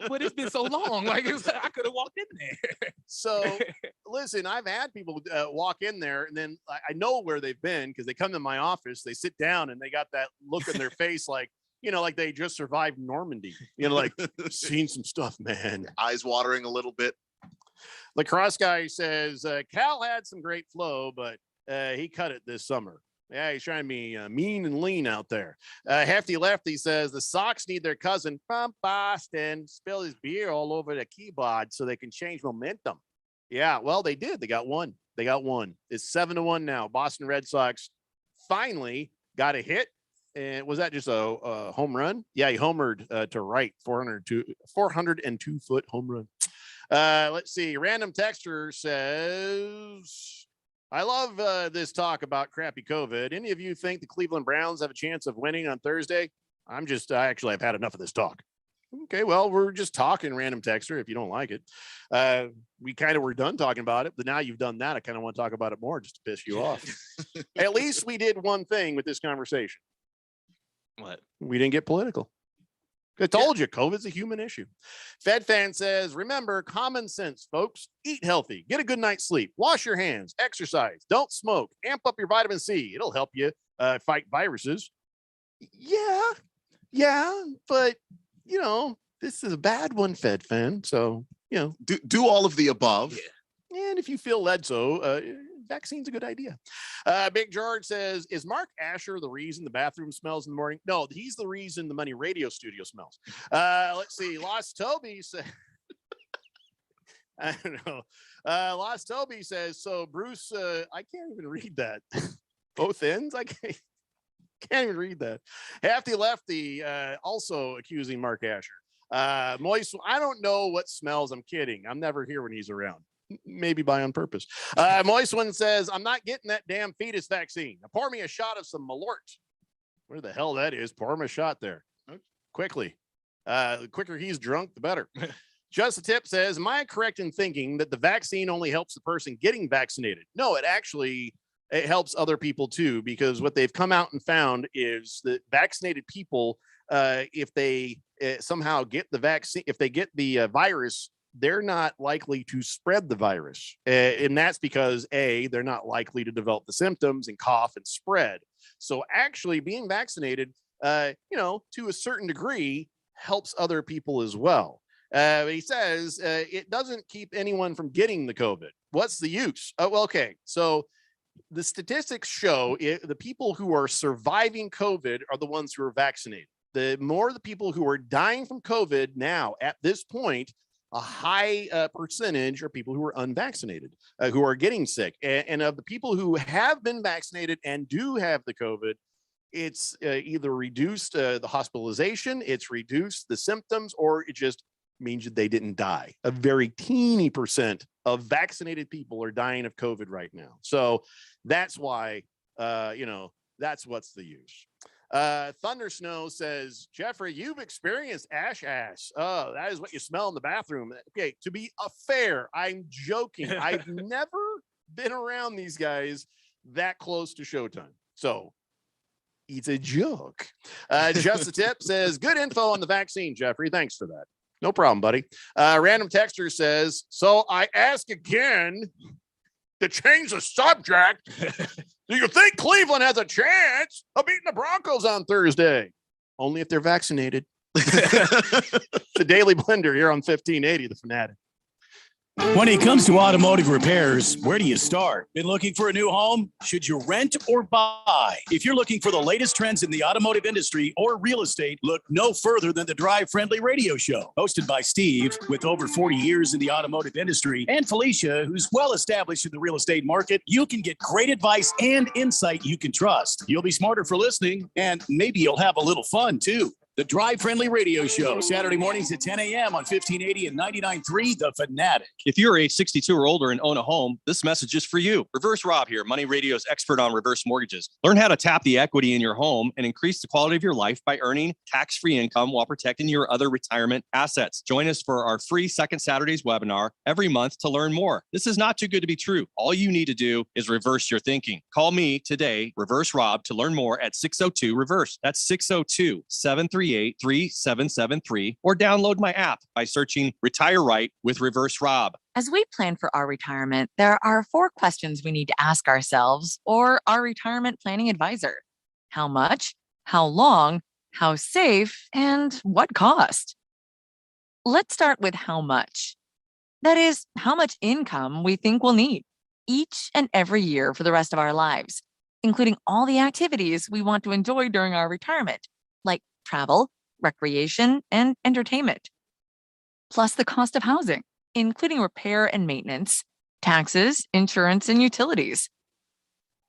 but it's been so long. Like, I could have walked in there. So, listen, I've had people walk in there, and then I know where they've been, because they come to my office, they sit down, and they got that look in their face like, like they just survived Normandy. Like, seen some stuff, man. Eyes watering a little bit. Lacrosse guy says, Cal had some great flow, but he cut it this summer. Yeah, he's trying to be mean and lean out there. Hefty Lefty says the Sox need their cousin from Boston spill his beer all over the keyboard so they can change momentum. Yeah, well, they did. They got one. It's 7-1 now. Boston Red Sox finally got a hit. And was that just a home run? Yeah, he homered to right, 402 foot home run. Let's see. Random texter says, I love this talk about crappy COVID. Any of you think the Cleveland Browns have a chance of winning on Thursday? I've had enough of this talk. Okay, well, we're just talking, random texter, if you don't like it. We kind of were done talking about it, but now you've done that, I kind of want to talk about it more just to piss you off. At least we did one thing with this conversation. What? We didn't get political. I told you, COVID's a human issue. Fed Fan says, remember, common sense, folks. Eat healthy, get a good night's sleep, wash your hands, exercise, don't smoke, amp up your vitamin C. It'll help you fight viruses. Yeah, but, this is a bad one, Fed Fan. So, do all of the above. Yeah. And if you feel led so, vaccine's a good idea. Big George says, is Mark Asher the reason the bathroom smells in the morning? No, he's the reason the Money Radio studio smells. Let's see. Lost Toby says, I don't know. Lost Toby says, so Bruce, I can't even read that. Both ends? I can't even read that. Hefty Lefty also accusing Mark Asher. Moist, I don't know what smells. I'm kidding. I'm never here when he's around. Maybe by on purpose. Moist One says, I'm not getting that damn fetus vaccine. Now pour me a shot of some Malort. Where the hell that is? Pour him a shot there. Quickly. The quicker he's drunk, the better. Just a Tip says, am I correct in thinking that the vaccine only helps the person getting vaccinated? No, it helps other people too, because what they've come out and found is that vaccinated people, if they somehow get the vaccine, if they get the virus, they're not likely to spread the virus. And that's because they're not likely to develop the symptoms and cough and spread. So actually being vaccinated, to a certain degree helps other people as well. He says it doesn't keep anyone from getting the COVID. What's the use? Okay. So the statistics show the people who are surviving COVID are the ones who are vaccinated. The more the people who are dying from COVID now at this point, a high percentage are people who are unvaccinated, who are getting sick. And of the people who have been vaccinated and do have the COVID, it's either reduced the hospitalization, it's reduced the symptoms, or it just means that they didn't die. A very teeny percent of vaccinated people are dying of COVID right now. So that's why, that's what's the use. Thunder Snow says, Jeffrey, you've experienced ash. Oh, that is what you smell in the bathroom. Okay, to be fair, I'm joking. I've never been around these guys that close to showtime. So it's a joke. Just a Tip says, good info on the vaccine, Jeffrey. Thanks for that. No problem, buddy. Random Texter says, so I ask again to change the subject. Do you think Cleveland has a chance of beating the Broncos on Thursday? Only if they're vaccinated. The Daily Blender here on 1580, The Fanatic. When it comes to automotive repairs, where do you start? Been looking for a new home? Should you rent or buy? If you're looking for the latest trends in the automotive industry or real estate, look no further than the Drive Friendly Radio Show. Hosted by Steve, with over 40 years in the automotive industry, and Felicia, who's well established in the real estate market, you can get great advice and insight you can trust. You'll be smarter for listening, and maybe you'll have a little fun too. The Drive Friendly Radio Show, Saturday mornings at 10 a.m. on 1580 and 99.3 The Fanatic. If you're age 62 or older and own a home, this message is for you. Reverse Rob here, Money Radio's expert on reverse mortgages. Learn how to tap the equity in your home and increase the quality of your life by earning tax-free income while protecting your other retirement assets. Join us for our free Second Saturdays webinar every month to learn more. This is not too good to be true. All you need to do is reverse your thinking. Call me today, Reverse Rob, to learn more at 602-REVERSE. That's 602-738-3773, or download my app by searching Retire Right with Reverse Rob. As we plan for our retirement, there are 4 questions we need to ask ourselves or our retirement planning advisor. How much? How long? How safe? And what cost? Let's start with how much. That is, how much income we think we'll need each and every year for the rest of our lives, including all the activities we want to enjoy during our retirement, like travel, recreation, and entertainment. Plus the cost of housing, including repair and maintenance, taxes, insurance, and utilities,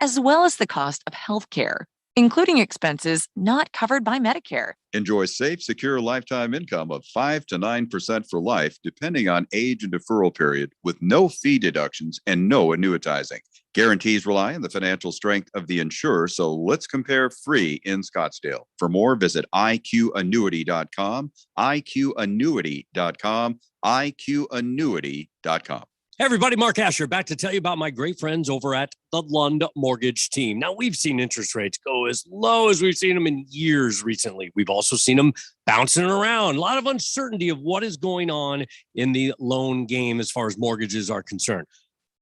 as well as the cost of healthcare, including expenses not covered by Medicare. Enjoy safe, secure lifetime income of 5 to 9% for life, depending on age and deferral period, with no fee deductions and no annuitizing. Guarantees rely on the financial strength of the insurer, so let's compare free in Scottsdale. For more, visit iqannuity.com, iqannuity.com, iqannuity.com. Hey everybody, Mark Asher back to tell you about my great friends over at the Lund Mortgage Team. Now, we've seen interest rates go as low as we've seen them in years recently. We've also seen them bouncing around. A lot of uncertainty of what is going on in the loan game as far as mortgages are concerned.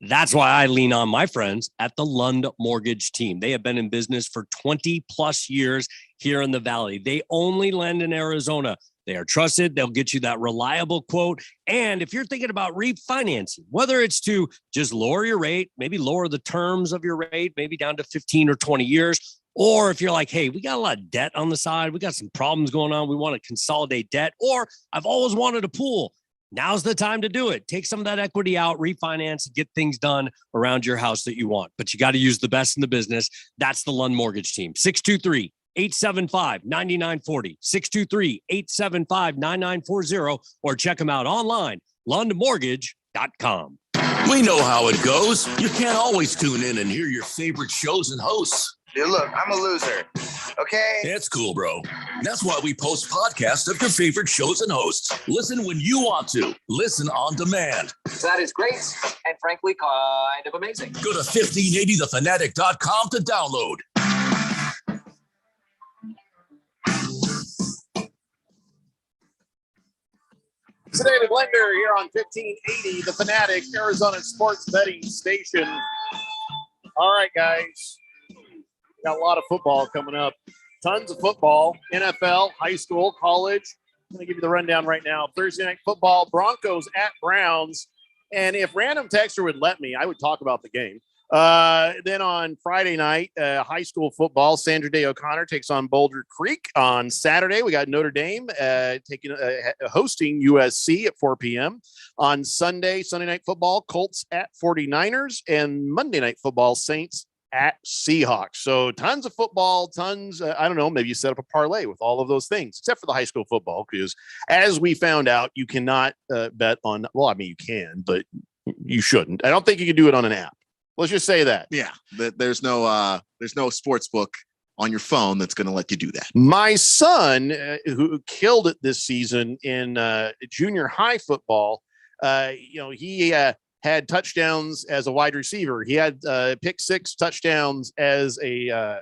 That's why I lean on my friends at the Lund Mortgage Team. They have been in business for 20 plus years here in the Valley. They only lend in Arizona. They are trusted. They'll get you that reliable quote. And if you're thinking about refinancing, whether it's to just lower your rate, maybe lower the terms of your rate, maybe down to 15 or 20 years, or if you're like, hey, we got a lot of debt on the side, we got some problems going on, we want to consolidate debt, or I've always wanted a pool. Now's the time to do it. Take some of that equity out, refinance, and get things done around your house that you want. But you got to use the best in the business. That's the Lund Mortgage Team. 623-875-9940, 623-875-9940, or check them out online, lundmortgage.com. We know how it goes. You can't always tune in and hear your favorite shows and hosts. Dude, look, I'm a loser. Okay? It's cool, bro. That's why we post podcasts of your favorite shows and hosts. Listen when you want to. Listen on demand. That is great and frankly kind of amazing. Go to 1580thefanatic.com to download. It's David Linder here on 1580 The Fanatic, Arizona sports betting station. All right, guys. Got a lot of football coming up. Tons of football. NFL, high school, college. I'm going to give you the rundown right now. Thursday night football, Broncos at Browns. And if Random Texter would let me, I would talk about the game. Then on Friday night, high school football, Sandra Day O'Connor takes on Boulder Creek. On Saturday, we got Notre Dame hosting USC at 4 p.m. On Sunday night football, Colts at 49ers. And Monday night football, Saints at Seahawks. So tons of football, I don't know, maybe you set up a parlay with all of those things, except for the high school football, because as we found out, you cannot bet on, well, I mean, you can, but you shouldn't. I don't think you can do it on an app. Let's just say that. Yeah, there's no sports book on your phone that's going to let you do that. My son, who killed it this season in junior high football, he had touchdowns as a wide receiver. He had pick six touchdowns as a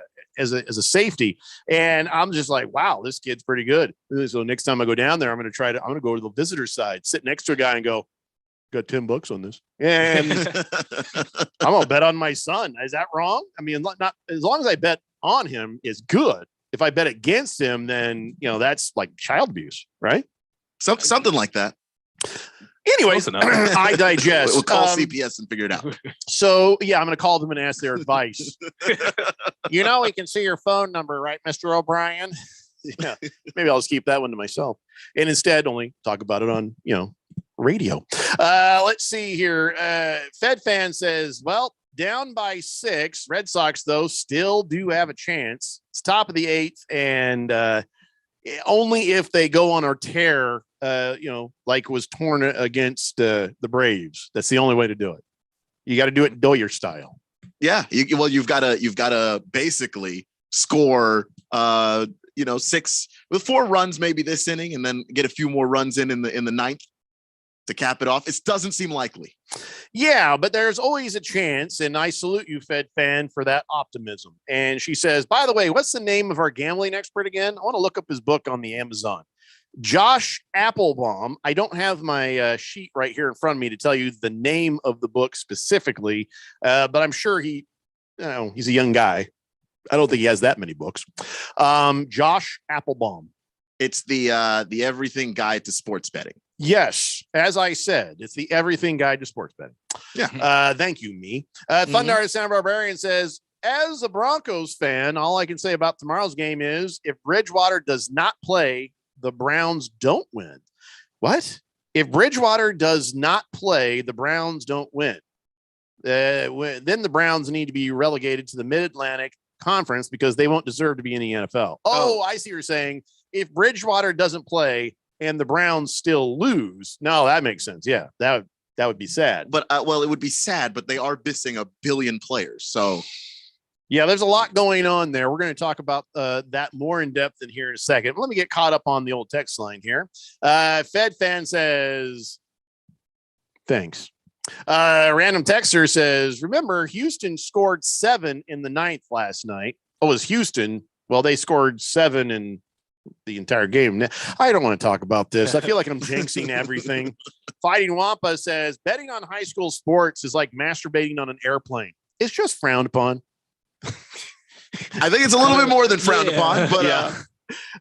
safety, and I'm just like, wow, this kid's pretty good. So next time I go down there, I'm going to go to the visitor side, sit next to a guy, and go, got $10 on this, and I'm gonna bet on my son. Is that wrong? I mean, not as long as I bet on him is good. If I bet against him, then that's like child abuse, right? Something like that. Anyways, I digest. We'll call CPS and figure it out. So, yeah, I'm going to call them and ask their advice. We can see your phone number, right, Mr. O'Brien? Yeah, maybe I'll just keep that one to myself and instead only talk about it on, radio. Let's see here. Fed fan says, well, down by 6. Red Sox, though, still do have a chance. It's top of the 8th, and only if they go on a tear, like was torn against the Braves. That's the only way to do it. You got to do it Doyer style. Yeah. You've got to basically score, 6 with 4 runs, maybe this inning, and then get a few more runs in the 9th to cap it off. It doesn't seem likely. Yeah, but there's always a chance. And I salute you, Fed fan, for that optimism. And she says, by the way, what's the name of our gambling expert again? I want to look up his book on the Amazon. Josh Applebaum. I don't have my sheet right here in front of me to tell you the name of the book specifically, but I'm sure he's a young guy. I don't think he has that many books. Josh Applebaum. It's the Everything Guide to Sports Betting. Yes, as I said, it's the Everything Guide to Sports Betting. Yeah. Thank you, me. Thunder Sound Barbarian says, as a Broncos fan, all I can say about tomorrow's game is if Bridgewater does not play, the Browns don't win. What? If Bridgewater does not play, the Browns don't win. Then the Browns need to be relegated to the Mid-Atlantic Conference because they won't deserve to be in the NFL. Oh, I see what you're saying. If Bridgewater doesn't play and the Browns still lose, no, that makes sense. Yeah, that would be sad. But it would be sad, but they are missing 1 billion players. So yeah, there's a lot going on there. We're going to talk about that more in depth in here in a second. Let me get caught up on the old text line here. Fed fan says, thanks. Random texter says, remember, Houston scored 7 in the 9th last night. Oh, it was Houston. Well, they scored 7 in the entire game. I don't want to talk about this. I feel like I'm jinxing everything. Fighting Wampa says, betting on high school sports is like masturbating on an airplane. It's just frowned upon. I think it's a little bit more than frowned upon, but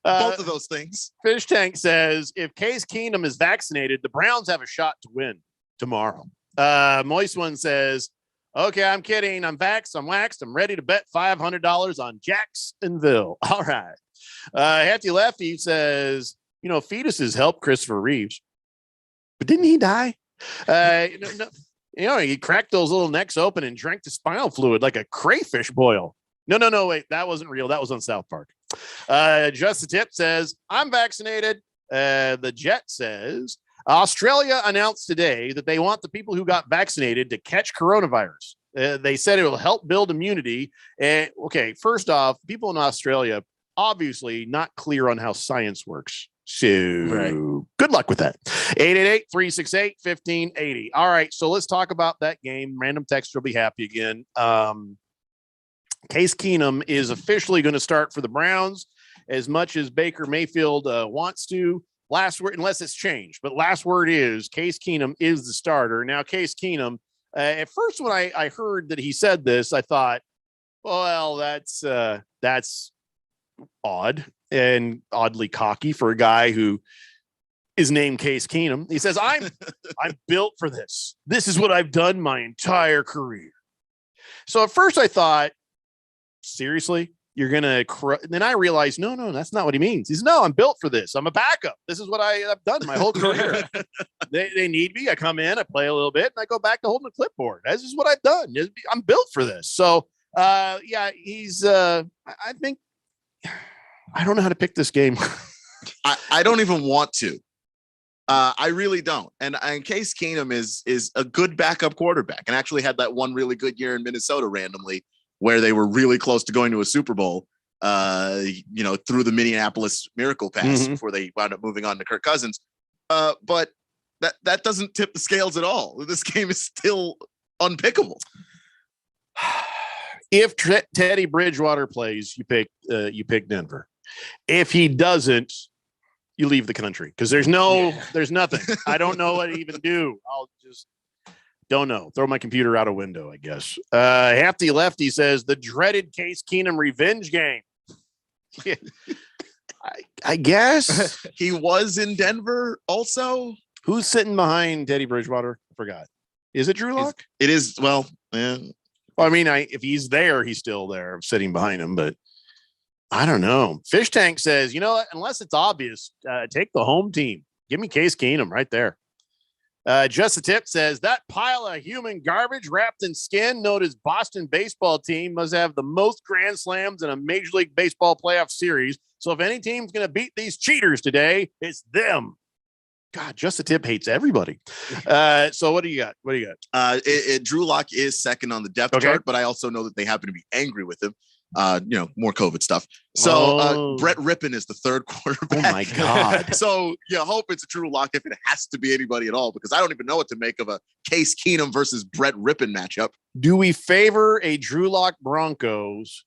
both of those things. Fish Tank says, if Case Keenum is vaccinated, the Browns have a shot to win tomorrow. Moist One says, okay, I'm kidding. I'm vaxxed. I'm waxed. I'm ready to bet $500 on Jacksonville. All right. Hefty Lefty says, fetuses help Christopher Reeves, but didn't he die? He cracked those little necks open and drank the spinal fluid like a crayfish boil. No, wait, that wasn't real. That was on South Park. Just the Tip says, I'm vaccinated. The Jet says, Australia announced today that they want the people who got vaccinated to catch coronavirus. They said it will help build immunity. Okay, first off, people in Australia obviously not clear on how science works. So good luck with that. 888-368-1580. All right, so let's talk about that game. Random Texter will be happy again. Case Keenum is officially going to start for the Browns as much as Baker Mayfield wants to. Last word, unless it's changed, but last word is Case Keenum is the starter. Now, Case Keenum, at first when I heard that he said this, I thought, well, that's odd and oddly cocky for a guy who is named Case Keenum. He says, I'm built for this. This is what I've done my entire career. So at first I thought, seriously, you're going to, then I realized, no, that's not what he means. He's no, I'm built for this. I'm a backup. This is what I've done my whole career. They need me. I come in, I play a little bit, and I go back to holding a clipboard. This is what I've done. I'm built for this. So, he's, I think, I don't know how to pick this game. I don't even want to. I really don't. And Case Keenum is a good backup quarterback and actually had that one really good year in Minnesota randomly where they were really close to going to a Super Bowl, through the Minneapolis Miracle Pass before they wound up moving on to Kirk Cousins. But that doesn't tip the scales at all. This game is still unpickable. If Teddy Bridgewater plays, you pick Denver. If he doesn't, you leave the country because there's nothing. I don't know what to even do. I'll just don't know. Throw my computer out a window, I guess. Hefty Lefty says the dreaded Case Keenum revenge game. I guess he was in Denver also. Who's sitting behind Teddy Bridgewater? I forgot. Is it Drew Lock? It is. Well, yeah. Well, I mean, if he's there, he's still there sitting behind him, but I don't know. Fish Tank says, you know what? Unless it's obvious, take the home team. Give me Case Keenum right there. Just a Tip says that pile of human garbage wrapped in skin known as Boston baseball team must have the most grand slams in a Major League Baseball playoff series. So if any team's going to beat these cheaters today, it's them. God, Just a Tip hates everybody. So what do you got? Drew Lock is second on the depth chart, but I also know that they happen to be angry with him. More COVID stuff. So Brett Rippon is the third quarterback. Oh my God. So you hope it's a Drew Lock if it has to be anybody at all, because I don't even know what to make of a Case Keenum versus Brett Rippon matchup. Do we favor a Drew Lock Broncos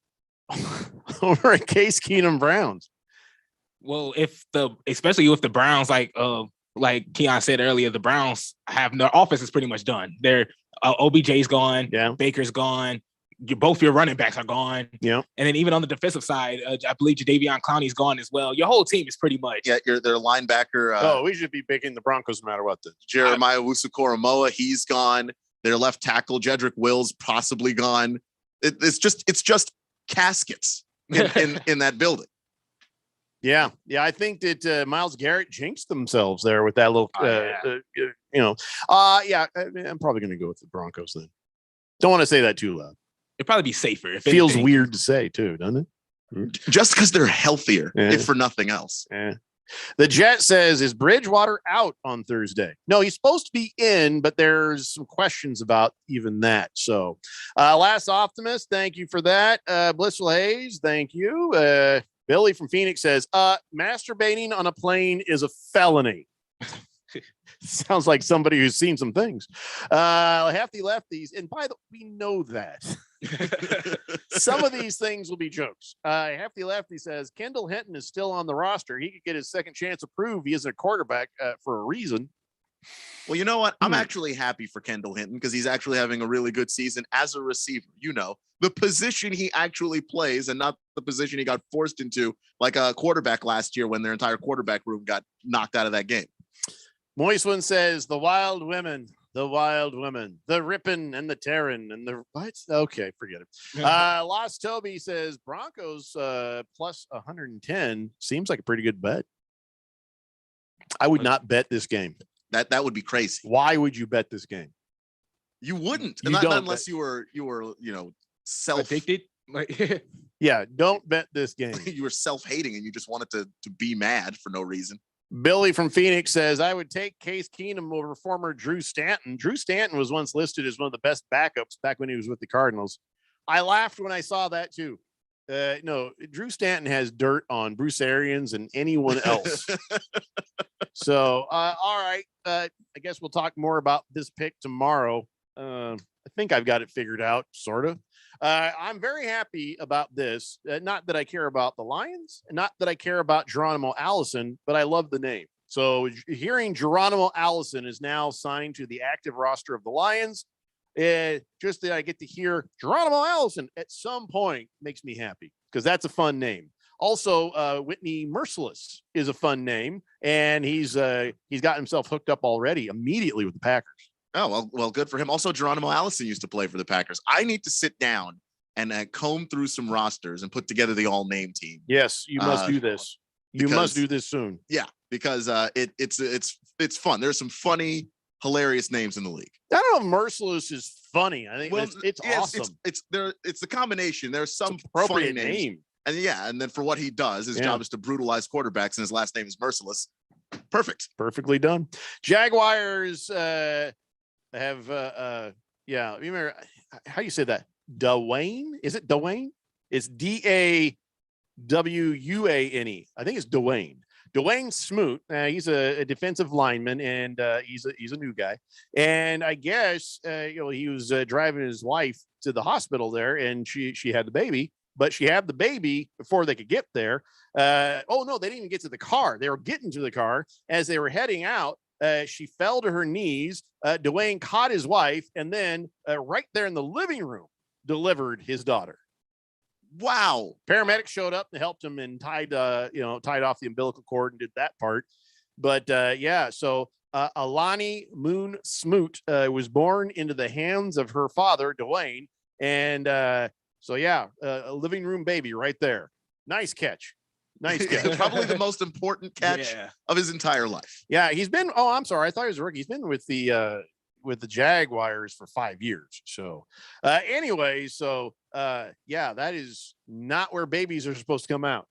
over a Case Keenum Browns? Well, especially with the Browns, like Keon said earlier, the Browns have their offense is pretty much done. Their OBJ's gone. Yeah. Baker's gone. Both your running backs are gone. Yeah. And then even on the defensive side, I believe Jadeveon Clowney's gone as well. Your whole team is pretty much. Yeah, their linebacker. We should be picking the Broncos no matter what. Jeremiah Wusu-Koramoah, he's gone. Their left tackle, Jedrick Wills, possibly gone. It's just caskets in that building. Yeah. I think that Myles Garrett jinxed themselves there with that little, I'm probably going to go with the Broncos then. Don't want to say that too loud. It'd probably be safer. If Feels anything. weird to say too, doesn't it? Just because they're healthier, if for nothing else. Yeah. The Jet says, is Bridgewater out on Thursday? No, he's supposed to be in, but there's some questions about even that. So Last Optimist, thank you for that. Blissful Hayes, thank you. Billy from Phoenix says, masturbating on a plane is a felony. Sounds like somebody who's seen some things. Hefty Lefties, and we know that. Some of these things will be jokes. Hefty Lefty says, Kendall Hinton is still on the roster. He could get his second chance to prove he isn't a quarterback for a reason. Well, you know what? I'm actually happy for Kendall Hinton because he's actually having a really good season as a receiver. The position he actually plays and not the position he got forced into like a quarterback last year when their entire quarterback room got knocked out of that game. Moist One says, the wild women, the ripping and the tearing and the what? Okay, forget it. Lost Toby says Broncos plus 110 seems like a pretty good bet. I would not bet this game. That would be crazy. Why would you bet this game? You wouldn't. You not don't unless bet. you were self-addicted. Yeah, don't bet this game. You were self-hating and you just wanted to be mad for no reason. Billy from Phoenix says, I would take Case Keenum over former Drew Stanton. Drew Stanton was once listed as one of the best backups back when he was with the Cardinals. I laughed when I saw that too. No, Drew Stanton has dirt on Bruce Arians and anyone else. So, all right. I guess we'll talk more about this pick tomorrow. I think I've got it figured out, sort of. I'm very happy about this. Not that I care about the Lions, not that I care about Geronimo Allison, but I love the name. So hearing Geronimo Allison is now signed to the active roster of the Lions, just that I get to hear Geronimo Allison at some point makes me happy because that's a fun name. Also, Whitney Merciless is a fun name, and he's got himself hooked up already immediately with the Packers. Oh, well, good for him. Also, Geronimo Allison used to play for the Packers. I need to sit down and comb through some rosters and put together the all-name team. Yes, you must do this. You must do this soon. Yeah, because it's fun. There's some funny, hilarious names in the league. I don't know if Merciless is funny. I think it's awesome. It's the combination. There's some appropriate funny names. name. And then for what he does, his job is to brutalize quarterbacks, and his last name is Merciless. Perfect. Perfectly done. Jaguars have remember how you say that? Dwayne? Is it Dwayne? It's Dawuane. I think it's Dwayne. Dwayne Smoot. He's a defensive lineman, and he's a new guy. And I guess he was driving his wife to the hospital there, and she had the baby. But she had the baby before they could get there. They didn't even get to the car. They were getting to the car as they were heading out. She fell to her knees. Dwayne caught his wife, and then right there in the living room, delivered his daughter. Wow! Paramedics showed up and helped him and tied off the umbilical cord and did that part. But so Alani Moon Smoot was born into the hands of her father, Dwayne. And a living room baby right there. Nice catch. Nice catch. Probably the most important catch of his entire life. Yeah, he's been. Oh, I'm sorry. I thought he was a rookie. He's been with the Jaguars for 5 years. So, that is not where babies are supposed to come out.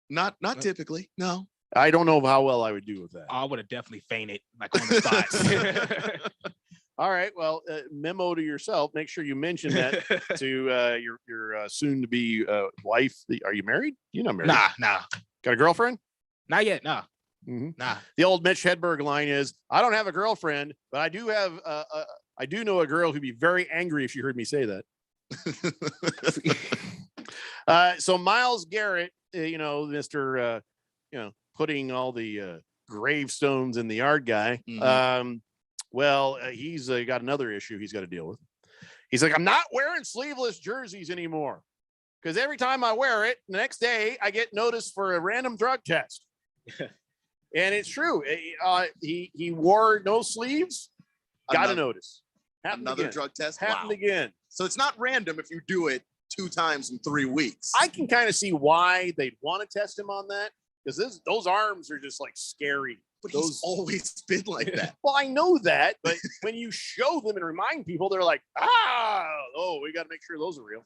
Not typically. No. I don't know how well I would do with that. I would have definitely fainted like on the spot. All right. Well, memo to yourself. Make sure you mention that to your soon-to-be wife. Are you married? You're not married. Nah. Got a girlfriend? Not yet. Nah. Mm-hmm. Nah. The old Mitch Hedberg line is, I don't have a girlfriend, but I do have I do know a girl who'd be very angry if she heard me say that. So Myles Garrett, Mr. Putting all the gravestones in the yard guy. Mm-hmm. He's got another issue he's got to deal with. He's like, I'm not wearing sleeveless jerseys anymore because every time I wear it, the next day I get noticed for a random drug test. And it's true. He wore no sleeves. Got a notice. Another drug test. Happened again. So it's not random if you do it 2 times in 3 weeks. I can kind of see why they'd want to test him on that because those arms are just like scary. But he's always been like that. Well, I know that, but when you show them and remind people, they're like, we got to make sure those are real.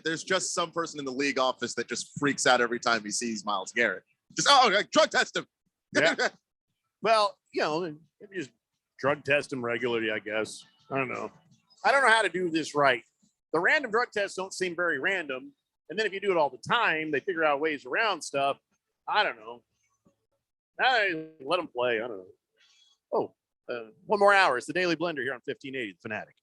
There's just some person in the league office that just freaks out every time he sees Myles Garrett. Just drug test him. Yeah. Well, just drug test him regularly, I guess. I don't know how to do this right. The random drug tests don't seem very random, and then if you do it all the time, they figure out ways around stuff. I don't know. Let them play. I don't know. 1 more hour. It's the Daily Blender here on 1580 The Fanatic.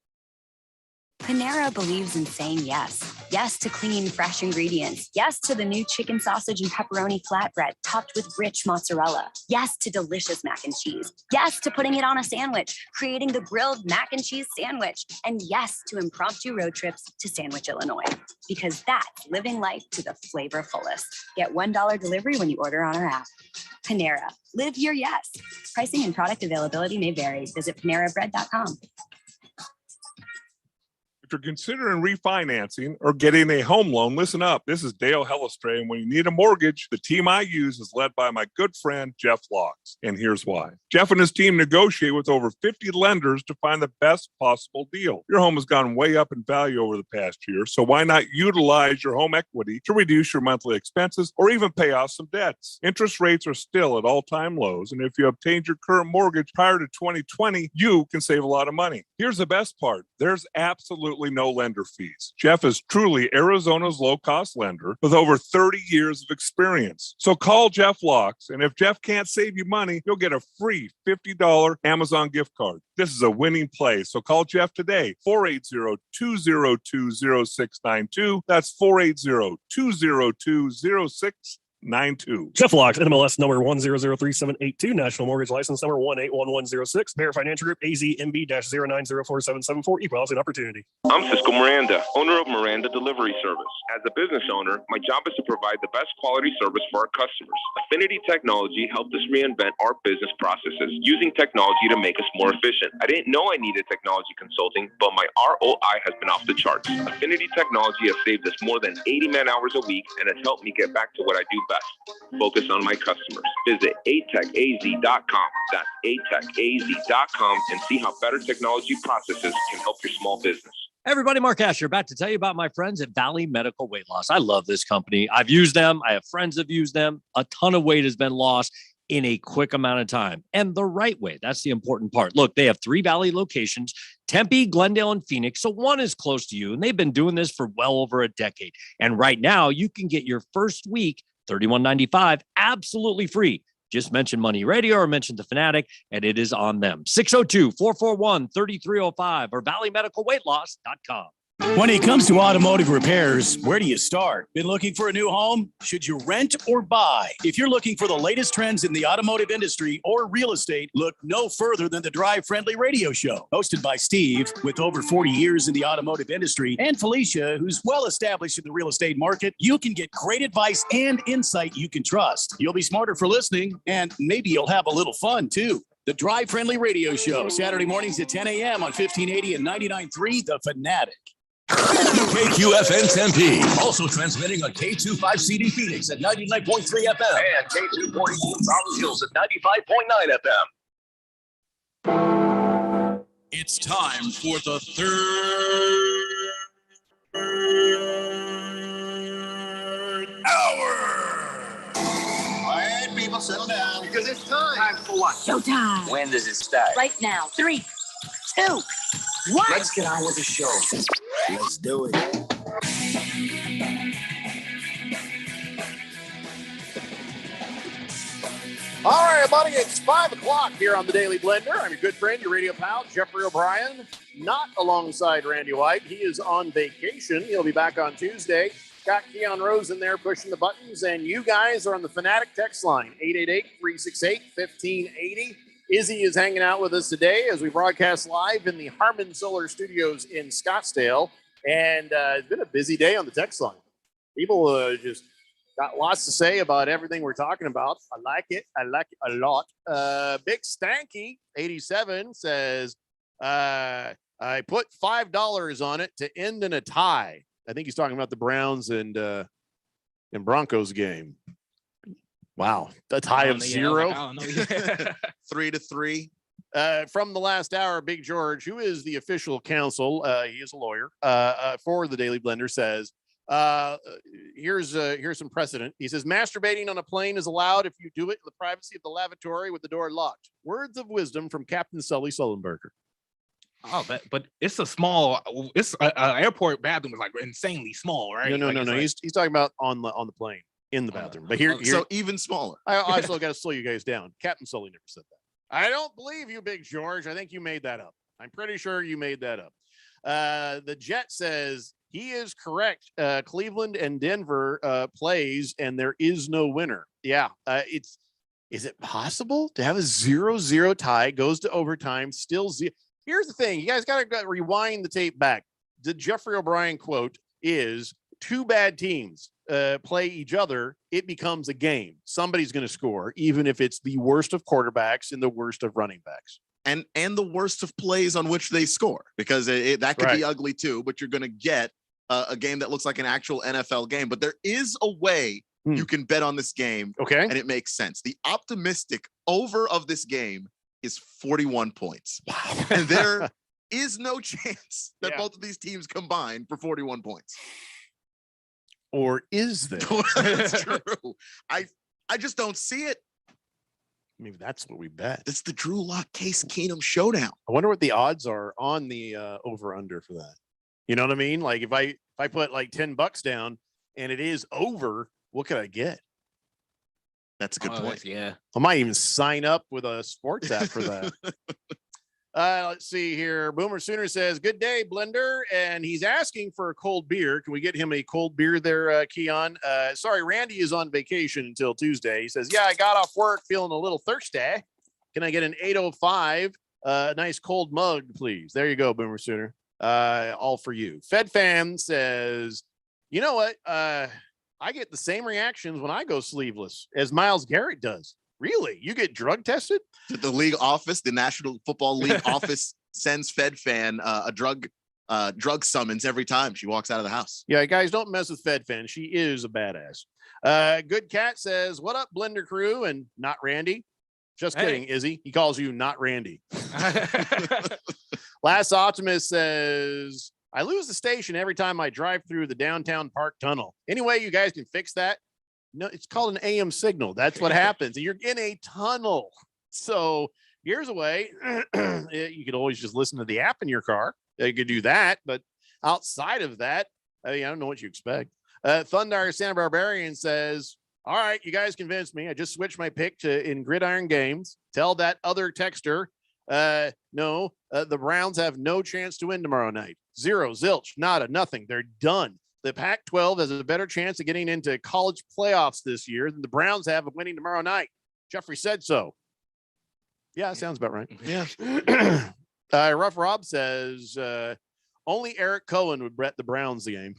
Panera believes in saying yes. Yes to clean, fresh ingredients. Yes to the new chicken sausage and pepperoni flatbread topped with rich mozzarella. Yes to delicious mac and cheese. Yes to putting it on a sandwich, creating the grilled mac and cheese sandwich. And yes to impromptu road trips to Sandwich, Illinois. Because that's living life to the flavor fullest. Get $1 delivery when you order on our app. Panera. Live your yes. Pricing and product availability may vary. Visit PaneraBread.com. If you're considering refinancing or getting a home loan, listen up. This is Dale Hellestray, and when you need a mortgage, the team I use is led by my good friend, Jeff Locks. And here's why. Jeff and his team negotiate with over 50 lenders to find the best possible deal. Your home has gone way up in value over the past year, so why not utilize your home equity to reduce your monthly expenses or even pay off some debts? Interest rates are still at all-time lows, and if you obtained your current mortgage prior to 2020, you can save a lot of money. Here's the best part. There's absolutely no lender fees. Jeff is truly Arizona's low-cost lender with over 30 years of experience. So call Jeff Locks, and if Jeff can't save you money, you'll get a free $50 Amazon gift card. This is a winning play, so call Jeff today, 480-202-0692. That's 480-202-0692. Jeff Locks, NMLS number 1003782, National Mortgage License number 181106, Bear Financial Group, AZMB-09047774, Equal Housing Opportunity. I'm Cisco Miranda, owner of Miranda Delivery Service. As a business owner, my job is to provide the best quality service for our customers. Affinity Technology helped us reinvent our business processes using technology to make us more efficient. I didn't know I needed technology consulting, but my ROI has been off the charts. Affinity Technology has saved us more than 80 man-hours a week and has helped me get back to what I do best. Focus on my customers. Visit atechaz.com. That's atechaz.com and see how better technology processes can help your small business. Everybody, Mark Asher, back to tell you about my friends at Valley Medical Weight Loss. I love this company. I've used them. I have friends that have used them. A ton of weight has been lost in a quick amount of time and the right way. That's the important part. Look, they have 3 Valley locations, Tempe, Glendale, and Phoenix. So one is close to you, and they've been doing this for well over a decade. And right now you can get your first week, $31.95, absolutely free. Just mention Money Radio or mention The Fanatic, and it is on them. 602-441-3305 or valleymedicalweightloss.com. When it comes to automotive repairs, where do you start? Been looking for a new home? Should you rent or buy? If you're looking for the latest trends in the automotive industry or real estate, look no further than the Drive Friendly Radio Show. Hosted by Steve, with over 40 years in the automotive industry, and Felicia, who's well established in the real estate market, you can get great advice and insight you can trust. You'll be smarter for listening, and maybe you'll have a little fun too. The Drive Friendly Radio Show, Saturday mornings at 10 a.m. on 1580 and 99.3 The Fanatic. KQFN Tempe, also transmitting on K25CD Phoenix at 99.3 FM And K242 Round Hills at 95.9 FM. It's time for the third hour. All right, people, settle down. Because it's time. Time for what? Showtime. When does it start? Right now. 3, 2, 1. Let's get on with the show. Let's do it. All right, everybody, it's 5 o'clock here on the Daily Blender. I'm your good friend, your radio pal, Jeffrey O'Brien, not alongside Randy White. He is on vacation. He'll be back on Tuesday. Got Keon Rose in there pushing the buttons, and you guys are on the Fanatic text line, 888-368-1580. Izzy is hanging out with us today as we broadcast live in the Harmon Solar Studios in Scottsdale, and it's been a busy day on the text line. People just got lots to say about everything we're talking about. I like it. I like it a lot. Big Stanky 87 says, I put $5 on it to end in a tie. I think he's talking about the Browns and Broncos game. Wow. A tie of 0. 3-3. From the last hour, Big George, who is the official counsel, he is a lawyer for the Daily Blender, says, here's some precedent. He says masturbating on a plane is allowed if you do it in the privacy of the lavatory with the door locked. Words of wisdom from Captain Sully Sullenberger. Oh, but it's a small. It's an airport bathroom is like insanely small, right? No. Like, He's talking about on the plane in the bathroom. But here, so even smaller. I still got to slow you guys down. Captain Sully never said that. I don't believe you, Big George. I think you made that up. I'm pretty sure you made that up. The Jet says he is correct. Cleveland and Denver plays, and there is no winner. Yeah, is it possible to have a 0-0 tie, goes to overtime, still 0? Here's the thing. You guys got to rewind the tape back. The Jeffrey O'Brien quote is, two bad teams play each other, it becomes a game. Somebody's going to score, even if it's the worst of quarterbacks and the worst of running backs. And the worst of plays on which they score, because that could be ugly too, but you're going to get a game that looks like an actual NFL game. But there is a way you can bet on this game. Okay. And it makes sense. The optimistic over of this game is 41 points. Wow. And there is no chance that both of these teams combine for 41 points. Or is there? That's true. I just don't see it. Maybe that's what we bet. It's the Drew Lock Case Keenum showdown. I wonder what the odds are on the over under for that. You know what I mean? Like if I put like $10 down and it is over, what could I get? That's a good point. Yeah. I might even sign up with a sports app for that. Let's see here. Boomer Sooner says, good day, Blender. And he's asking for a cold beer. Can we get him a cold beer there, Keon? Sorry, Randy is on vacation until Tuesday. He says, yeah, I got off work feeling a little thirsty. Can I get an 805? Nice cold mug, please. There you go, Boomer Sooner. All for you. Fed Fan says, you know what? I get the same reactions when I go sleeveless as Myles Garrett does. Really? You get drug tested? The league office, the National Football League office sends Fed Fan a drug summons every time she walks out of the house. Yeah, guys, don't mess with Fed Fan. She is a badass. Good Cat says, what up, Blender crew? And not Randy. Just kidding, Izzy. He calls you not Randy. Last Optimist says, I lose the station every time I drive through the downtown park tunnel. Anyway, you guys can fix that. No, it's called an AM signal. That's what happens. You're in a tunnel. So here's a way. You could always just listen to the app in your car. You could do that. But outside of that, I don't know what you expect. Thundar Santa Barbarian says, all right, you guys convinced me. I just switched my pick to in Gridiron Games. Tell that other texter, no, the Browns have no chance to win tomorrow night. 0, zilch, nada, nothing. They're done. The Pac-12 has a better chance of getting into college playoffs this year than the Browns have of winning tomorrow night. Jeffrey said so. Yeah, that sounds about right. Yeah. Rough Rob says, only Eric Cohen would bet the Browns the game.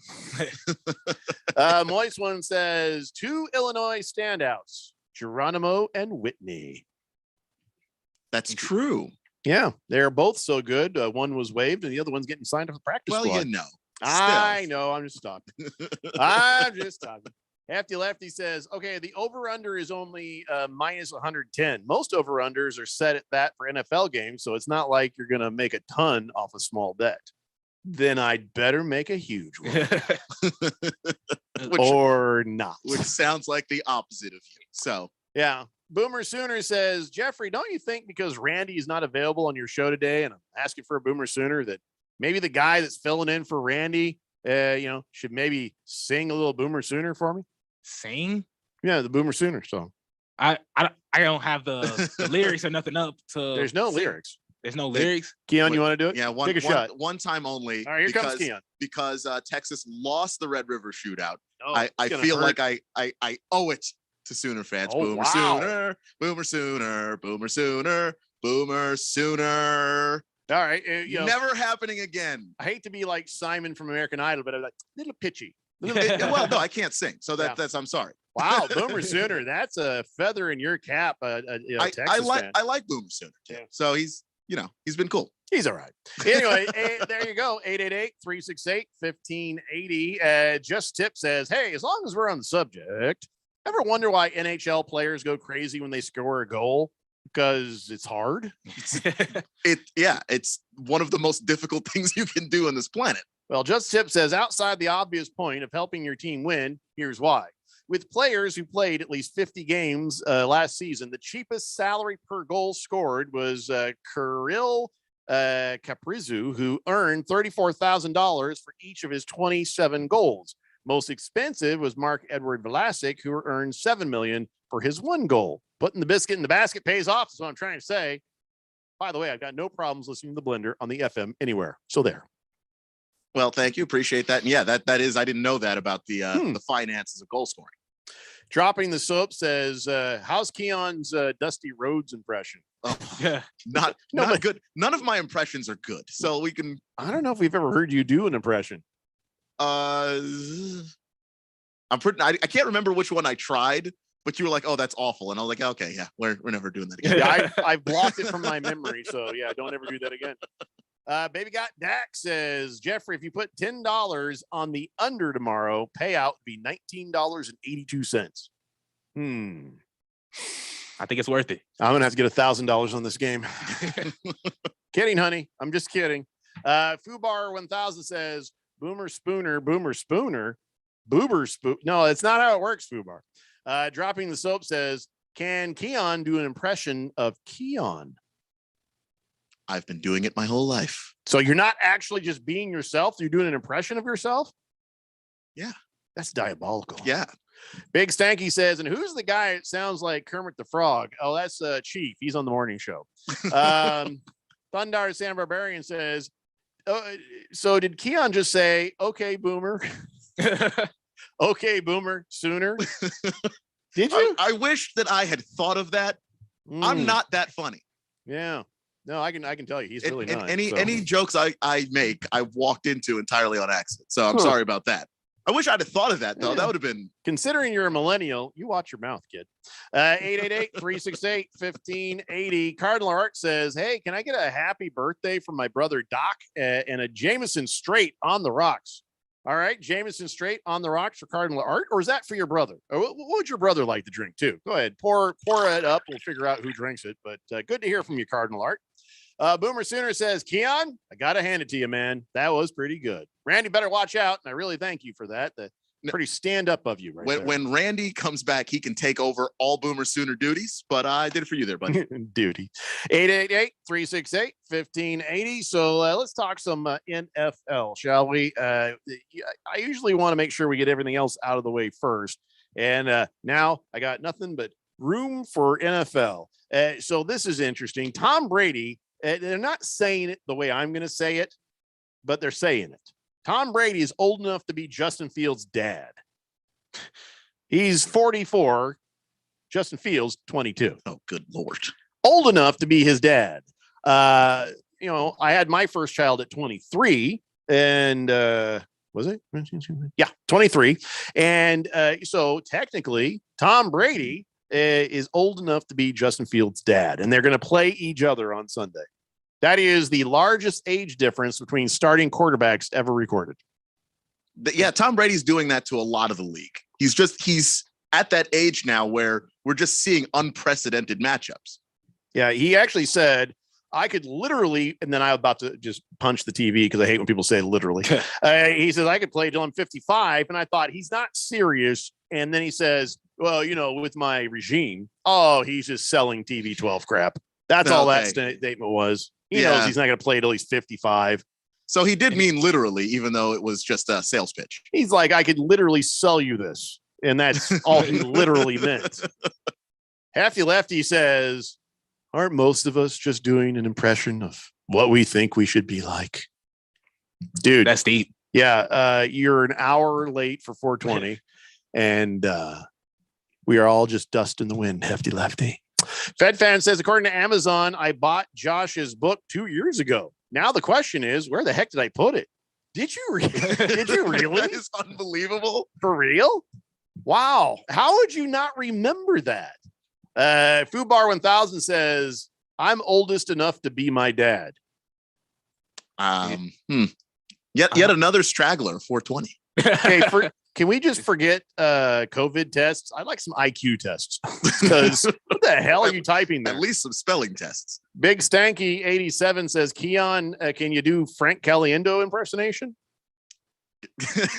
Moist One says, 2 Illinois standouts, Geronimo and Whitney. That's true. Yeah, they're both so good. One was waived, and the other one's getting signed up for the practice Well, squad. you know. I know. I'm just talking. I'm just talking. Hefty Lefty says, okay, the over-under is only minus 110. Most over-unders are set at that for NFL games, so it's not like you're going to make a ton off a small bet. Then I'd better make a huge one. Or not. Which sounds like the opposite of you. So, yeah. Boomer Sooner says, Jeffrey, don't you think because Randy is not available on your show today, and I'm asking for a Boomer Sooner, that maybe the guy that's filling in for Randy, should maybe sing a little Boomer Sooner for me? Sing? Yeah, the Boomer Sooner song. I don't have the lyrics or nothing up to. There's no lyrics. There's no lyrics. Keon, you want to do it? Yeah, take a shot. One time only. All right, here comes Keon. Because Texas lost the Red River Shootout. Oh, I feel like I owe it to Sooner fans. Oh, Boomer Sooner, Boomer Sooner, Boomer Sooner, Boomer Sooner. All right, never happening again. I hate to be like Simon from American Idol, but I'm like little pitchy. Well, no, I can't sing, so that's I'm sorry. Wow, Boomer Sooner, that's a feather in your cap. Texas fan. I like Boomer Sooner too. So he's been cool. He's all right. Anyway, there you go. 888-368-1580. Just Tip says, hey, as long as we're on the subject, ever wonder why NHL players go crazy when they score a goal? Because it's hard. It's one of the most difficult things you can do on this planet. Well, Just Tip says, outside the obvious point of helping your team win, here's why. With players who played at least 50 games last season, the cheapest salary per goal scored was Kirill Kaprizov, who earned $34,000 for each of his 27 goals. Most expensive was Mark-Edward Vlasic, who earned $7 million for his one goal. Putting the biscuit in the basket pays off, is what I'm trying to say. By the way, I've got no problems listening to the Blender on the FM anywhere. So there. Well, thank you. Appreciate that. And yeah, that is, I didn't know that about the finances of goal scoring. Dropping the Soap says, how's Keon's Dusty Rhodes impression? Oh, yeah. Not good. None of my impressions are good. So we can. I don't know if we've ever heard you do an impression. I can't remember which one I tried, but you were like, oh, that's awful. And I was like, okay, yeah, we're never doing that again. Yeah, I've blocked it from my memory. So yeah, don't ever do that again. Baby Got Dak says, Jeffrey, if you put $10 on the under tomorrow, payout would be $19.82. I think it's worth it. I'm gonna have to get $1,000 on this game. Kidding, honey. I'm just kidding. Fubar 1000 says, Boomer Spooner, Boomer Spooner, Boober Spoon. No, it's not how it works, Fubar. Dropping the Soap says, can Keon do an impression of Keon? I've been doing it my whole life. So you're not actually just being yourself. You're doing an impression of yourself. Yeah. That's diabolical. Yeah. Big Stanky says, and who's the guy that sounds like Kermit the Frog? Oh, that's Chief. He's on the morning show. Thundar San Barbarian says, so did Keon just say, okay, Boomer? Okay, Boomer, Sooner? Did you? I wish that I had thought of that. I'm not that funny. Yeah. No, I can tell you he's really not. Any jokes I make, I've walked into entirely on accident. So I'm sorry about that. I wish I'd have thought of that though. Yeah. That would have been. Considering you're a millennial, you watch your mouth, kid. 888-368-1580. Cardinal Art says, hey, can I get a happy birthday from my brother Doc and a Jameson Straight on the rocks? All right, Jameson Straight on the rocks for Cardinal Art, or is that for your brother? Or what would your brother like to drink too? Go ahead, pour it up. We'll figure out who drinks it. But good to hear from you, Cardinal Art. Boomer Sooner says, Keon, I gotta hand it to you, man. That was pretty good. Randy, better watch out, and I really thank you for that. Pretty stand up of you, right? When Randy comes back, he can take over all Boomer Sooner duties. But I did it for you there, buddy. Duty. 888-368-1580. So let's talk some NFL, shall we? I usually want to make sure we get everything else out of the way first. And now I got nothing but room for NFL. So this is interesting. Tom Brady, they're not saying it the way I'm going to say it, but they're saying it. Tom Brady is old enough to be Justin Fields' dad. He's 44. Justin Fields, 22. Oh, good Lord. Old enough to be his dad. I had my first child at 23 and, was it? Yeah, 23. And so technically Tom Brady is old enough to be Justin Fields' dad, and they're going to play each other on Sunday. That is the largest age difference between starting quarterbacks ever recorded. Yeah, Tom Brady's doing that to a lot of the league. He's at that age now where we're just seeing unprecedented matchups. Yeah, he actually said, I could literally, and then I'm about to just punch the TV because I hate when people say literally. He says, I could play till I'm 55. And I thought, he's not serious. And then he says, well, with my regime, he's just selling TB12 crap. That's all that statement was. He knows he's not going to play till he's 55. So he did mean literally, even though it was just a sales pitch. He's like, I could literally sell you this. And that's all he literally meant. Hefty Lefty says, aren't most of us just doing an impression of what we think we should be like? Dude, that's deep. Yeah. You're an hour late for 420 and we are all just dust in the wind. Hefty Lefty. Fed Fan says, according to Amazon, I bought Josh's book 2 years ago. Now the question is, where the heck did I put it? Did you really? That is unbelievable. For real? Wow. How would you not remember that? Fubar 1000 says, I'm oldest enough to be my dad. Yet another straggler, 420. Okay, can we just forget COVID tests? I'd like some IQ tests. Because what the hell are you typing there? At least some spelling tests. Big Stanky 87 says, Keon, can you do Frank Caliendo impersonation?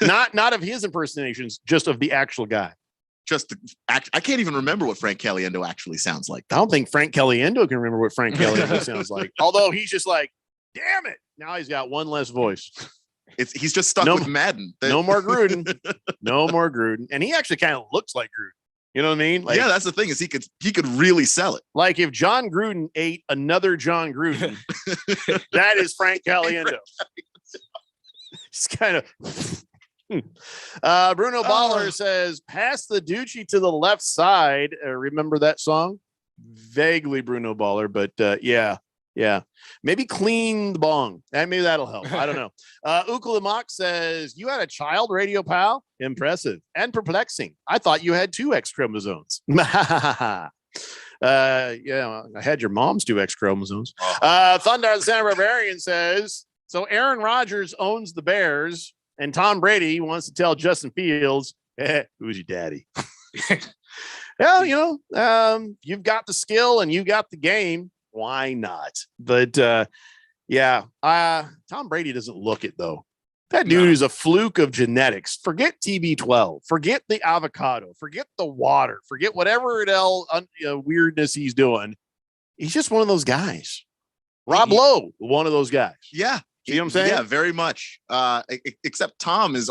not of his impersonations, just of the actual guy. I can't even remember what Frank Caliendo actually sounds like. I don't think Frank Caliendo can remember what Frank Caliendo sounds like. Although he's just like, damn it. Now he's got one less voice. He's just stuck with Madden. No more Gruden. No more Gruden. And he actually kind of looks like Gruden. You know what I mean? Like, yeah, that's the thing is he could really sell it. Like if John Gruden ate another John Gruden, that is Frank Caliendo. It's kind of Bruno Baller says, pass the Ducci to the left side. Remember that song? Vaguely Bruno Baller, but yeah. Maybe clean the bong. And maybe that'll help. I don't know. Ukulamak says, you had a child, Radio Pal? Impressive and perplexing. I thought you had 2 X chromosomes. Yeah, I had your mom's 2 X chromosomes. Thunder the Santa Barbarian says, so Aaron Rodgers owns the Bears and Tom Brady wants to tell Justin Fields, who's your daddy? Well, you've got the skill and you got the game. Why not? But Tom Brady doesn't look it though. That dude is a fluke of genetics. Forget TB12. Forget the avocado. Forget the water. Forget whatever weirdness he's doing. He's just one of those guys. Rob Lowe, one of those guys. Yeah. You know what I'm saying? Yeah, very much. Except Tom is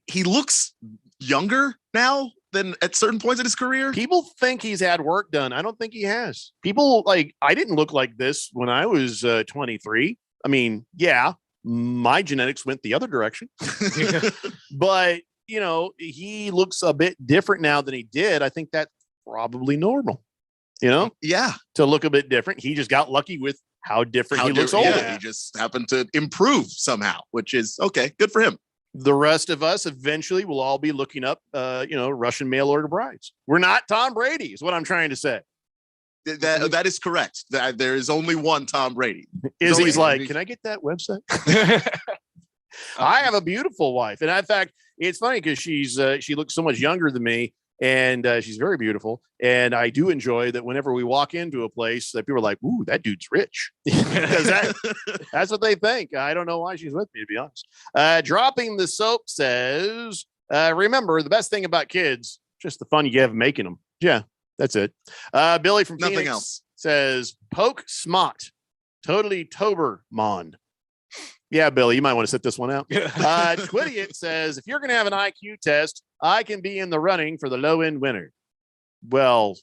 he looks younger now than at certain points in his career. People think he's had work done. I don't think he has. People I didn't look like this when I was 23. I mean, yeah, my genetics went the other direction, but he looks a bit different now than he did. I think that's probably normal, Yeah. To look a bit different. He just got lucky with how different he looks older. Yeah, he just happened to improve somehow, which is okay. Good for him. The rest of us eventually will all be looking up, Russian mail order brides. We're not Tom Brady, is what I'm trying to say. That is correct. There is only one Tom Brady. He's like, can I get that website? I have a beautiful wife, and in fact, it's funny because she looks so much younger than me, and she's very beautiful. And I do enjoy that whenever we walk into a place that people are like, ooh, that dude's rich. Because that's what they think. I don't know why she's with me, to be honest. Dropping the Soap says, remember, the best thing about kids, just the fun you have making them. Yeah, that's it. Billy from Nothing Phoenix else. says, poke smot. Totally Tobermon. Yeah, Billy, you might want to sit this one out. Twidiot says, if you're going to have an IQ test, I can be in the running for the low-end winner. Well,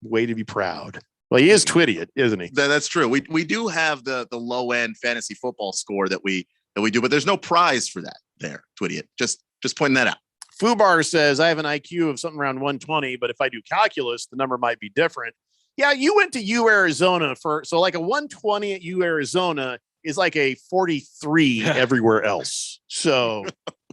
way to be proud. Well, he is Twidiot, isn't he? That's true. We do have the low-end fantasy football score that we do, but there's no prize for that there, Twidiot. Just pointing that out. Fubar says, I have an IQ of something around 120, but if I do calculus, the number might be different. Yeah, you went to U Arizona so like a 120 at U Arizona is like a 43 everywhere else. So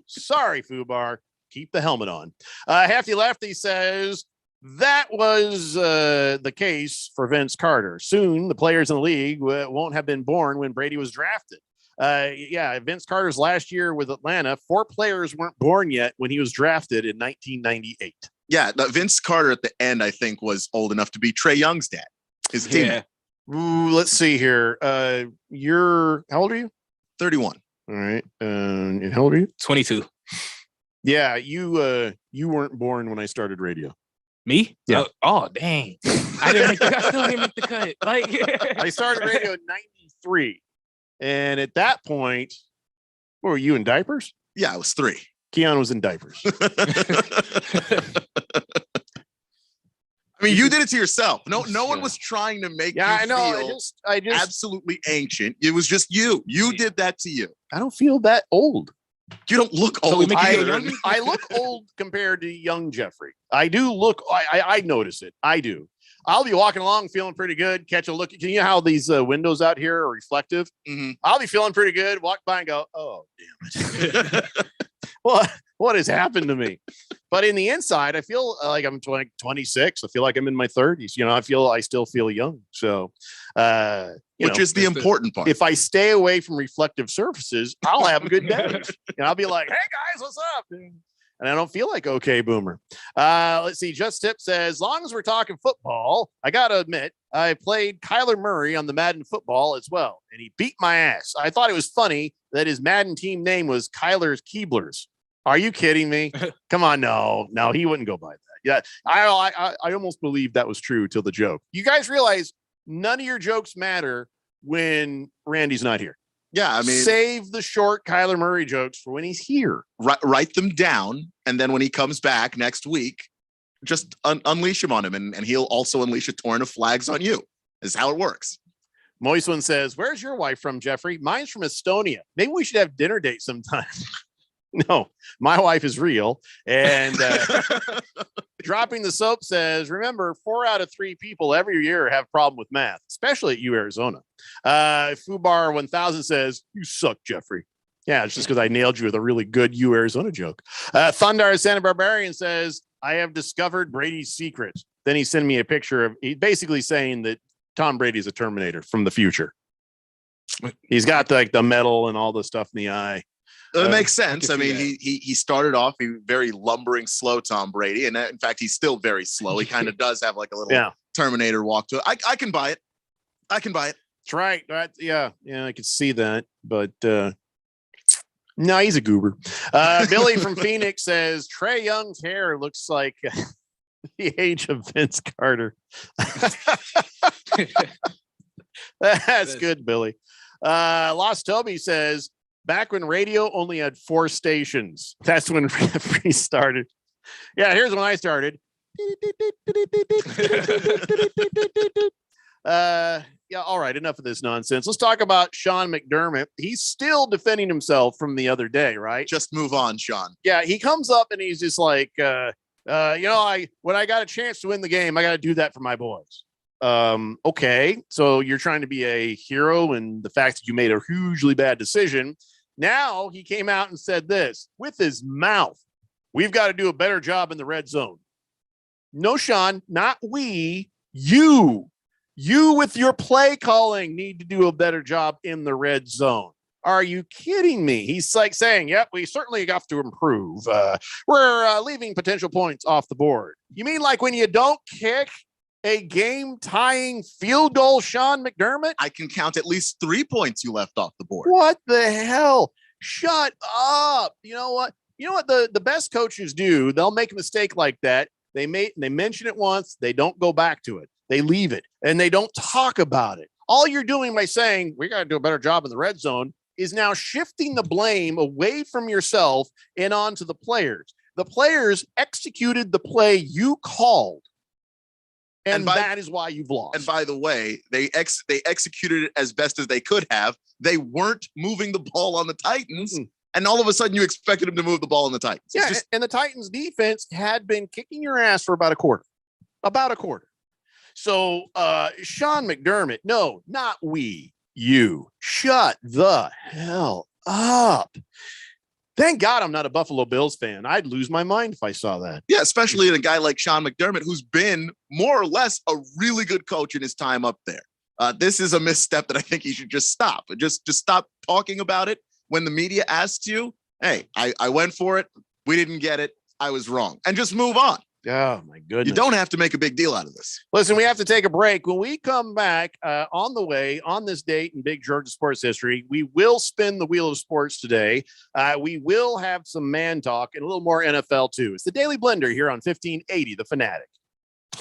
sorry, Fubar. Keep the helmet on. Hefty Lefty says, That was the case for Vince Carter. Soon, the players in the league won't have been born when Brady was drafted. Vince Carter's last year with Atlanta, 4 players weren't born yet when he was drafted in 1998. Yeah, Vince Carter at the end, I think, was old enough to be Trae Young's dad. His teammate. Ooh, let's see here. You're how old are you? 31. All right. And how old are you? 22. Yeah, you weren't born when I started radio. Me? Yeah. Oh, dang. I still didn't make the cut. Like I started radio in 93. And at that point, what were you in diapers? Yeah, I was 3. Keon was in diapers. I mean, you did it to yourself. No one was trying to make you I know. feel I just absolutely ancient. It was just you. You did that to you. I don't feel that old. You don't look old. I look old compared to young Jeffrey. I do look. I notice it. I do. I'll be walking along feeling pretty good. Catch a look. Can you know how these windows out here are reflective? Mm-hmm. I'll be feeling pretty good. Walk by and go, oh, damn it. What has happened to me? But in the inside, I feel like I'm 26. I feel like I'm in my 30s. You know, I still feel young. So, which is the important part. If I stay away from reflective surfaces, I'll have a good day. And I'll be like, hey guys, what's up? And I don't feel like okay, boomer. Let's see. Just Tip says, as long as we're talking football, I got to admit, I played Kyler Murray on the Madden football as well, and he beat my ass. I thought it was funny that his Madden team name was Kyler's Keeblers. Are you kidding me? Come on, no, he wouldn't go by that. Yeah, I almost believed that was true till the joke. You guys realize none of your jokes matter when Randy's not here. Yeah, I mean, save the short Kyler Murray jokes for when he's here. Write them down, and then when he comes back next week, just unleash him on him, and he'll also unleash a torrent of flags on you. Is how it works. Moist One says, where's your wife from, Jeffrey? Mine's from Estonia. Maybe we should have dinner date sometime. No, my wife is real. And Dropping the Soap says, remember, 4 out of 3 people every year have a problem with math, especially at U Arizona. Fubar 1000 says, you suck, Jeffrey. Yeah, it's just because I nailed you with a really good U Arizona joke. Thundar Santa Barbarian says, I have discovered Brady's secret. Then he sent me a picture of, he basically saying that Tom Brady is a Terminator from the future. He's got the metal and all the stuff in the eye. It makes sense. I mean, he started off very lumbering, slow Tom Brady, and in fact, he's still very slow. He kind of does have like a little Terminator walk to it. I can buy it. That's right. Yeah, I could see that, but no, he's a goober. Billy from Phoenix says Trae Young's hair looks like the age of Vince Carter. That's good, Billy. Lost Toby says, back when radio only had 4 stations, that's when Free started. Yeah, here's when I started. Yeah, all right, enough of this nonsense. Let's talk about Sean McDermott. He's still defending himself from the other day, right? Just move on, Sean. Yeah, he comes up and he's just like, when I got a chance to win the game, I got to do that for my boys. Okay, so you're trying to be a hero and the fact that you made a hugely bad decision. Now he came out and said this with his mouth. We've got to do a better job in the red zone. No, Sean, not we, you. You with your play calling need to do a better job in the red zone. Are you kidding me? He's like saying, yep, we certainly have to improve. We're leaving potential points off the board. You mean like when you don't kick a game-tying field goal, Sean McDermott? I can count at least 3 points you left off the board. What the hell? Shut up. You know what? The best coaches do, they'll make a mistake like that. They mention it once, they don't go back to it. They leave it and they don't talk about it. All you're doing by saying we got to do a better job in the red zone is now shifting the blame away from yourself and onto the players. The players executed the play you called. And that is why you've lost. And by the way, they executed it as best as they could have. They weren't moving the ball on the Titans. Mm-hmm. And all of a sudden you expected them to move the ball on the Titans. Yeah, and the Titans defense had been kicking your ass for about a quarter. So Sean McDermott, no, not we, you. Shut the hell up. Thank God I'm not a Buffalo Bills fan. I'd lose my mind if I saw that. Yeah, especially in a guy like Sean McDermott, who's been more or less a really good coach in his time up there. This is a misstep that I think he should just stop. Just stop talking about it when the media asks you, hey, I went for it. We didn't get it. I was wrong. And just move on. Oh, my goodness. You don't have to make a big deal out of this. Listen, we have to take a break. When we come back on the way on this date in big Georgia sports history, we will spin the wheel of sports today. We will have some man talk and a little more NFL too. It's the Daily Blender here on 1580 The Fanatic.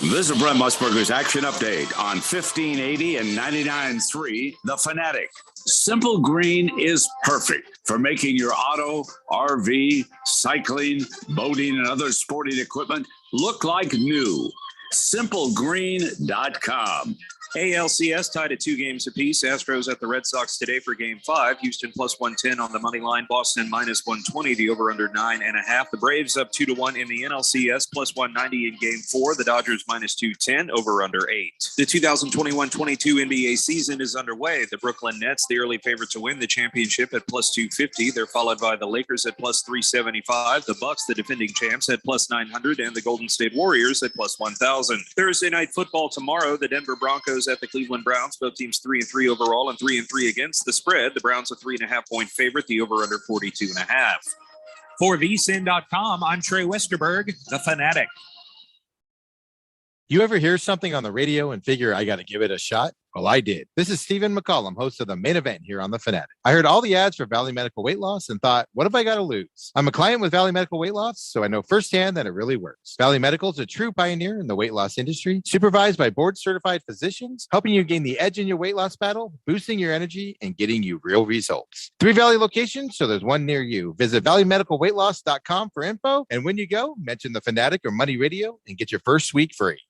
This is Brent Musburger's action update on 1580 and 99.3 The Fanatic. Simple Green is perfect for making your auto, RV, cycling, boating, and other sporting equipment look like new. SimpleGreen.com. ALCS tied at 2 games apiece. Astros at the Red Sox today for Game 5. Houston plus 110 on the money line. Boston minus 120. The over under 9.5. The Braves up 2-1 in the NLCS plus 190 in Game 4. The Dodgers minus 210. Over under 8. The 2021-22 NBA season is underway. The Brooklyn Nets, the early favorite to win the championship at plus 250. They're followed by the Lakers at plus 375. The Bucks, the defending champs, at plus 900, and the Golden State Warriors at plus 1,000. Thursday night football tomorrow. The Denver Broncos at the Cleveland Browns, both teams 3-3 overall and 3-3 against the spread. The Browns a 3.5-point favorite, the over under 42.5. For vsin.com, I'm Trey Westerberg, the Fanatic. You ever hear something on the radio and figure I got to give it a shot? Well, I did. This is Stephen McCollum, host of The Main Event here on The Fanatic. I heard all the ads for Valley Medical Weight Loss and thought, what have I got to lose? I'm a client with Valley Medical Weight Loss, so I know firsthand that it really works. Valley Medical is a true pioneer in the weight loss industry, supervised by board-certified physicians, helping you gain the edge in your weight loss battle, boosting your energy, and getting you real results. 3 Valley locations, so there's one near you. Visit valleymedicalweightloss.com for info, and when you go, mention The Fanatic or Money Radio and get your first week free.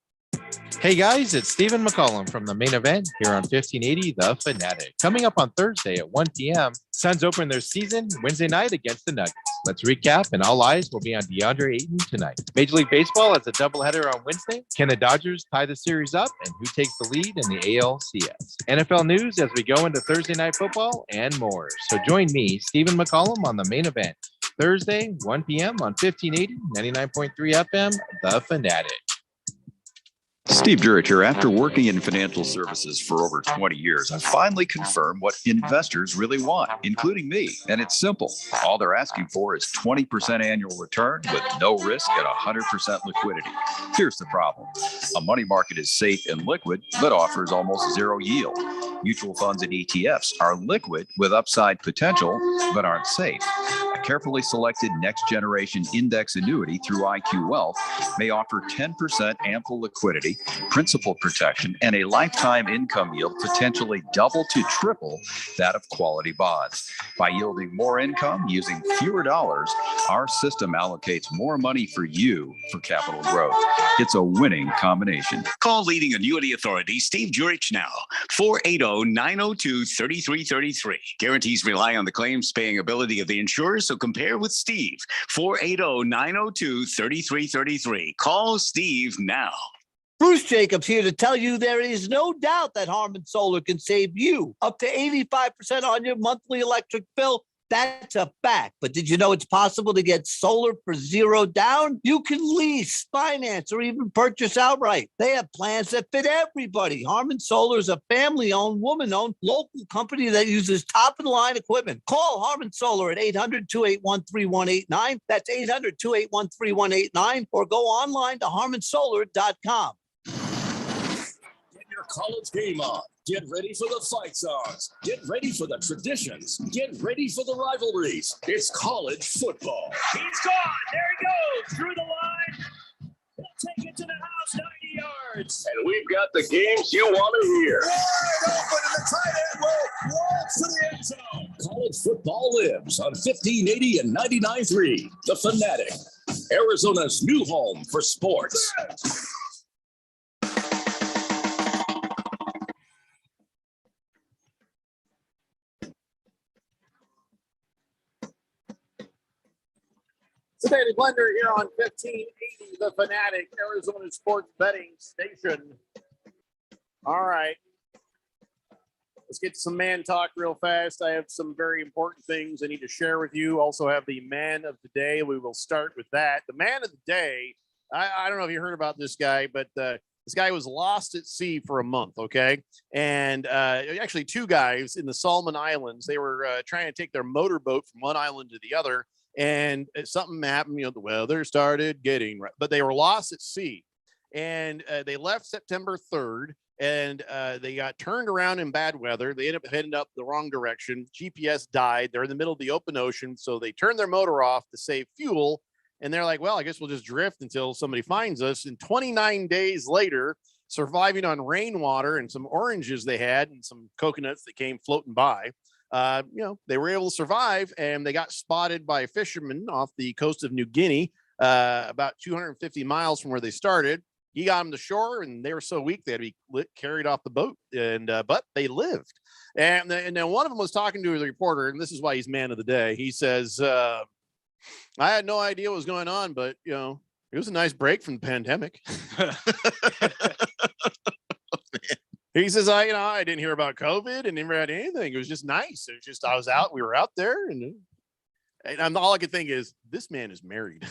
Hey guys, it's Stephen McCollum from The Main Event here on 1580 The Fanatic. Coming up on Thursday at 1 p.m., Suns open their season Wednesday night against the Nuggets. Let's recap, and all eyes will be on DeAndre Ayton tonight. Major League Baseball has a doubleheader on Wednesday. Can the Dodgers tie the series up, and who takes the lead in the ALCS? NFL news as we go into Thursday night football and more. So join me, Stephen McCollum, on The Main Event Thursday, 1 p.m. on 1580, 99.3 FM, The Fanatic. Steve Jurich here. After working in financial services for over 20 years, I finally confirmed what investors really want, including me. And it's simple. All they're asking for is 20% annual return with no risk and 100% liquidity. Here's the problem. A money market is safe and liquid, but offers almost zero yield. Mutual funds and ETFs are liquid with upside potential, but aren't safe. A carefully selected next generation index annuity through IQ Wealth may offer 10% ample liquidity, principal protection, and a lifetime income yield potentially double to triple that of quality bonds. By yielding more income using fewer dollars, our system allocates more money for you for capital growth. It's a winning combination. Call leading annuity authority Steve Jurich now, 480-902-3333. Guarantees rely on the claims paying ability of the insurer, so compare with Steve, 480-902-3333. Call Steve now. Bruce Jacobs here to tell you there is no doubt that Harman Solar can save you up to 85% on your monthly electric bill. That's a fact. But did you know it's possible to get solar for $0 down? You can lease, finance, or even purchase outright. They have plans that fit everybody. Harman Solar is a family-owned, woman-owned, local company that uses top-of-the-line equipment. Call Harman Solar at 800-281-3189. That's 800-281-3189. Or go online to harmansolar.com. Get your college game on. Get ready for the fight songs. Get ready for the traditions. Get ready for the rivalries. It's college football. He's gone. There he goes. Through the line. He'll take it to the house, 90 yards. And we've got the games you want to hear. Wide open, and the tight end will walk to the end zone. College football lives on 1580 and 99.3. The Fanatic, Arizona's new home for sports. The Daily Blender here on 1580 The Fanatic, Arizona sports betting station. All right. Let's get to some man talk real fast. I have some very important things I need to share with you. Also have the man of the day. We will start with that. The man of the day, I don't know if you heard about this guy, but this guy was lost at sea for a month, okay? And actually two guys in the Solomon Islands, they were trying to take their motorboat from one island to the other, and something happened, the weather started getting, but they were lost at sea. And they left September 3rd, and they got turned around in bad weather. They ended up heading up the wrong direction. GPS died. They're in the middle of the open ocean, so they turned their motor off to save fuel. And they're like, well, I guess we'll just drift until somebody finds us. And 29 days later, surviving on rainwater and some oranges they had and some coconuts that came floating by, they were able to survive, and they got spotted by a fisherman off the coast of New Guinea, about 250 miles from where they started. He got them to shore, and they were so weak they had to be carried off the boat, and but they lived. And then one of them was talking to the reporter, and this is why he's man of the day. He says, I had no idea what was going on, but it was a nice break from the pandemic. He says, I didn't hear about COVID and never had anything. It was just nice. It was just, I was out, we were out there, and all I could think is, this man is married.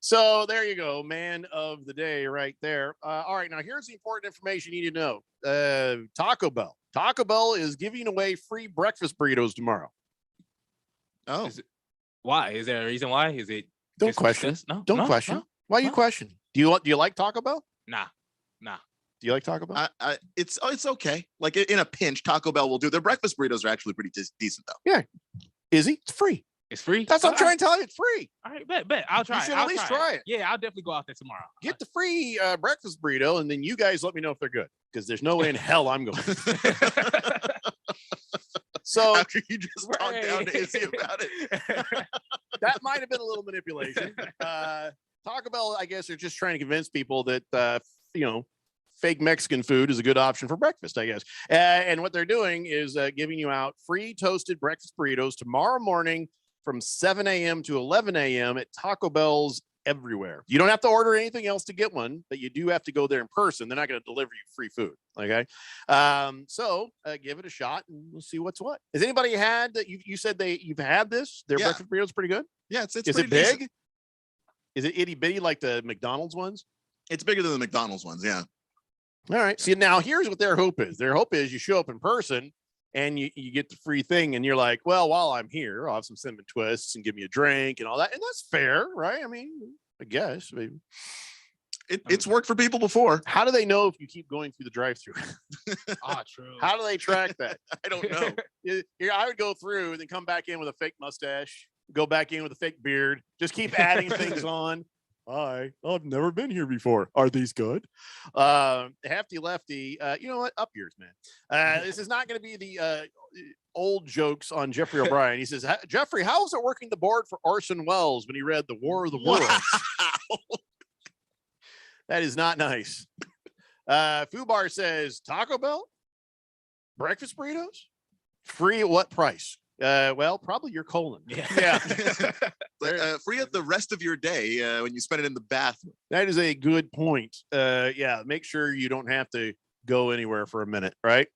So there you go, man of the day right there. All right, now here's the important information you need to know. Taco Bell. Taco Bell is giving away free breakfast burritos tomorrow. Oh, why? Is there a reason why? Is it? Don't question. No, don't question. Why you question? Do you like Taco Bell? Nah. Do you like Taco Bell? It's okay. Like in a pinch, Taco Bell will do. Their breakfast burritos are actually pretty decent, though. Yeah. Is he? It's free. It's free. That's what I'm trying to tell you. It's free. All right, bet. I'll try. You should at least try it. Yeah, I'll definitely go out there tomorrow. Get the free breakfast burrito, and then you guys let me know if they're good, because there's no way in hell I'm going. So after you just talked down to Izzy about it, that might have been a little manipulation. Taco Bell, I guess, are just trying to convince people that fake Mexican food is a good option for breakfast, I guess. And what they're doing is giving you out free toasted breakfast burritos tomorrow morning from 7 a.m. to 11 a.m. at Taco Bell's everywhere. You don't have to order anything else to get one, but you do have to go there in person. They're not going to deliver you free food. Okay. So give it a shot and we'll see what's what. Has anybody had that? You said you've had this? Their breakfast burrito is pretty good. Yeah. Is it big? Decent. Is it itty bitty like the McDonald's ones? It's bigger than the McDonald's ones. Yeah. All right. See, now here's what their hope is. Their hope is you show up in person and you get the free thing, and you're like, well, while I'm here, I'll have some cinnamon twists and give me a drink and all that. And that's fair, right? I mean, I guess. Maybe. It's worked for people before. How do they know if you keep going through the drive-through? True. How do they track that? I don't know. I would go through and then come back in with a fake mustache, go back in with a fake beard, just keep adding things on. Hi, I've never been here before. Are these good? Hefty Lefty, you know what? Up yours, man. This is not going to be the old jokes on Jeffrey O'Brien. He says, Jeffrey, how was it working the board for Orson Welles when he read The War of the Worlds? That is not nice. Fubar says, Taco Bell? Breakfast burritos? Free at what price? Well, probably your colon. Yeah. Free up the rest of your day when you spend it in the bathroom. That is a good point. Yeah, make sure you don't have to go anywhere for a minute, right?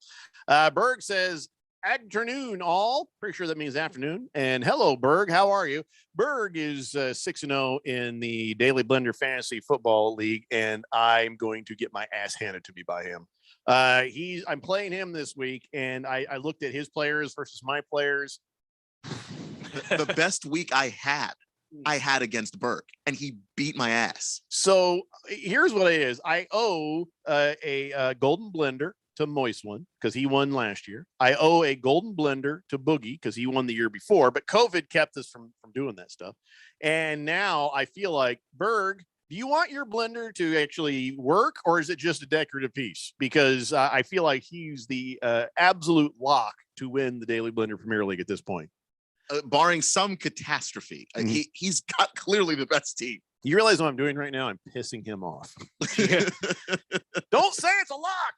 Berg says, afternoon all. Pretty sure that means afternoon. And hello, Berg. How are you? Berg is 6-0 in the Daily Blender Fantasy Football League, and I'm going to get my ass handed to me by him. I'm playing him this week, and I looked at his players versus my players. The best week I had against Burke, and he beat my ass. So here's what it is. I owe a golden blender to Moist One because he won last year. I owe a golden blender to Boogie because he won the year before, but COVID kept us from doing that stuff. And now I feel like, Berg, do you want your blender to actually work, or is it just a decorative piece? Because I feel like he's the absolute lock to win the Daily Blender Premier League at this point. Barring some catastrophe, he's got clearly the best team. You realize what I'm doing right now? I'm pissing him off. Don't say it's a lock.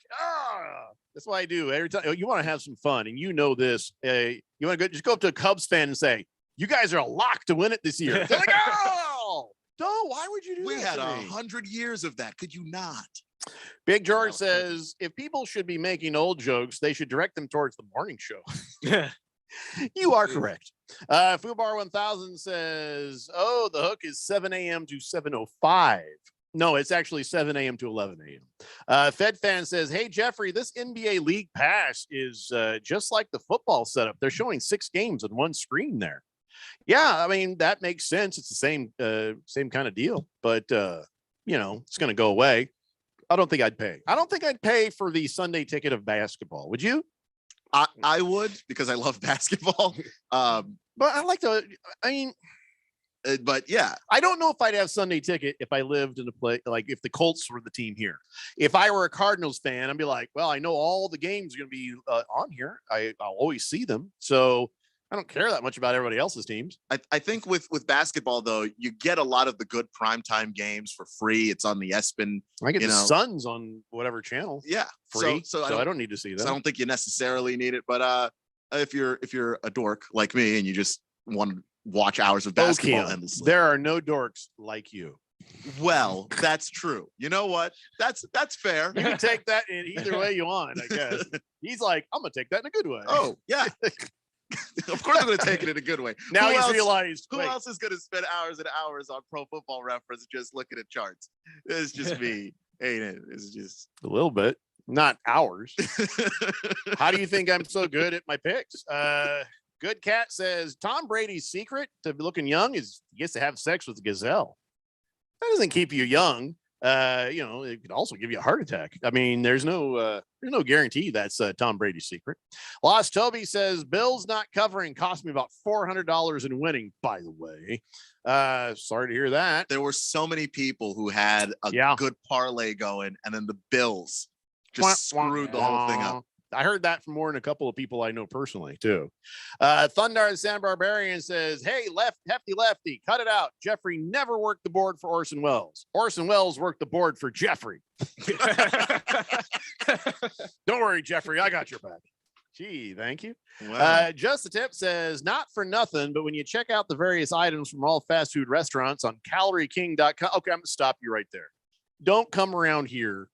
That's what I do every time. You want to have some fun, and you know this. You want to just go up to a Cubs fan and say, "You guys are a lock to win it this year." They're like, "Oh, no! Why would you do that?" We had 100 years of that. Could you not? Big George says if people should be making old jokes, they should direct them towards the morning show. You are correct. Fubar 1000 says, oh, the hook is 7 a.m. to 7:05. No, it's actually 7 a.m. to 11 a.m. Fed Fan says, hey, Jeffrey, this NBA League Pass is just like the football setup. They're showing 6 games on one screen there. Yeah, I mean, that makes sense. It's the same kind of deal, but it's going to go away. I don't think I'd pay. I don't think I'd pay for the Sunday ticket of basketball. Would you? I would, because I love basketball. But I like to, but yeah, I don't know if I'd have Sunday ticket if I lived in a place like if the Colts were the team here. If I were a Cardinals fan, I'd be like, well, I know all the games are going to be on here. I'll always see them. So I don't care that much about everybody else's teams. I think with basketball, though, you get a lot of the good primetime games for free. It's on the ESPN. I get the Suns on whatever channel. Yeah. Free. So I don't need to see that. So I don't think you necessarily need it. But if you're a dork like me and you just want to watch hours of basketball endlessly. There are no dorks like you. Well, that's true. You know what? That's fair. You can take that in either way you want, I guess. He's like, I'm gonna take that in a good way. Oh, yeah. Of course I'm going to take it in a good way. Now he's realized. Who else is going to spend hours and hours on Pro Football Reference just looking at charts? It's just me, ain't it? It's just a little bit, not hours. How do you think I'm so good at my picks? Good Cat says Tom Brady's secret to looking young is he gets to have sex with a gazelle. That doesn't keep you young. It could also give you a heart attack. I mean, there's no guarantee that's Tom Brady's secret. Lost Toby says Bill's not covering cost me about $400 in winning, by the way. Sorry to hear that. There were so many people who had a good parlay going, and then the Bills just screwed the whole thing up. I heard that from more than a couple of people I know personally, too. Thunder and San Barbarian says, hey, hefty lefty, cut it out. Jeffrey never worked the board for Orson Welles. Orson Welles worked the board for Jeffrey. Don't worry, Jeffrey. I got your back. Gee, thank you. Wow. Just the Tip says, not for nothing, but when you check out the various items from all fast food restaurants on calorieking.com. Okay, I'm going to stop you right there. Don't come around here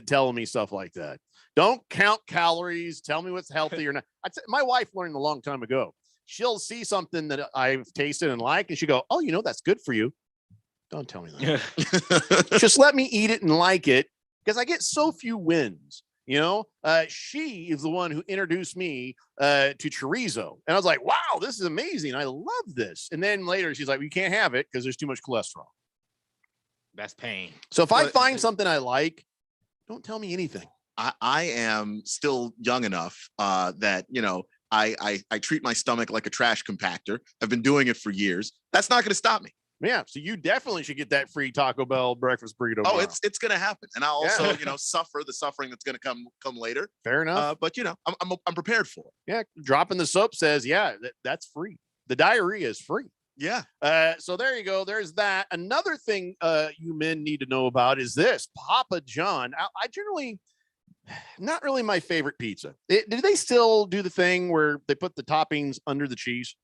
telling me stuff like that. Don't count calories. Tell me what's healthy or not. My wife learned a long time ago. She'll see something that I've tasted and like, and she go, oh, that's good for you. Don't tell me that. Just let me eat it and like it, because I get so few wins. She is the one who introduced me to chorizo. And I was like, wow, this is amazing. I love this. And then later she's like, you can't have it because there's too much cholesterol. That's pain. So if I find something I like, don't tell me anything. I am still young enough that, I treat my stomach like a trash compactor. I've been doing it for years. That's not going to stop me. Yeah. So you definitely should get that free Taco Bell breakfast burrito. Oh, it's going to happen. And I'll also, suffer the suffering that's going to come later. Fair enough. But I'm prepared for it. Yeah. Dropping the soap says, that's free. The diarrhea is free. Yeah. So there you go. There's that. Another thing you men need to know about is this Papa John. I generally not really my favorite pizza. Do they still do the thing where they put the toppings under the cheese?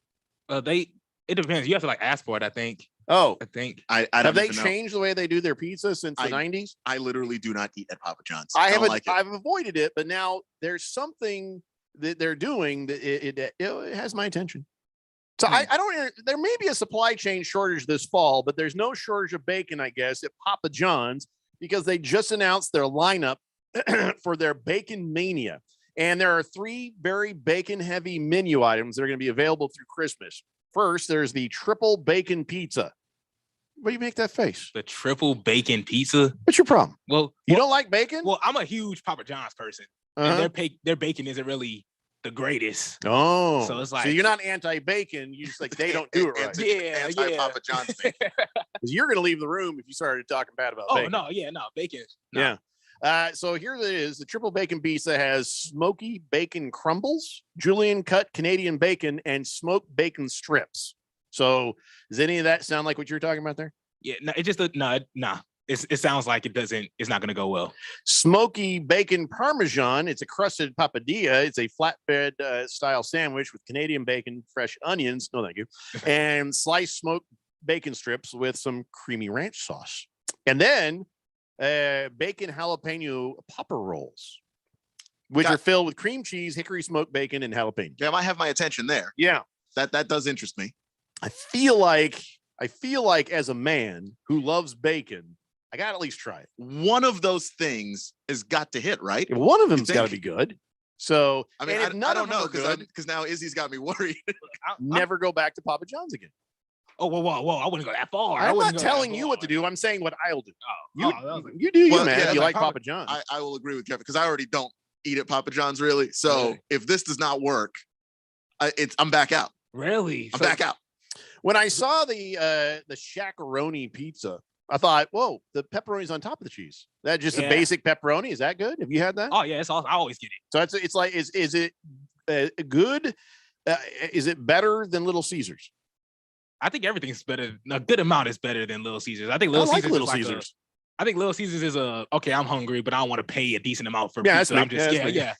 It depends. You have to ask for it, I think. Oh, I think. I have they changed the way they do their pizza since the 90s? I literally do not eat at Papa John's. I've avoided it, but now there's something that they're doing that it has my attention. So I don't. There may be a supply chain shortage this fall, but there's no shortage of bacon, I guess, at Papa John's, because they just announced their lineup for their Bacon Mania. And there are 3 very bacon heavy menu items that are going to be available through Christmas. First, there's the triple bacon pizza. What do you make that face? The triple bacon pizza? What's your problem? Well, you don't like bacon? Well, I'm a huge Papa John's person. And their bacon isn't really the greatest. Oh, so it's so you're not anti-bacon. You just they don't do it right. Anti-Papa John's thing. Because you're going to leave the room if you started talking bad about bacon. Bacon. No. Yeah. So here it is. The triple bacon pizza has smoky bacon crumbles, julienne cut Canadian bacon, and smoked bacon strips. So does any of that sound like what you're talking about there? Yeah, no, it just it sounds like it's not going to go well. Smoky bacon parmesan. It's a crusted papadilla. It's a flatbread style sandwich with Canadian bacon, fresh onions. No, thank you. And sliced smoked bacon strips with some creamy ranch sauce. And then bacon jalapeno popper rolls, which are filled with cream cheese, hickory smoked bacon, and jalapeno. Yeah, I have my attention there. Yeah, that does interest me. I feel like as a man who loves bacon, I got to at least try it. One of those things has got to hit, right? One of them's got to be good. So, I mean, I don't know because now Izzy's got me worried. Never go back to Papa John's again. Oh, whoa! I wouldn't go that far. I'm not telling you what to do. I'm saying what I'll do. You do you, man. You like Papa John's. I will agree with Kevin because I already don't eat at Papa John's really. So if this does not work, I'm back out. Really? I'm back out. When I saw the Shaq-a-Roni pizza, I thought, whoa, the pepperoni's on top of the cheese. That just a basic pepperoni. Is that good? Have you had that? Oh yeah, it's awesome. I always get it. So it's like, is it good? Is it better than Little Caesars? I think everything's better. A good amount is better than Little Caesars. I think Little Caesars. I think Little Caesars is okay. I'm hungry, but I don't want to pay a decent amount for pizza. I'm just yeah.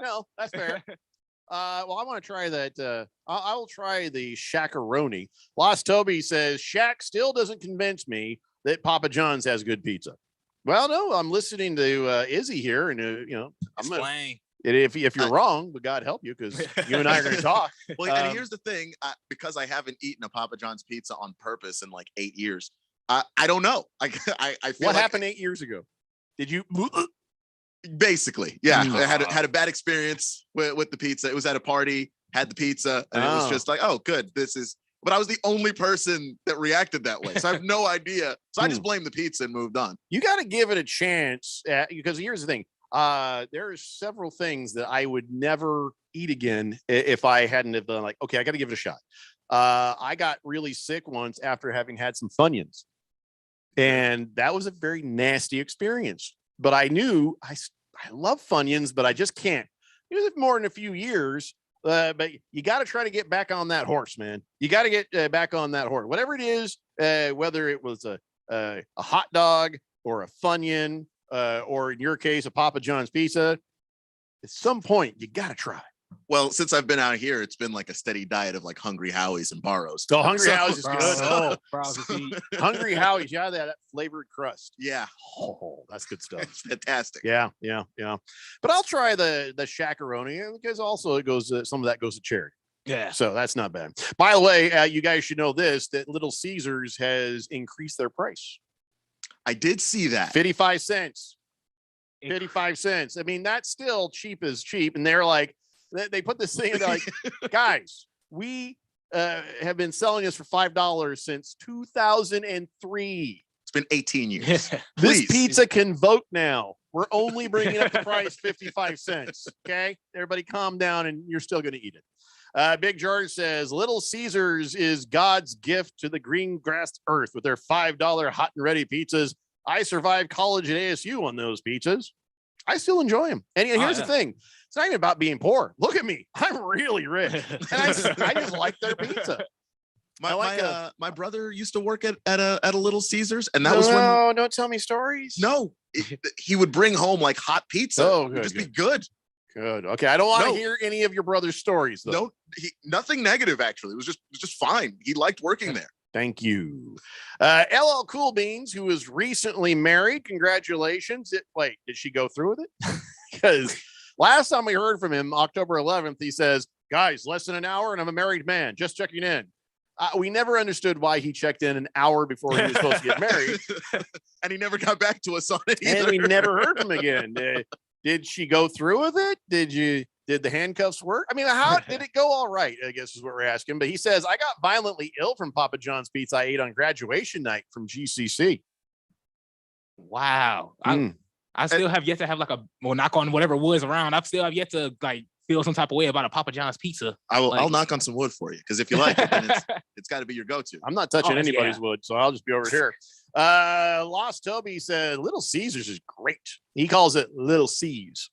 No, that's fair. Well, I want to try that. I will try the Shaq-a-Roni. Lost Toby says Shaq still doesn't convince me that Papa John's has good pizza. Well, no, I'm listening to Izzy here, and I'm gonna, if you're wrong, but God help you, because you and I are going to talk. Well, and here's the thing: because I haven't eaten a Papa John's pizza on purpose in like 8 years, I don't know. I feel what happened 8 years ago? Did you? Basically, yeah. I had a bad experience with the pizza. It was at a party, had the pizza, and it was just like, oh, good. But I was the only person that reacted that way. So I have no idea. So I just blamed the pizza and moved on. You got to give it a chance because here's the thing. There are several things that I would never eat again if I hadn't have been like, okay, I got to give it a shot. I got really sick once after having had some Funyuns, and that was a very nasty experience. But I knew I love Funyuns, but I just can't. It was more than a few years, but you got to try to get back on that horse, man. You got to get back on that horse, whatever it is, whether it was a hot dog or a Funyun, or in your case, a Papa John's pizza. At some point, you got to try. Well, since I've been out here, it's been like a steady diet of like Hungry Howie's and Barrows. So Hungry Howie's is good. Hungry Howie's, yeah, that flavored crust. Yeah. Oh, that's good stuff. It's fantastic. Yeah. But I'll try the Shaq-a-Roni because also it goes some of that goes to charity. Yeah. So that's not bad. By the way, you guys should know this, that Little Caesars has increased their price. I did see that. 55 cents. 55 cents. I mean, that's still cheap as cheap. And they're like, they put this thing, they're like, guys, we have been selling this for $5 since 2003. It's been 18 years. This pizza can vote now. We're only bringing up the price 55 cents. Okay, everybody calm down, and you're still going to eat it. Big George says Little Caesars is God's gift to the green grassed earth with their $5 hot and ready pizzas. I survived college at ASU on those pizzas. I still enjoy them. And here's the thing. It's not even about being poor. Look at me. I'm really rich. And I just like their pizza. My brother used to work at a Little Caesars, and that was when. Don't tell me stories. No, he would bring home like hot pizza. Oh, it would just be good. Good. Okay, I don't want to hear any of your brother's stories, though. No, nothing negative actually. It was just fine. He liked working there. Thank you. LL Cool Beans, who was recently married. Congratulations. Wait, did she go through with it? Because last time we heard from him, October 11th, he says, guys, less than an hour and I'm a married man. Just checking in. We never understood why he checked in an hour before he was supposed to get married. And he never got back to us on it either. And we never heard from him again. Did she go through with it? Did the handcuffs work? I mean, how did it go all right, I guess is what we're asking. But he says, I got violently ill from Papa John's pizza I ate on graduation night from GCC. Wow. I still have yet to have knock on whatever was around. I still have yet to feel some type of way about a Papa John's pizza. I'll knock on some wood for you because if you like it, then it's got to be your go-to. I'm not touching anybody's wood, so I'll just be over here. Lost Toby said Little Caesars is great. He calls it Little C's.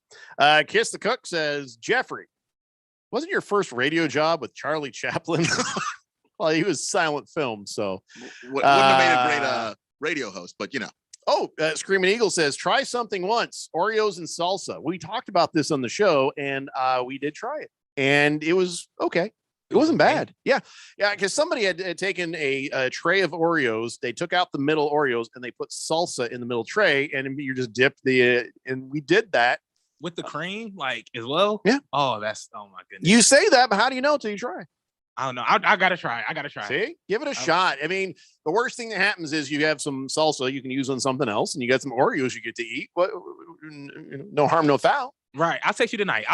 Kiss the Cook says, Jeffrey, wasn't your first radio job with Charlie Chaplin? Well, he was silent film, so wouldn't have made a great radio host, but you know. Oh, Screaming Eagle says, try something once, Oreos and salsa. We talked about this on the show, and we did try it, and it was okay. It wasn't bad. Yeah. Because somebody had taken a tray of Oreos. They took out the middle Oreos and they put salsa in the middle tray, and you just dipped and we did that with the cream, like as well. Yeah. Oh my goodness. You say that, but how do you know until you try? I don't know. I gotta try. See, give it a shot. I mean, the worst thing that happens is you have some salsa you can use on something else, and you got some Oreos you get to eat. What? No harm, no foul. Right. I'll text you tonight.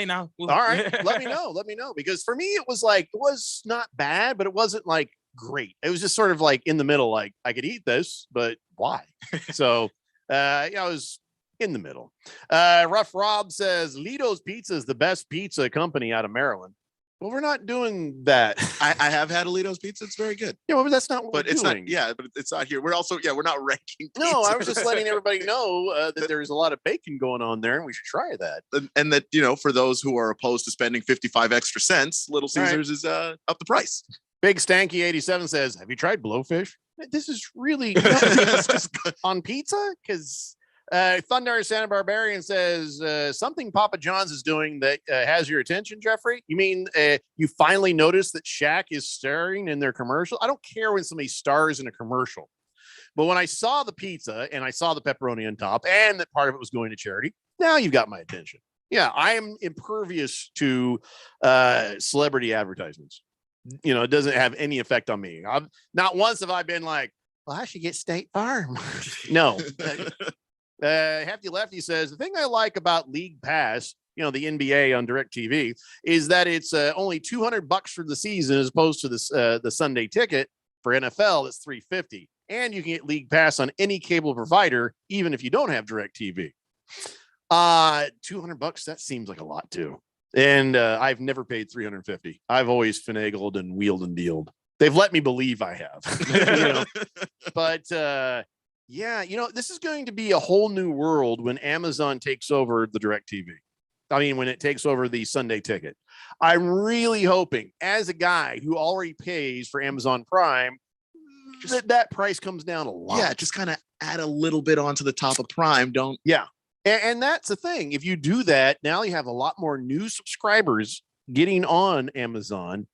now. All right. Let me know. Because for me, it was not bad, but it wasn't like great. It was just sort of like in the middle. Like I could eat this, but why? So, I was in the middle. Rough Rob says Lido's Pizza is the best pizza company out of Maryland. Well, we're not doing that. I have had Alito's Pizza. It's very good. Yeah, well, but that's not what but we're it's doing. not. Yeah, but it's not here. We're also we're not ranking. Pizza. No, I was just letting everybody know that there's a lot of bacon going on there, and we should try that. And that for those who are opposed to spending 55 extra cents, Little Caesars is up the price. Big Stanky 87 says, "Have you tried blowfish? This is really on pizza because." Thunder Santa Barbarian says something Papa John's is doing that has your attention, Jeffrey. You mean you finally noticed that Shaq is starring in their commercial? I don't care when somebody stars in a commercial, but when I saw the pizza and I saw the pepperoni on top and that part of it was going to charity, now you've got my attention. Yeah, I am impervious to celebrity advertisements. It doesn't have any effect on me. Not once have I been like, well, I should get State Farm. No. Hefty Lefty says the thing I like about League Pass, the NBA on DirecTV, is that it's only $200 for the season as opposed to the Sunday ticket for NFL. That's $350, and you can get League Pass on any cable provider, even if you don't have DirecTV. $200, that seems like a lot too. And I've never paid $350. I've always finagled and wheeled and dealed. They've let me believe I have, but. Yeah, this is going to be a whole new world when Amazon takes over the DirecTV. I mean, when it takes over the Sunday ticket. I'm really hoping, as a guy who already pays for Amazon Prime, that price comes down a lot. Yeah, just kind of add a little bit onto the top of Prime. Yeah. And that's the thing. If you do that, now you have a lot more new subscribers getting on Amazon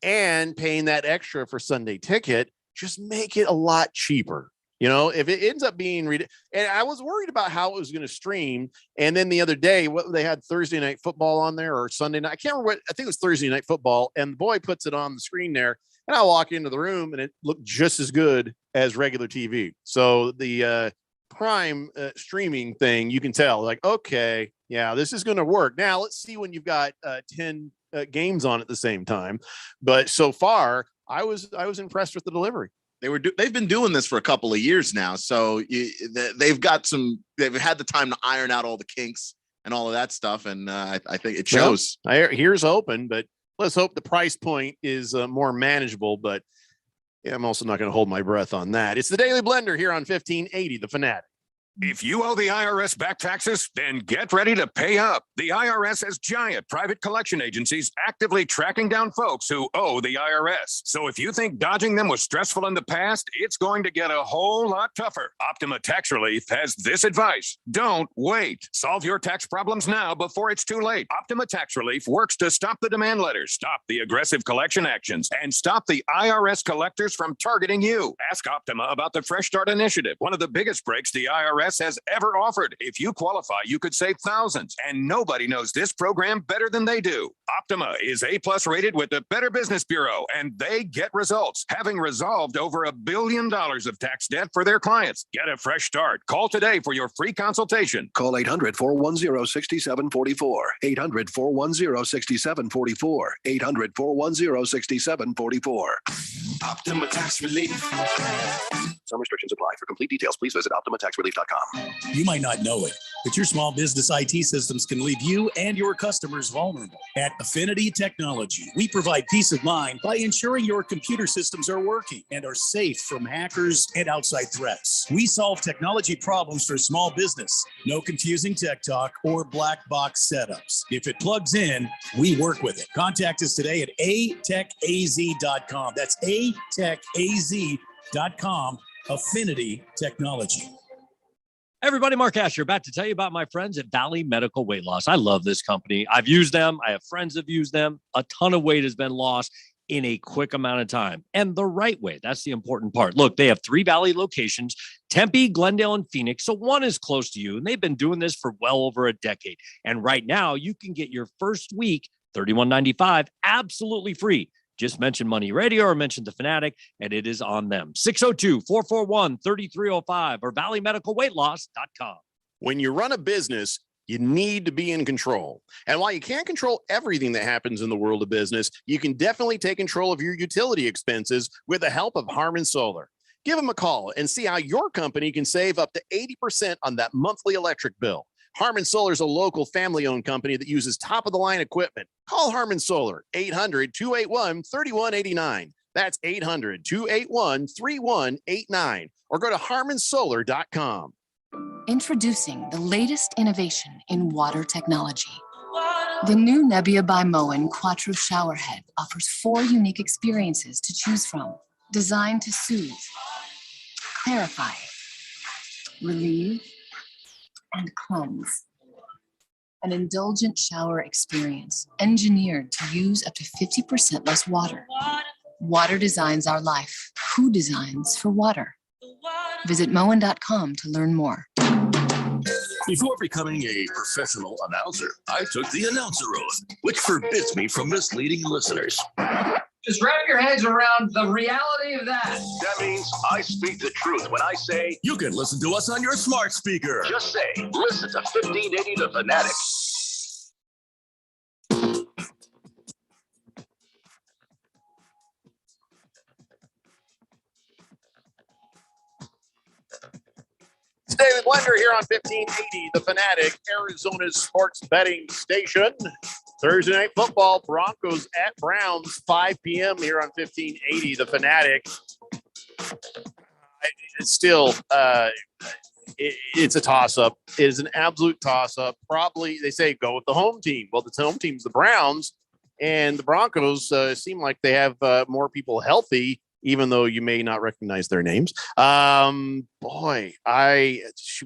and paying that extra for Sunday ticket. Just make it a lot cheaper. If it ends up being and I was worried about how it was going to stream. And then the other day, they had Thursday Night Football on there or Sunday night. I can't remember I think it was Thursday Night Football. And the boy puts it on the screen there. And I walk into the room and it looked just as good as regular TV. So the Prime streaming thing, you can tell like, okay, yeah, this is going to work. Now let's see when you've got 10 games on at the same time. But so far, I was impressed with the delivery. They've been doing this for a couple of years now, so they've had the time to iron out all the kinks and all of that stuff, and I think it shows. Well, here's hoping, but let's hope the price point is more manageable. But I'm also not going to hold my breath on that. It's the Daily Blender here on 1580 The Fanatic. If you owe the IRS back taxes, then get ready to pay up. The IRS has giant private collection agencies actively tracking down folks who owe the IRS. So if you think dodging them was stressful in the past, it's going to get a whole lot tougher. Optima Tax Relief has this advice. Don't wait. Solve your tax problems now before it's too late. Optima Tax Relief works to stop the demand letters, stop the aggressive collection actions, and stop the IRS collectors from targeting you. Ask Optima about the Fresh Start Initiative, one of the biggest breaks the IRS has ever offered. If you qualify, you could save thousands, and nobody knows this program better than they do. Optima is A+ rated with the Better Business Bureau, and they get results, having resolved over $1 billion of tax debt for their clients. Get a fresh start. Call today for your free consultation. Call 800-410-6744. 800-410-6744. 800-410-6744. Optima Tax Relief. Some restrictions apply. For complete details, please visit OptimaTaxRelief.com. You might not know it, but your small business IT systems can leave you and your customers vulnerable. At Affinity Technology, we provide peace of mind by ensuring your computer systems are working and are safe from hackers and outside threats. We solve technology problems for small business. No confusing tech talk or black box setups. If it plugs in, we work with it. Contact us today at atechaz.com. That's atechaz.com. Affinity Technology. Everybody, Mark Asher, back to tell you about my friends at Valley Medical Weight Loss. I love this company. I've used them. I have friends who've used them. A ton of weight has been lost in a quick amount of time and the right way. That's the important part. Look, they have 3 Valley locations, Tempe, Glendale, and Phoenix. So one is close to you, and they've been doing this for well over a decade. And right now you can get your first week, $31.95, absolutely free. Just mention Money Radio or mention The Fanatic, and it is on them. 602-441-3305 or valleymedicalweightloss.com. When you run a business, you need to be in control. And while you can't control everything that happens in the world of business, you can definitely take control of your utility expenses with the help of Harmon Solar. Give them a call and see how your company can save up to 80% on that monthly electric bill. Harmon Solar is a local family-owned company that uses top-of-the-line equipment. Call Harmon Solar, 800-281-3189. That's 800-281-3189. Or go to harmonsolar.com. Introducing the latest innovation in water technology. The new Nebbia by Moen Quattro Showerhead offers 4 unique experiences to choose from, designed to soothe, clarify, relieve, and cleanse. An indulgent shower experience engineered to use up to 50% less water. Water designs our life. Who designs for water? Visit Moen.com to learn more. Before becoming a professional announcer, I took the announcer oath, which forbids me from misleading listeners. Just wrap your heads around the reality of that. That means I speak the truth when I say you can listen to us on your smart speaker. Just say, listen to 1580 The Fanatic. It's David Blender here on 1580 The Fanatic, Arizona's sports betting station. Thursday night football, Broncos at Browns, 5 p.m. here on 1580 The Fanatic. It's still, it's a toss-up. It is an absolute toss-up. Probably, they say go with the home team. Well, the home team's the Browns, and the Broncos seem like they have more people healthy, even though you may not recognize their names.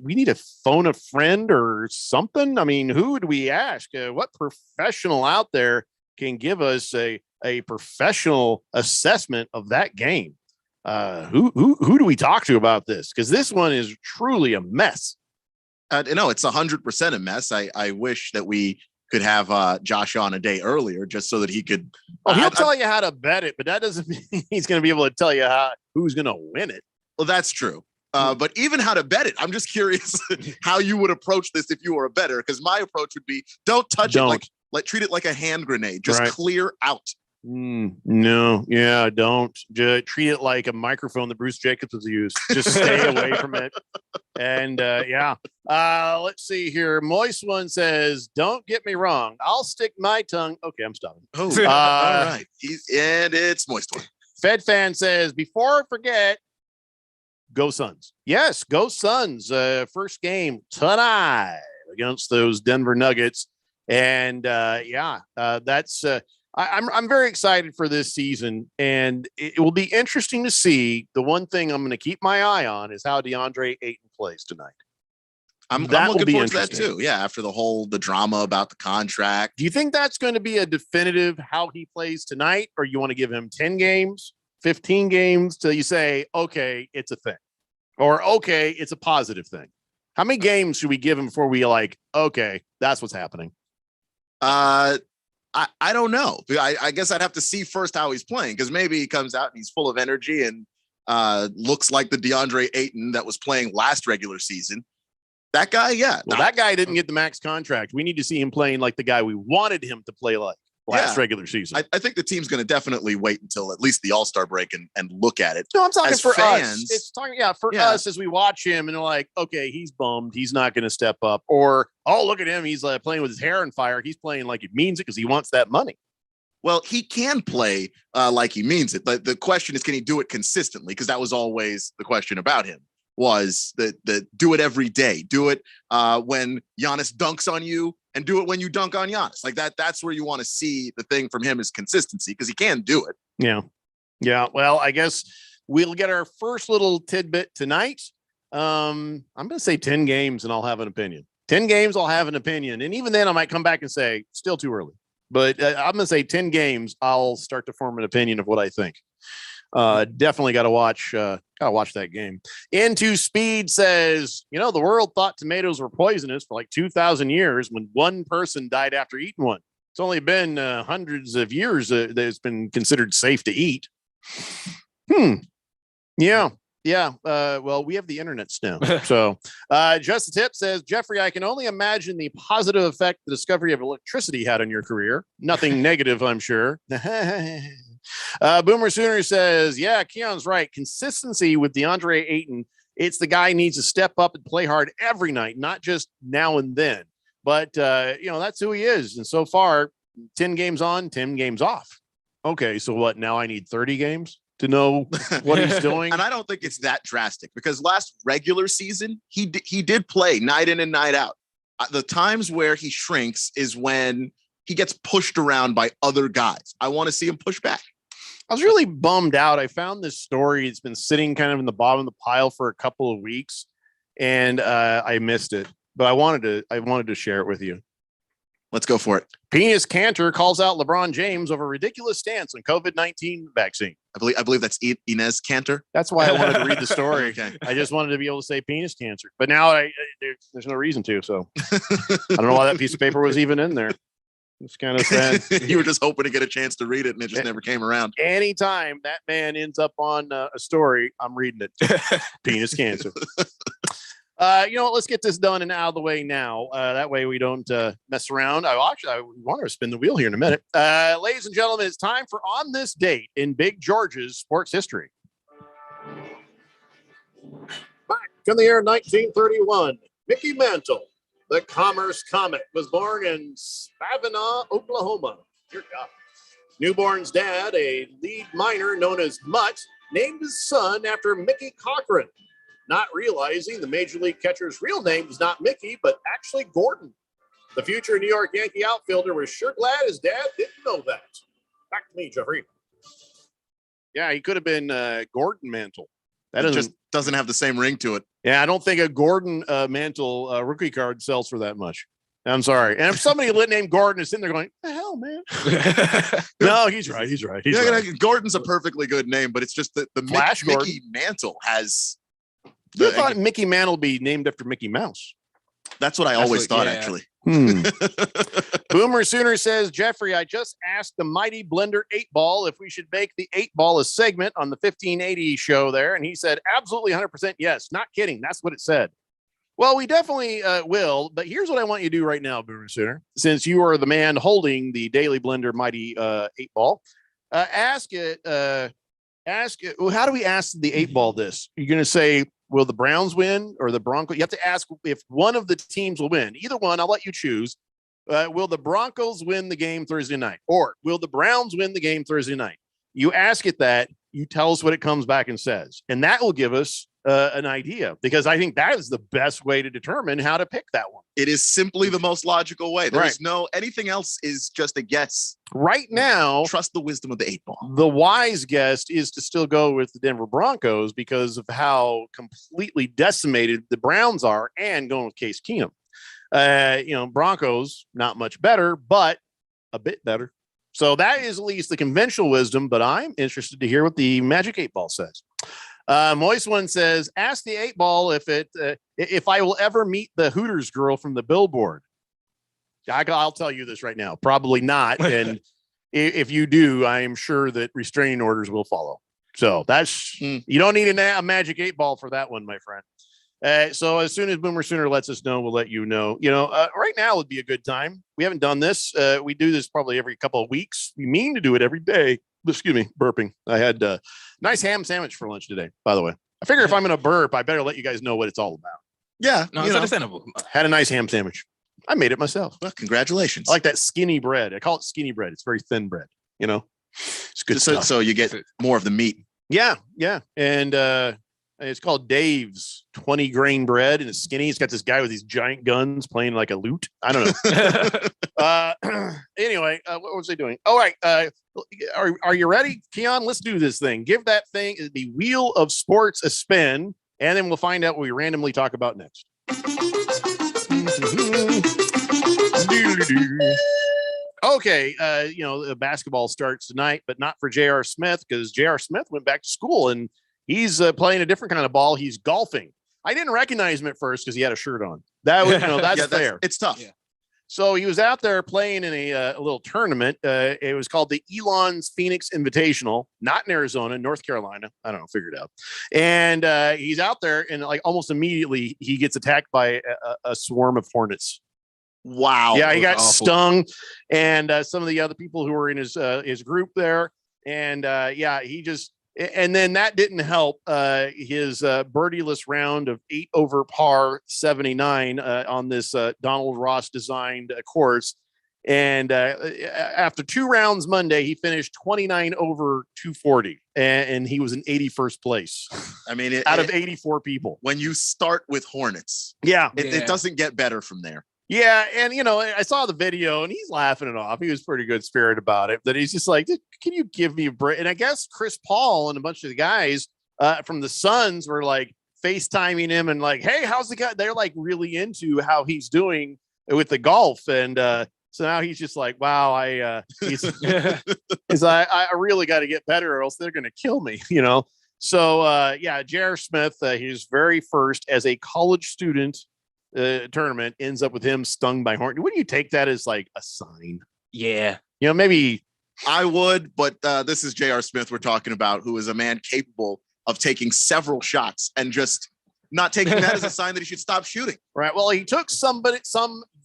We need to phone a friend or something. I mean, who do we ask? What professional out there can give us a professional assessment of that game? Who do we talk to about this? Because this one is truly a mess. It's 100% a mess. I wish that we could have Josh on a day earlier just so that he could. He'll tell you how to bet it, but that doesn't mean he's going to be able to tell you who's going to win it. Well, that's true. But even how to bet it, I'm just curious how you would approach this if you were a bettor. Because my approach would be, don't touch it, like treat it like a hand grenade. Just clear out. No, yeah, don't. Just treat it like a microphone that Bruce Jacobs has used. Just stay away from it. And let's see here. Moist One says, don't get me wrong. I'll stick my tongue. Okay, I'm stopping. Oh, all right. And it's Moist One. Fed Fan says, before I forget, go Suns. Yes, go Suns. First game tonight against those Denver Nuggets. And that's I'm very excited for this season, and it will be interesting to see. The one thing I'm going to keep my eye on is how DeAndre Ayton plays tonight. I'm looking forward to that too. Yeah, after the drama about the contract. Do you think that's going to be a definitive how he plays tonight, or you want to give him 10 games, 15 games till you say, okay, it's a thing, or okay, it's a positive thing? How many games should we give him before we okay, that's what's happening? I don't know. I guess I'd have to see first how he's playing, because maybe he comes out and he's full of energy and looks like the DeAndre Ayton that was playing last regular season. That guy, yeah. Well, that guy didn't get the max contract. We need to see him playing like the guy we wanted him to play like last regular season. I think the team's going to definitely wait until at least the All-Star break and look at it. No, I'm talking as for fans, us. It's talking, us as we watch him and they're like, okay, he's bummed. He's not going to step up. Or, oh, look at him. He's playing with his hair on fire. He's playing like he means it because he wants that money. Well, he can play like he means it. But the question is, can he do it consistently? Because that was always the question about him, was that do it every day. Do it when Giannis dunks on you, and do it when you dunk on Giannis. Like that's where you want to see the thing from him is consistency, because he can do it. Yeah. Yeah. Well, I guess we'll get our first little tidbit tonight. I'm going to say 10 games and I'll have an opinion. 10 games, I'll have an opinion. And even then I might come back and say still too early, but I'm going to say 10 games. I'll start to form an opinion of what I think. Definitely got to watch that game. Into Speed says, the world thought tomatoes were poisonous for like 2,000 years when one person died after eating one. It's only been hundreds of years that it's been considered safe to eat. Yeah. Well, we have the internet now. So Just the Tip says, Jeffrey, I can only imagine the positive effect the discovery of electricity had on your career. Nothing negative, I'm sure. Boomer Sooner says, yeah, Keon's right. Consistency with DeAndre Ayton. It's the guy needs to step up and play hard every night, not just now and then. But, that's who he is. And so far, 10 games on, 10 games off. Okay, so what? Now I need 30 games to know what he's doing? And I don't think it's that drastic because last regular season, he did play night in and night out. The times where he shrinks is when he gets pushed around by other guys. I want to see him push back. I was really bummed out. I found this story. It's been sitting kind of in the bottom of the pile for a couple of weeks, and I missed it. But I wanted to share it with you. Let's go for it. Penis Cantor calls out LeBron James over ridiculous stance on COVID-19 vaccine. I believe that's Inez Cantor. That's why I wanted to read the story. Okay. I just wanted to be able to say penis cancer, but now there's no reason to. So I don't know why that piece of paper was even in there. It's kind of sad. You were just hoping to get a chance to read it, and it just never came around. Anytime that man ends up on a story, I'm reading it. Penis cancer. Let's get this done and out of the way now. That way we don't mess around. I want to spin the wheel here in a minute. Ladies and gentlemen, it's time for On This Date in Big George's sports history. Back in the year 1931, Mickey Mantle, the Commerce Comet, was born in Savannah, Oklahoma. Dear God. Newborn's dad, a lead miner known as Mutt, named his son after Mickey Cochran, not realizing the Major League catcher's real name was not Mickey, but actually Gordon. The future New York Yankee outfielder was sure glad his dad didn't know that. Back to me, Jeffrey. Yeah, he could have been Gordon Mantle. That just doesn't have the same ring to it. Yeah, I don't think a Gordon Mantle rookie card sells for that much. I'm sorry. And if somebody named Gordon is sitting there going, the hell, man. No, he's right. He's right. Gordon's a perfectly good name, but it's just that the Mickey Mantle has... You thought Mickey Mantle would be named after Mickey Mouse. That's what I always thought, actually. Boomer Sooner says, Jeffrey, I just asked the mighty Blender 8-Ball if we should make the 8-Ball a segment on the 1580 show there. And he said, absolutely 100% yes. Not kidding. That's what it said. Well, we definitely will. But here's what I want you to do right now, Boomer Sooner. Since you are the man holding the Daily Blender mighty 8-Ball, ask it. Well, how do we ask the 8-Ball this? You're going to say, will the Browns win or the Broncos? You have to ask if one of the teams will win. Either one, I'll let you choose. Will the Broncos win the game Thursday night? Or will the Browns win the game Thursday night? You ask it that, you tell us what it comes back and says. And that will give us an idea, because I think that is the best way to determine how to pick that one. It is simply the most logical way. There's anything else is just a guess. Right now, trust the wisdom of the 8-Ball. The wise guess is to still go with the Denver Broncos because of how completely decimated the Browns are, and going with Case Keenum. Broncos, not much better, but a bit better. So that is at least the conventional wisdom, but I'm interested to hear what the Magic 8-Ball says. Moist One says, ask the 8-Ball if I will ever meet the Hooters girl from the billboard. I'll tell you this right now. Probably not. And if you do, I am sure that restraining orders will follow. So that's, you don't need a Magic 8-Ball for that one, my friend. So as soon as Boomer Sooner lets us know, we'll let you know. Right now would be a good time. We haven't done this. We do this probably every couple of weeks. We mean to do it every day. Excuse me, burping. I had a nice ham sandwich for lunch today, by the way. I figure if I'm going to burp, I better let you guys know what it's all about. Yeah, no, it's understandable. Had a nice ham sandwich. I made it myself. Well, congratulations. I like that skinny bread. I call it skinny bread. It's very thin bread. It's good stuff. So you get more of the meat. Yeah. And it's called Dave's 20 grain bread, and it's skinny. It's got this guy with these giant guns playing like a lute. I don't know. Anyway, what was I doing? All right. Are you ready, Keon? Let's do this thing. Give that thing, the wheel of sports, a spin. And then we'll find out what we randomly talk about next. Okay, basketball starts tonight, but not for J.R. Smith, because J.R. Smith went back to school and he's playing a different kind of ball. He's golfing. I didn't recognize him at first because he had a shirt on. That was, that's fair. It's tough. Yeah. So he was out there playing in a little tournament. It was called the Elon's Phoenix Invitational, not in Arizona, North Carolina. I don't know, figure it out. And he's out there, and like almost immediately he gets attacked by a swarm of hornets. Wow. Yeah, he got stung, and some of the other people who were in his group there, and he just. And then that didn't help his birdieless round of 8 over par 79 on this Donald Ross designed course. And after 2 rounds Monday, he finished 29 over 240, and he was in 81st place. I mean, out of 84 people. When you start with hornets, it doesn't get better from there. Yeah, and I saw the video and he's laughing it off. He was pretty good spirit about it. That he's just like, can you give me a break? And I guess Chris Paul and a bunch of the guys from the Suns were like FaceTiming him and like, hey, how's the guy? They're like really into how he's doing with the golf. And so now he's just like, wow, I really got to get better or else they're going to kill me, So J.R. Smith, his very first as a college student tournament ends up with him stung by hornet. Wouldn't you take that as like a sign? Yeah. Maybe I would, but this is J.R. Smith we're talking about, who is a man capable of taking several shots and just not taking that as a sign that he should stop shooting. Right. Well, he took some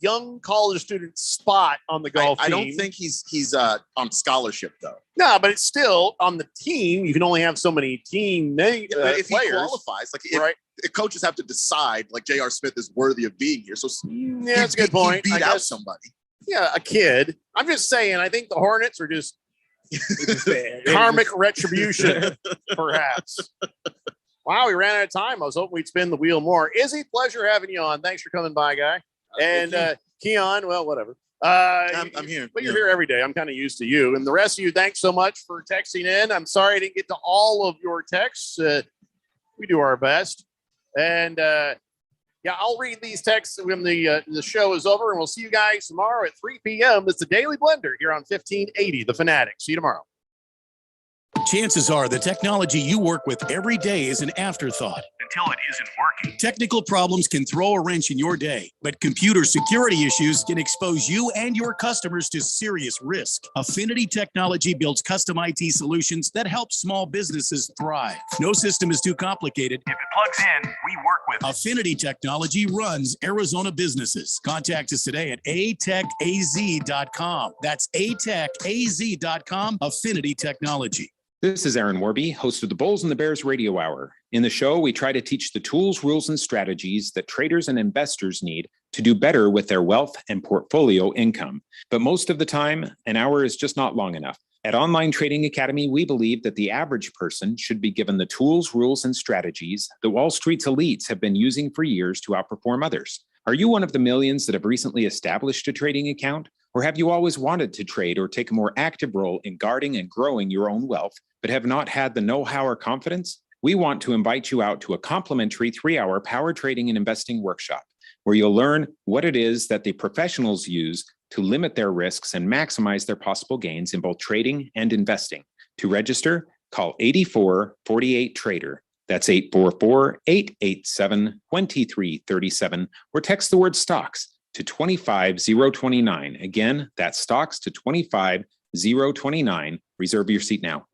young college student spot on the golf team. I don't think he's on scholarship though. No, but it's still on the team. You can only have so many team if players. He qualifies, if coaches have to decide, like J.R. Smith is worthy of being here. So that's a good point. Beat out somebody. Yeah, a kid. I'm just saying. I think the Hornets are just karmic retribution, perhaps. Wow, we ran out of time. I was hoping we'd spin the wheel more. Izzy, pleasure having you on. Thanks for coming by, guy. And Keon, well, whatever. I'm here. But you're here every day. I'm kind of used to you. And the rest of you, thanks so much for texting in. I'm sorry I didn't get to all of your texts. We do our best. And I'll read these texts when the show is over. And we'll see you guys tomorrow at 3 p.m. It's the Daily Blender here on 1580 The Fanatic. See you tomorrow. Chances are the technology you work with every day is an afterthought until it isn't working. Technical problems can throw a wrench in your day, but computer security issues can expose you and your customers to serious risk. Affinity Technology builds custom IT solutions that help small businesses thrive. No system is too complicated. If it plugs in, we work with it. Affinity Technology runs Arizona businesses. Contact us today at atechaz.com. That's atechaz.com. Affinity Technology. This is Aaron Warby, host of the Bulls and the Bears Radio Hour. In the show, we try to teach the tools, rules, and strategies that traders and investors need to do better with their wealth and portfolio income. But most of the time, an hour is just not long enough. At Online Trading Academy, we believe that the average person should be given the tools, rules, and strategies that Wall Street's elites have been using for years to outperform others. Are you one of the millions that have recently established a trading account? Or have you always wanted to trade or take a more active role in guarding and growing your own wealth, but have not had the know-how or confidence? We want to invite you out to a complimentary 3-hour power trading and investing workshop, where you'll learn what it is that the professionals use to limit their risks and maximize their possible gains in both trading and investing. To register, call 8448-TRADER. That's 844-887-2337, or text the word stocks to 25029. Again, that's stocks to 25029. Reserve your seat now.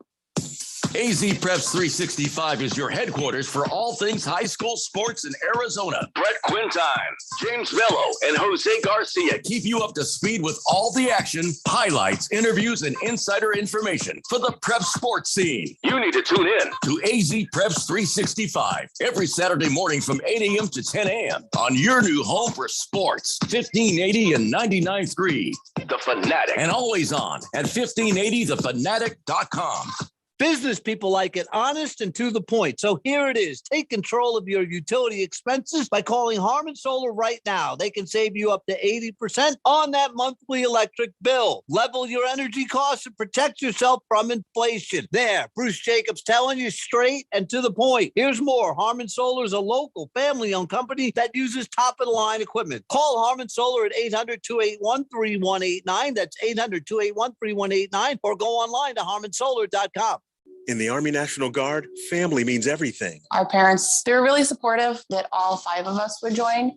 AZ Preps 365 is your headquarters for all things high school sports in Arizona. Brett Quintine, James Mello, and Jose Garcia keep you up to speed with all the action, highlights, interviews, and insider information for the prep sports scene. You need to tune in to AZ Preps 365 every Saturday morning from 8 a.m. to 10 a.m. on your new home for sports, 1580 and 99.3. The Fanatic. And always on at 1580thefanatic.com. Business people like it honest and to the point. So here it is. Take control of your utility expenses by calling Harmon Solar right now. They can save you up to 80% on that monthly electric bill. Level your energy costs and protect yourself from inflation. There, Bruce Jacobs telling you straight and to the point. Here's more. Harmon Solar is a local family-owned company that uses top-of-the-line equipment. Call Harmon Solar at 800-281-3189. That's 800-281-3189, or go online to harmonsolar.com. In the Army National Guard, family means everything. Our parents, they were really supportive that all 5 of us would join.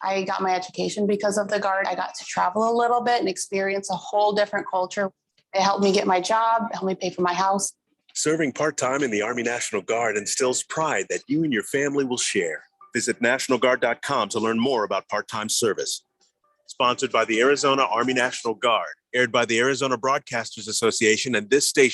I got my education because of the Guard. I got to travel a little bit and experience a whole different culture. It helped me get my job, it helped me pay for my house. Serving part-time in the Army National Guard instills pride that you and your family will share. Visit NationalGuard.com to learn more about part-time service. Sponsored by the Arizona Army National Guard. Aired by the Arizona Broadcasters Association and this station.